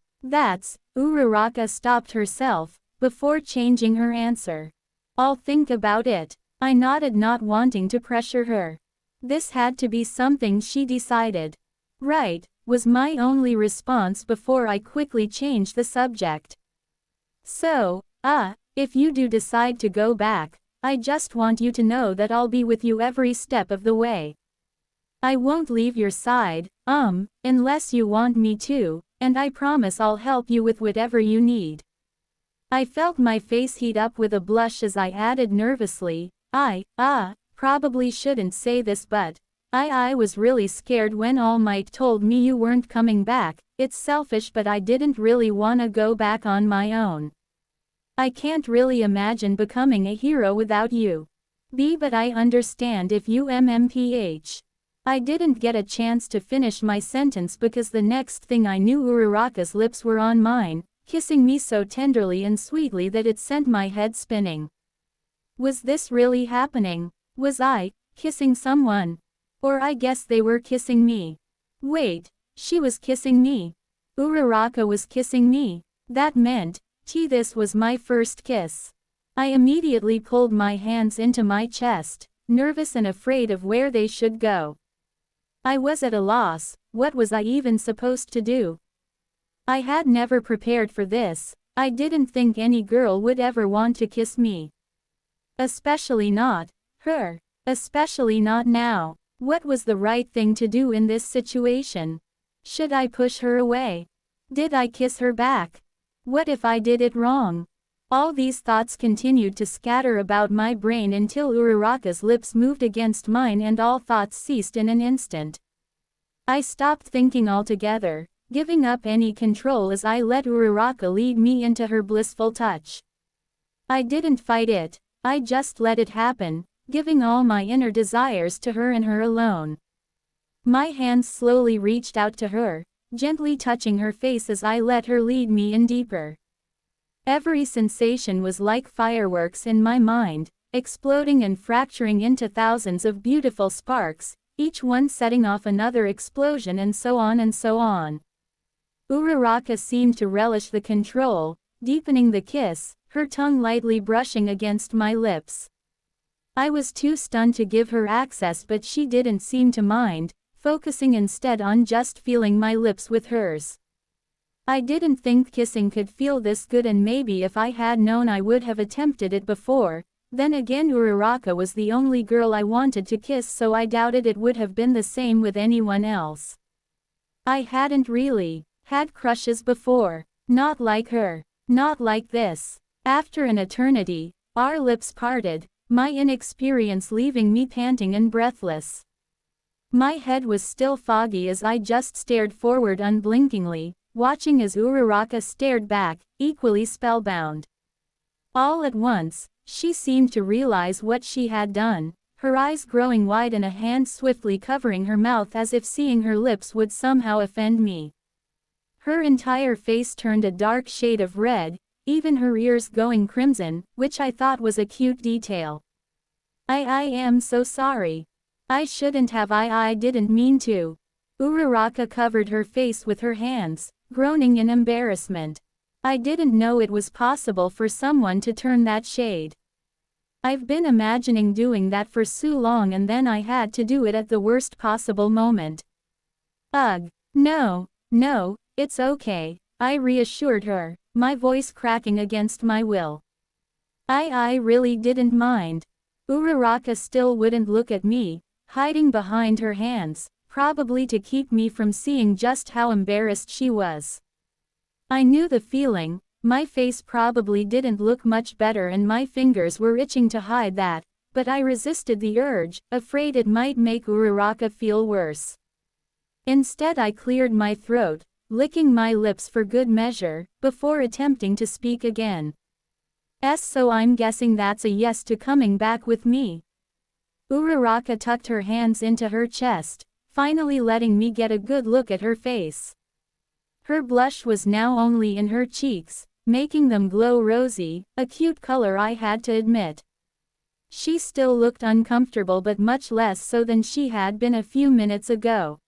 Uraraka stopped herself, before changing her answer. I'll think about it. I nodded, not wanting to pressure her. This had to be something she decided. Right, was my only response before I quickly changed the subject. So, if you do decide to go back, I just want you to know that I'll be with you every step of the way. I won't leave your side, unless you want me to, and I promise I'll help you with whatever you need. I felt my face heat up with a blush as I added nervously, probably shouldn't say this, but I was really scared when All Might told me you weren't coming back. It's selfish, but I didn't really wanna go back on my own. I can't really imagine becoming a hero without you. But I understand if you MMPH. I didn't get a chance to finish my sentence because the next thing I knew Uraraka's lips were on mine, kissing me so tenderly and sweetly that it sent my head spinning. Was this really happening? Was I kissing someone? Or I guess they were kissing me. Wait, she was kissing me. Uraraka was kissing me. That meant, this was my first kiss. I immediately pulled my hands into my chest, nervous and afraid of where they should go. I was at a loss. What was I even supposed to do? I had never prepared for this. I didn't think any girl would ever want to kiss me. Especially not her. Especially not now. What was the right thing to do in this situation? Should I push her away? Did I kiss her back? What if I did it wrong? All these thoughts continued to scatter about my brain until Uraraka's lips moved against mine and all thoughts ceased in an instant. I stopped thinking altogether, giving up any control as I let Uraraka lead me into her blissful touch. I didn't fight it, I just let it happen, giving all my inner desires to her and her alone. My hands slowly reached out to her, gently touching her face as I let her lead me in deeper. Every sensation was like fireworks in my mind, exploding and fracturing into thousands of beautiful sparks, each one setting off another explosion and so on and so on. Uraraka seemed to relish the control, deepening the kiss, her tongue lightly brushing against my lips. I was too stunned to give her access, but she didn't seem to mind, focusing instead on just feeling my lips with hers. I didn't think kissing could feel this good, and maybe if I had known I would have attempted it before. Then again, Uraraka was the only girl I wanted to kiss, so I doubted it would have been the same with anyone else. I hadn't really had crushes before. Not like her. Not like this. After an eternity, our lips parted, my inexperience leaving me panting and breathless. My head was still foggy as I just stared forward unblinkingly, watching as Uraraka stared back, equally spellbound. All at once, she seemed to realize what she had done, her eyes growing wide and a hand swiftly covering her mouth as if seeing her lips would somehow offend me. Her entire face turned a dark shade of red, even her ears going crimson, which I thought was a cute detail. I am so sorry. I shouldn't have. I didn't mean to. Uraraka covered her face with her hands, groaning in embarrassment. I didn't know it was possible for someone to turn that shade. I've been imagining doing that for so long, and then I had to do it at the worst possible moment. Ugh. No, it's okay, I reassured her, my voice cracking against my will. I really didn't mind. Uraraka still wouldn't look at me, hiding behind her hands, probably to keep me from seeing just how embarrassed she was. I knew the feeling. My face probably didn't look much better and my fingers were itching to hide that, but I resisted the urge, afraid it might make Uraraka feel worse. Instead I cleared my throat, licking my lips for good measure, before attempting to speak again. So I'm guessing that's a yes to coming back with me. Uraraka tucked her hands into her chest, finally letting me get a good look at her face. Her blush was now only in her cheeks, making them glow rosy, a cute color I had to admit. She still looked uncomfortable, but much less so than she had been a few minutes ago.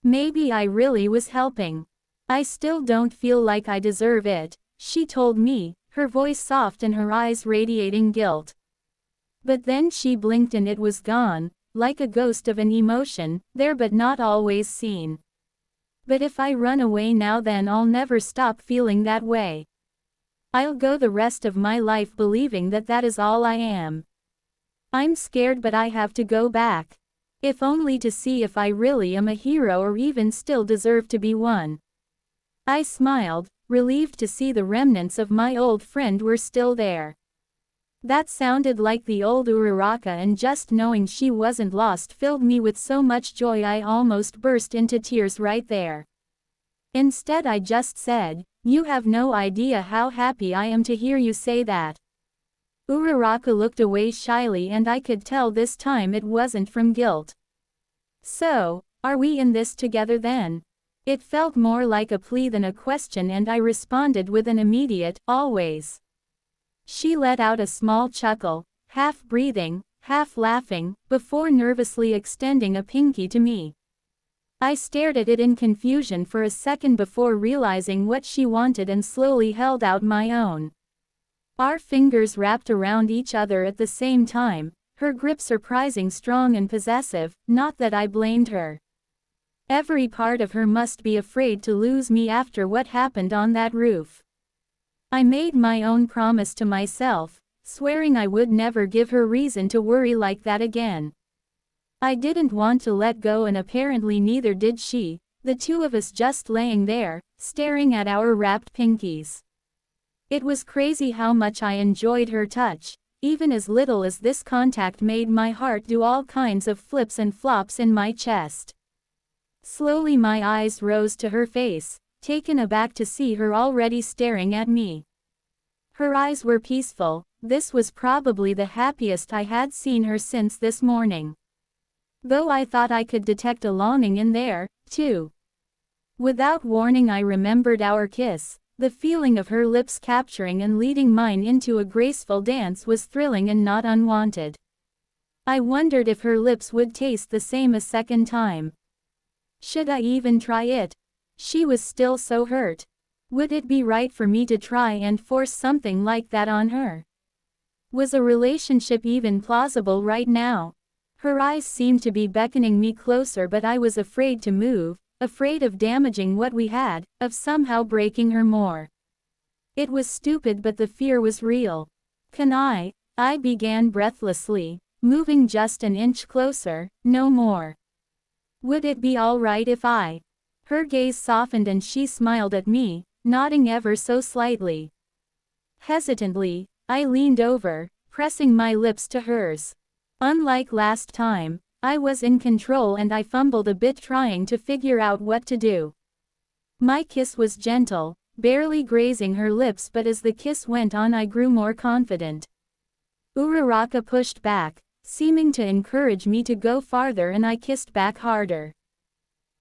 Maybe I really was helping. I still don't feel like I deserve it, she told me, her voice soft and her eyes radiating guilt. But then she blinked and it was gone, like a ghost of an emotion, there but not always seen. But if I run away now, then I'll never stop feeling that way. I'll go the rest of my life believing that that is all I am. I'm scared, but I have to go back. If only to see if I really am a hero or even still deserve to be one. I smiled, relieved to see the remnants of my old friend were still there. That sounded like the old Uraraka, and just knowing she wasn't lost filled me with so much joy I almost burst into tears right there. Instead I just said, "You have no idea how happy I am to hear you say that." Uraraka looked away shyly, and I could tell this time it wasn't from guilt. "So, are we in this together then?" It felt more like a plea than a question, and I responded with an immediate, "Always." She let out a small chuckle, half breathing, half laughing, before nervously extending a pinky to me. I stared at it in confusion for a second before realizing what she wanted and slowly held out my own. Our fingers wrapped around each other at the same time, her grip surprising strong and possessive, not that I blamed her. Every part of her must be afraid to lose me after what happened on that roof. I made my own promise to myself, swearing I would never give her reason to worry like that again. I didn't want to let go and apparently neither did she, the two of us just laying there, staring at our wrapped pinkies. It was crazy how much I enjoyed her touch, even as little as this contact made my heart do all kinds of flips and flops in my chest. Slowly my eyes rose to her face, taken aback to see her already staring at me. Her eyes were peaceful. This was probably the happiest I had seen her since this morning. Though I thought I could detect a longing in there, too. Without warning I remembered our kiss. The feeling of her lips capturing and leading mine into a graceful dance was thrilling and not unwanted. I wondered if her lips would taste the same a second time. Should I even try it? She was still so hurt. Would it be right for me to try and force something like that on her? Was a relationship even plausible right now? Her eyes seemed to be beckoning me closer, but I was afraid to move. Afraid of damaging what we had, of somehow breaking her more. It was stupid, but the fear was real. Can I began breathlessly, moving just an inch closer, no more. Would it be all right if I? Her gaze softened and she smiled at me, nodding ever so slightly. Hesitantly, I leaned over, pressing my lips to hers. Unlike last time, I was in control and I fumbled a bit trying to figure out what to do. My kiss was gentle, barely grazing her lips, but as the kiss went on I grew more confident. Uraraka pushed back, seeming to encourage me to go farther, and I kissed back harder.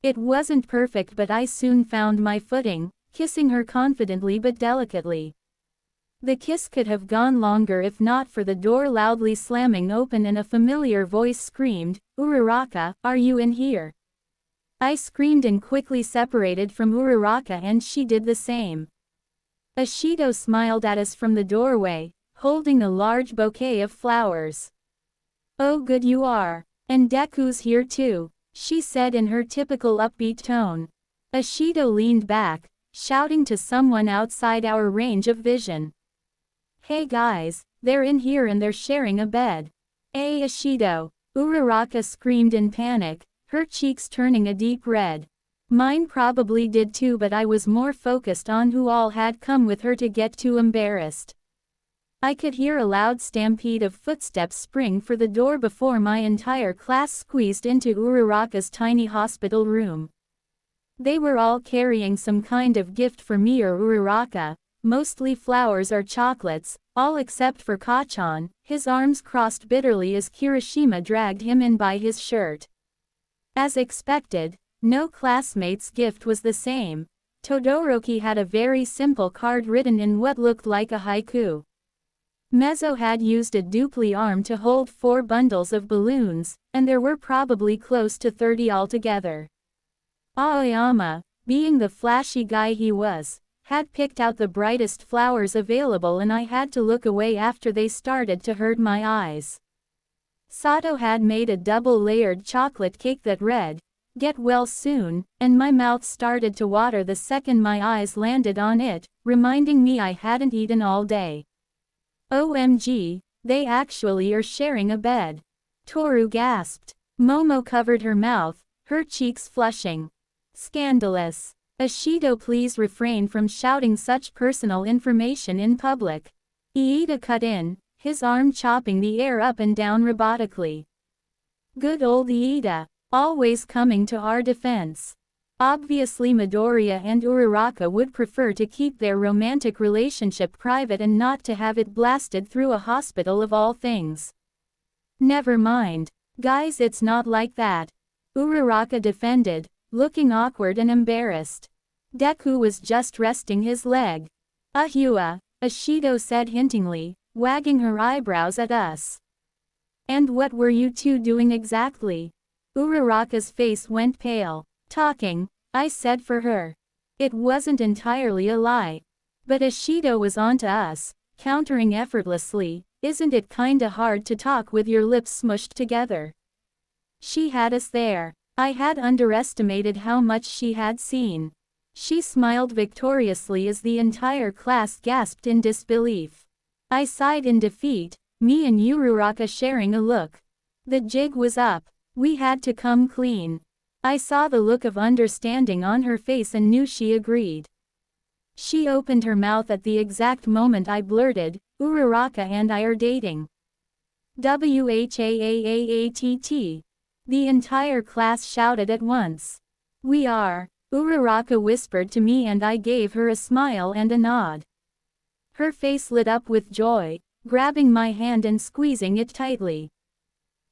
It wasn't perfect, but I soon found my footing, kissing her confidently but delicately. The kiss could have gone longer if not for the door loudly slamming open and a familiar voice screamed, "Uraraka, are you in here?" I screamed and quickly separated from Uraraka, and she did the same. Ashido smiled at us from the doorway, holding a large bouquet of flowers. "Oh, good you are. And Deku's here too," she said in her typical upbeat tone. Ashido leaned back, shouting to someone outside our range of vision. "Hey guys, they're in here and they're sharing a bed." "Hey Ashido!" Uraraka screamed in panic, her cheeks turning a deep red. Mine probably did too, but I was more focused on who all had come with her to get too embarrassed. I could hear a loud stampede of footsteps spring for the door before my entire class squeezed into Uraraka's tiny hospital room. They were all carrying some kind of gift for me or Uraraka. Mostly flowers or chocolates, all except for Kachan, his arms crossed bitterly as Kirishima dragged him in by his shirt. As expected, no classmate's gift was the same. Todoroki had a very simple card written in what looked like a haiku. Mezzo had used a dupli arm to hold 4 bundles of balloons, and there were probably close to 30 altogether. Aoyama, being the flashy guy he was, had picked out the brightest flowers available, and I had to look away after they started to hurt my eyes. Sato had made a double-layered chocolate cake that read, "Get well soon," and my mouth started to water the second my eyes landed on it, reminding me I hadn't eaten all day. OMG, they actually are sharing a bed. Toru gasped. Momo covered her mouth, her cheeks flushing. Scandalous. Ashido, please refrain from shouting such personal information in public. Iida cut in, his arm chopping the air up and down robotically. Good old Iida, always coming to our defense. Obviously Midoriya and Uraraka would prefer to keep their romantic relationship private and not to have it blasted through a hospital of all things. Never mind. Guys, it's not like that. Uraraka defended, looking awkward and embarrassed. Deku was just resting his leg. Ahua, Ashido said hintingly, wagging her eyebrows at us. And what were you two doing exactly? Uraraka's face went pale. Talking, I said for her. It wasn't entirely a lie. But Ashido was onto us, countering effortlessly, isn't it kinda hard to talk with your lips smushed together? She had us there. I had underestimated how much she had seen. She smiled victoriously as the entire class gasped in disbelief. I sighed in defeat, me and Uraraka sharing a look. The jig was up. We had to come clean. I saw the look of understanding on her face and knew she agreed. She opened her mouth at the exact moment I blurted, Uraraka and I are dating. WHAAAATT. The entire class shouted at once. We are. Uraraka whispered to me and I gave her a smile and a nod. Her face lit up with joy, grabbing my hand and squeezing it tightly.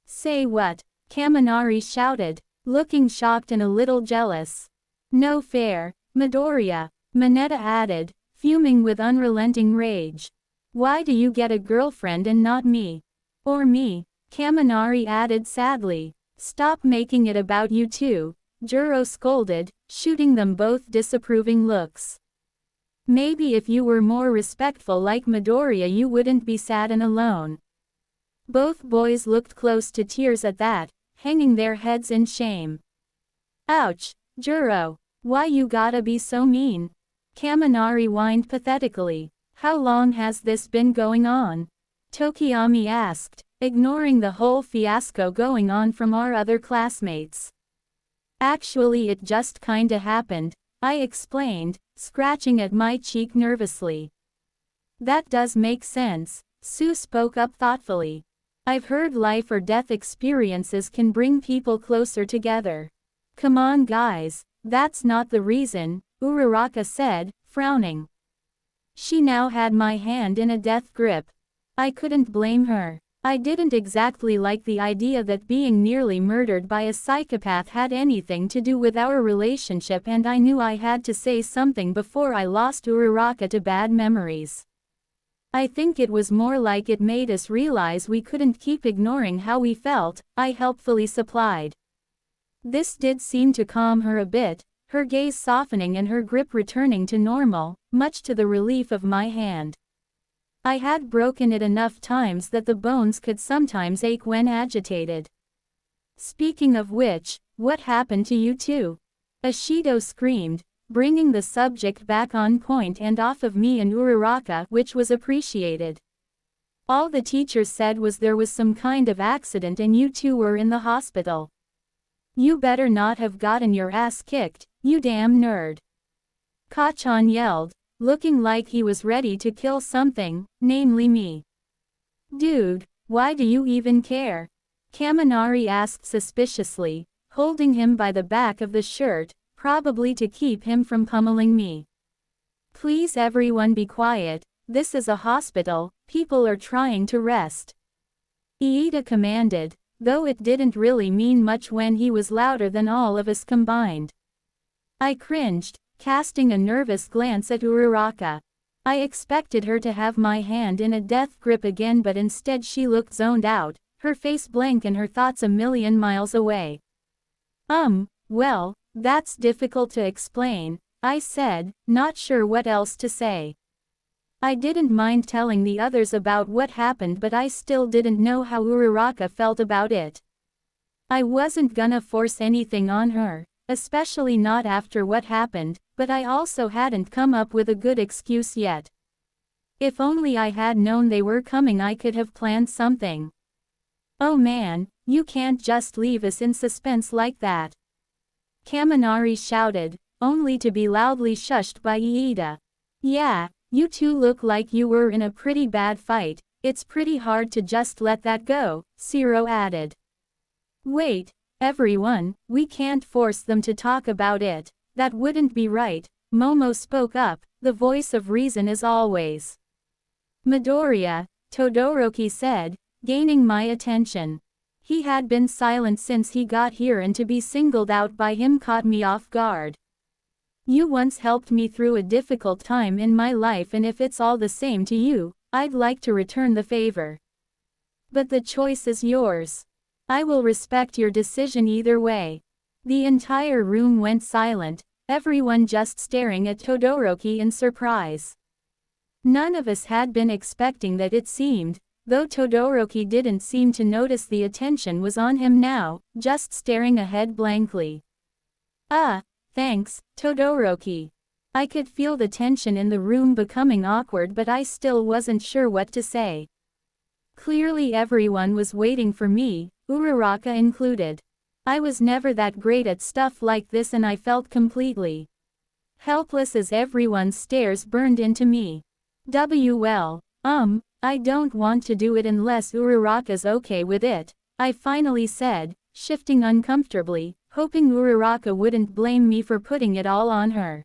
Say what? Kaminari shouted, looking shocked and a little jealous. No fair, Midoriya, Mineta added, fuming with unrelenting rage. Why do you get a girlfriend and not me? Or me? Kaminari added sadly. Stop making it about you two, Juro scolded, shooting them both disapproving looks. Maybe if you were more respectful like Midoriya you wouldn't be sad and alone. Both boys looked close to tears at that, hanging their heads in shame. Ouch, Juro, why you gotta be so mean? Kaminari whined pathetically. How long has this been going on? Tokiyami asked, ignoring the whole fiasco going on from our other classmates. Actually it just kinda happened, I explained, scratching at my cheek nervously. That does make sense, Sue spoke up thoughtfully. I've heard life or death experiences can bring people closer together. Come on guys, that's not the reason, Uraraka said, frowning. She now had my hand in a death grip. I couldn't blame her. I didn't exactly like the idea that being nearly murdered by a psychopath had anything to do with our relationship and I knew I had to say something before I lost Uraraka to bad memories. I think it was more like it made us realize we couldn't keep ignoring how we felt, I helpfully supplied. This did seem to calm her a bit, her gaze softening and her grip returning to normal, much to the relief of my hand. I had broken it enough times that the bones could sometimes ache when agitated. Speaking of which, what happened to you two? Ashido screamed, bringing the subject back on point and off of me and Uraraka, which was appreciated. All the teacher said was there was some kind of accident and you two were in the hospital. You better not have gotten your ass kicked, you damn nerd. Kachan yelled, looking like he was ready to kill something, namely me. Dude, why do you even care? Kaminari asked suspiciously, holding him by the back of the shirt, probably to keep him from pummeling me. Please everyone be quiet, this is a hospital, people are trying to rest. Iida commanded, though it didn't really mean much when he was louder than all of us combined. I cringed, casting a nervous glance at Uraraka. I expected her to have my hand in a death grip again but instead she looked zoned out, her face blank and her thoughts a million miles away. Well, that's difficult to explain, I said, not sure what else to say. I didn't mind telling the others about what happened but I still didn't know how Uraraka felt about it. I wasn't gonna force anything on her, especially not after what happened, but I also hadn't come up with a good excuse yet. If only I had known they were coming I could have planned something. Oh man, you can't just leave us in suspense like that. Kaminari shouted, only to be loudly shushed by Iida. Yeah, you two look like you were in a pretty bad fight, it's pretty hard to just let that go, Zero added. Wait, everyone, we can't force them to talk about it, that wouldn't be right, Momo spoke up, the voice of reason as always. Midoriya, Todoroki said, gaining my attention. He had been silent since he got here and to be singled out by him caught me off guard. You once helped me through a difficult time in my life and if it's all the same to you, I'd like to return the favor. But the choice is yours. I will respect your decision either way. The entire room went silent, everyone just staring at Todoroki in surprise. None of us had been expecting that, it seemed, though Todoroki didn't seem to notice the attention was on him now, just staring ahead blankly. Thanks, Todoroki. I could feel the tension in the room becoming awkward, but I still wasn't sure what to say. Clearly everyone was waiting for me, Uraraka included. I was never that great at stuff like this and I felt completely helpless as everyone's stares burned into me. I don't want to do it unless Uraraka's okay with it, I finally said, shifting uncomfortably, hoping Uraraka wouldn't blame me for putting it all on her.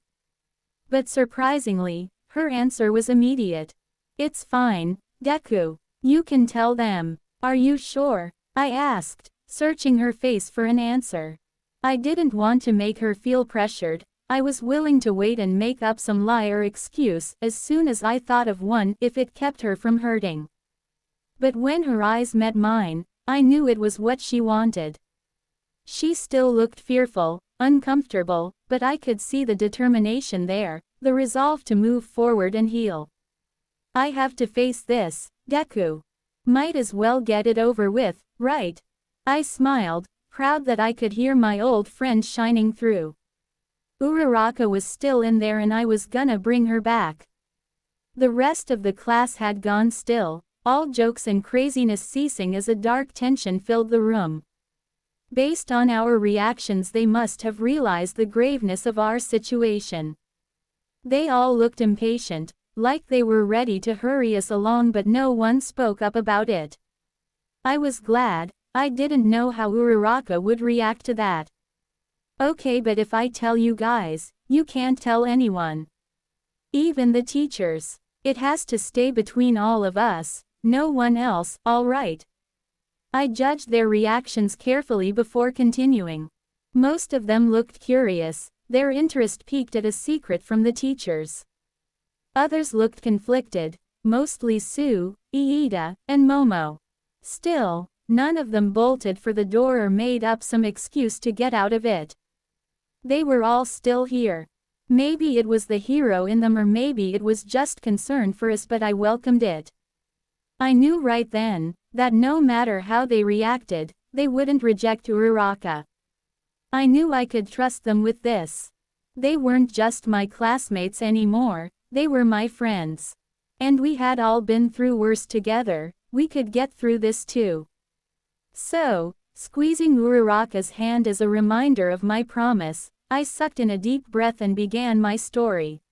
But surprisingly, her answer was immediate. It's fine, Deku. You can tell them. Are you sure? I asked, searching her face for an answer. I didn't want to make her feel pressured. I was willing to wait and make up some lie or excuse as soon as I thought of one if it kept her from hurting. But when her eyes met mine, I knew it was what she wanted. She still looked fearful, uncomfortable, but I could see the determination there, the resolve to move forward and heal. I have to face this, Deku. Might as well get it over with, right? I smiled, proud that I could hear my old friend shining through. Uraraka was still in there and I was gonna bring her back. The rest of the class had gone still, all jokes and craziness ceasing as a dark tension filled the room. Based on our reactions, they must have realized the graveness of our situation. They all looked impatient, like they were ready to hurry us along, but no one spoke up about it. I was glad. I didn't know how Uraraka would react to that. Okay, but if I tell you guys, you can't tell anyone. Even the teachers. It has to stay between all of us, no one else, alright? I judged their reactions carefully before continuing. Most of them looked curious, their interest piqued at a secret from the teachers. Others looked conflicted, mostly Sue, Iida, and Momo. Still, none of them bolted for the door or made up some excuse to get out of it. They were all still here. Maybe it was the hero in them or maybe it was just concern for us, but I welcomed it. I knew right then that no matter how they reacted, they wouldn't reject Uraraka. I knew I could trust them with this. They weren't just my classmates anymore, they were my friends. And we had all been through worse together, we could get through this too. So, squeezing Uraraka's hand as a reminder of my promise, I sucked in a deep breath and began my story.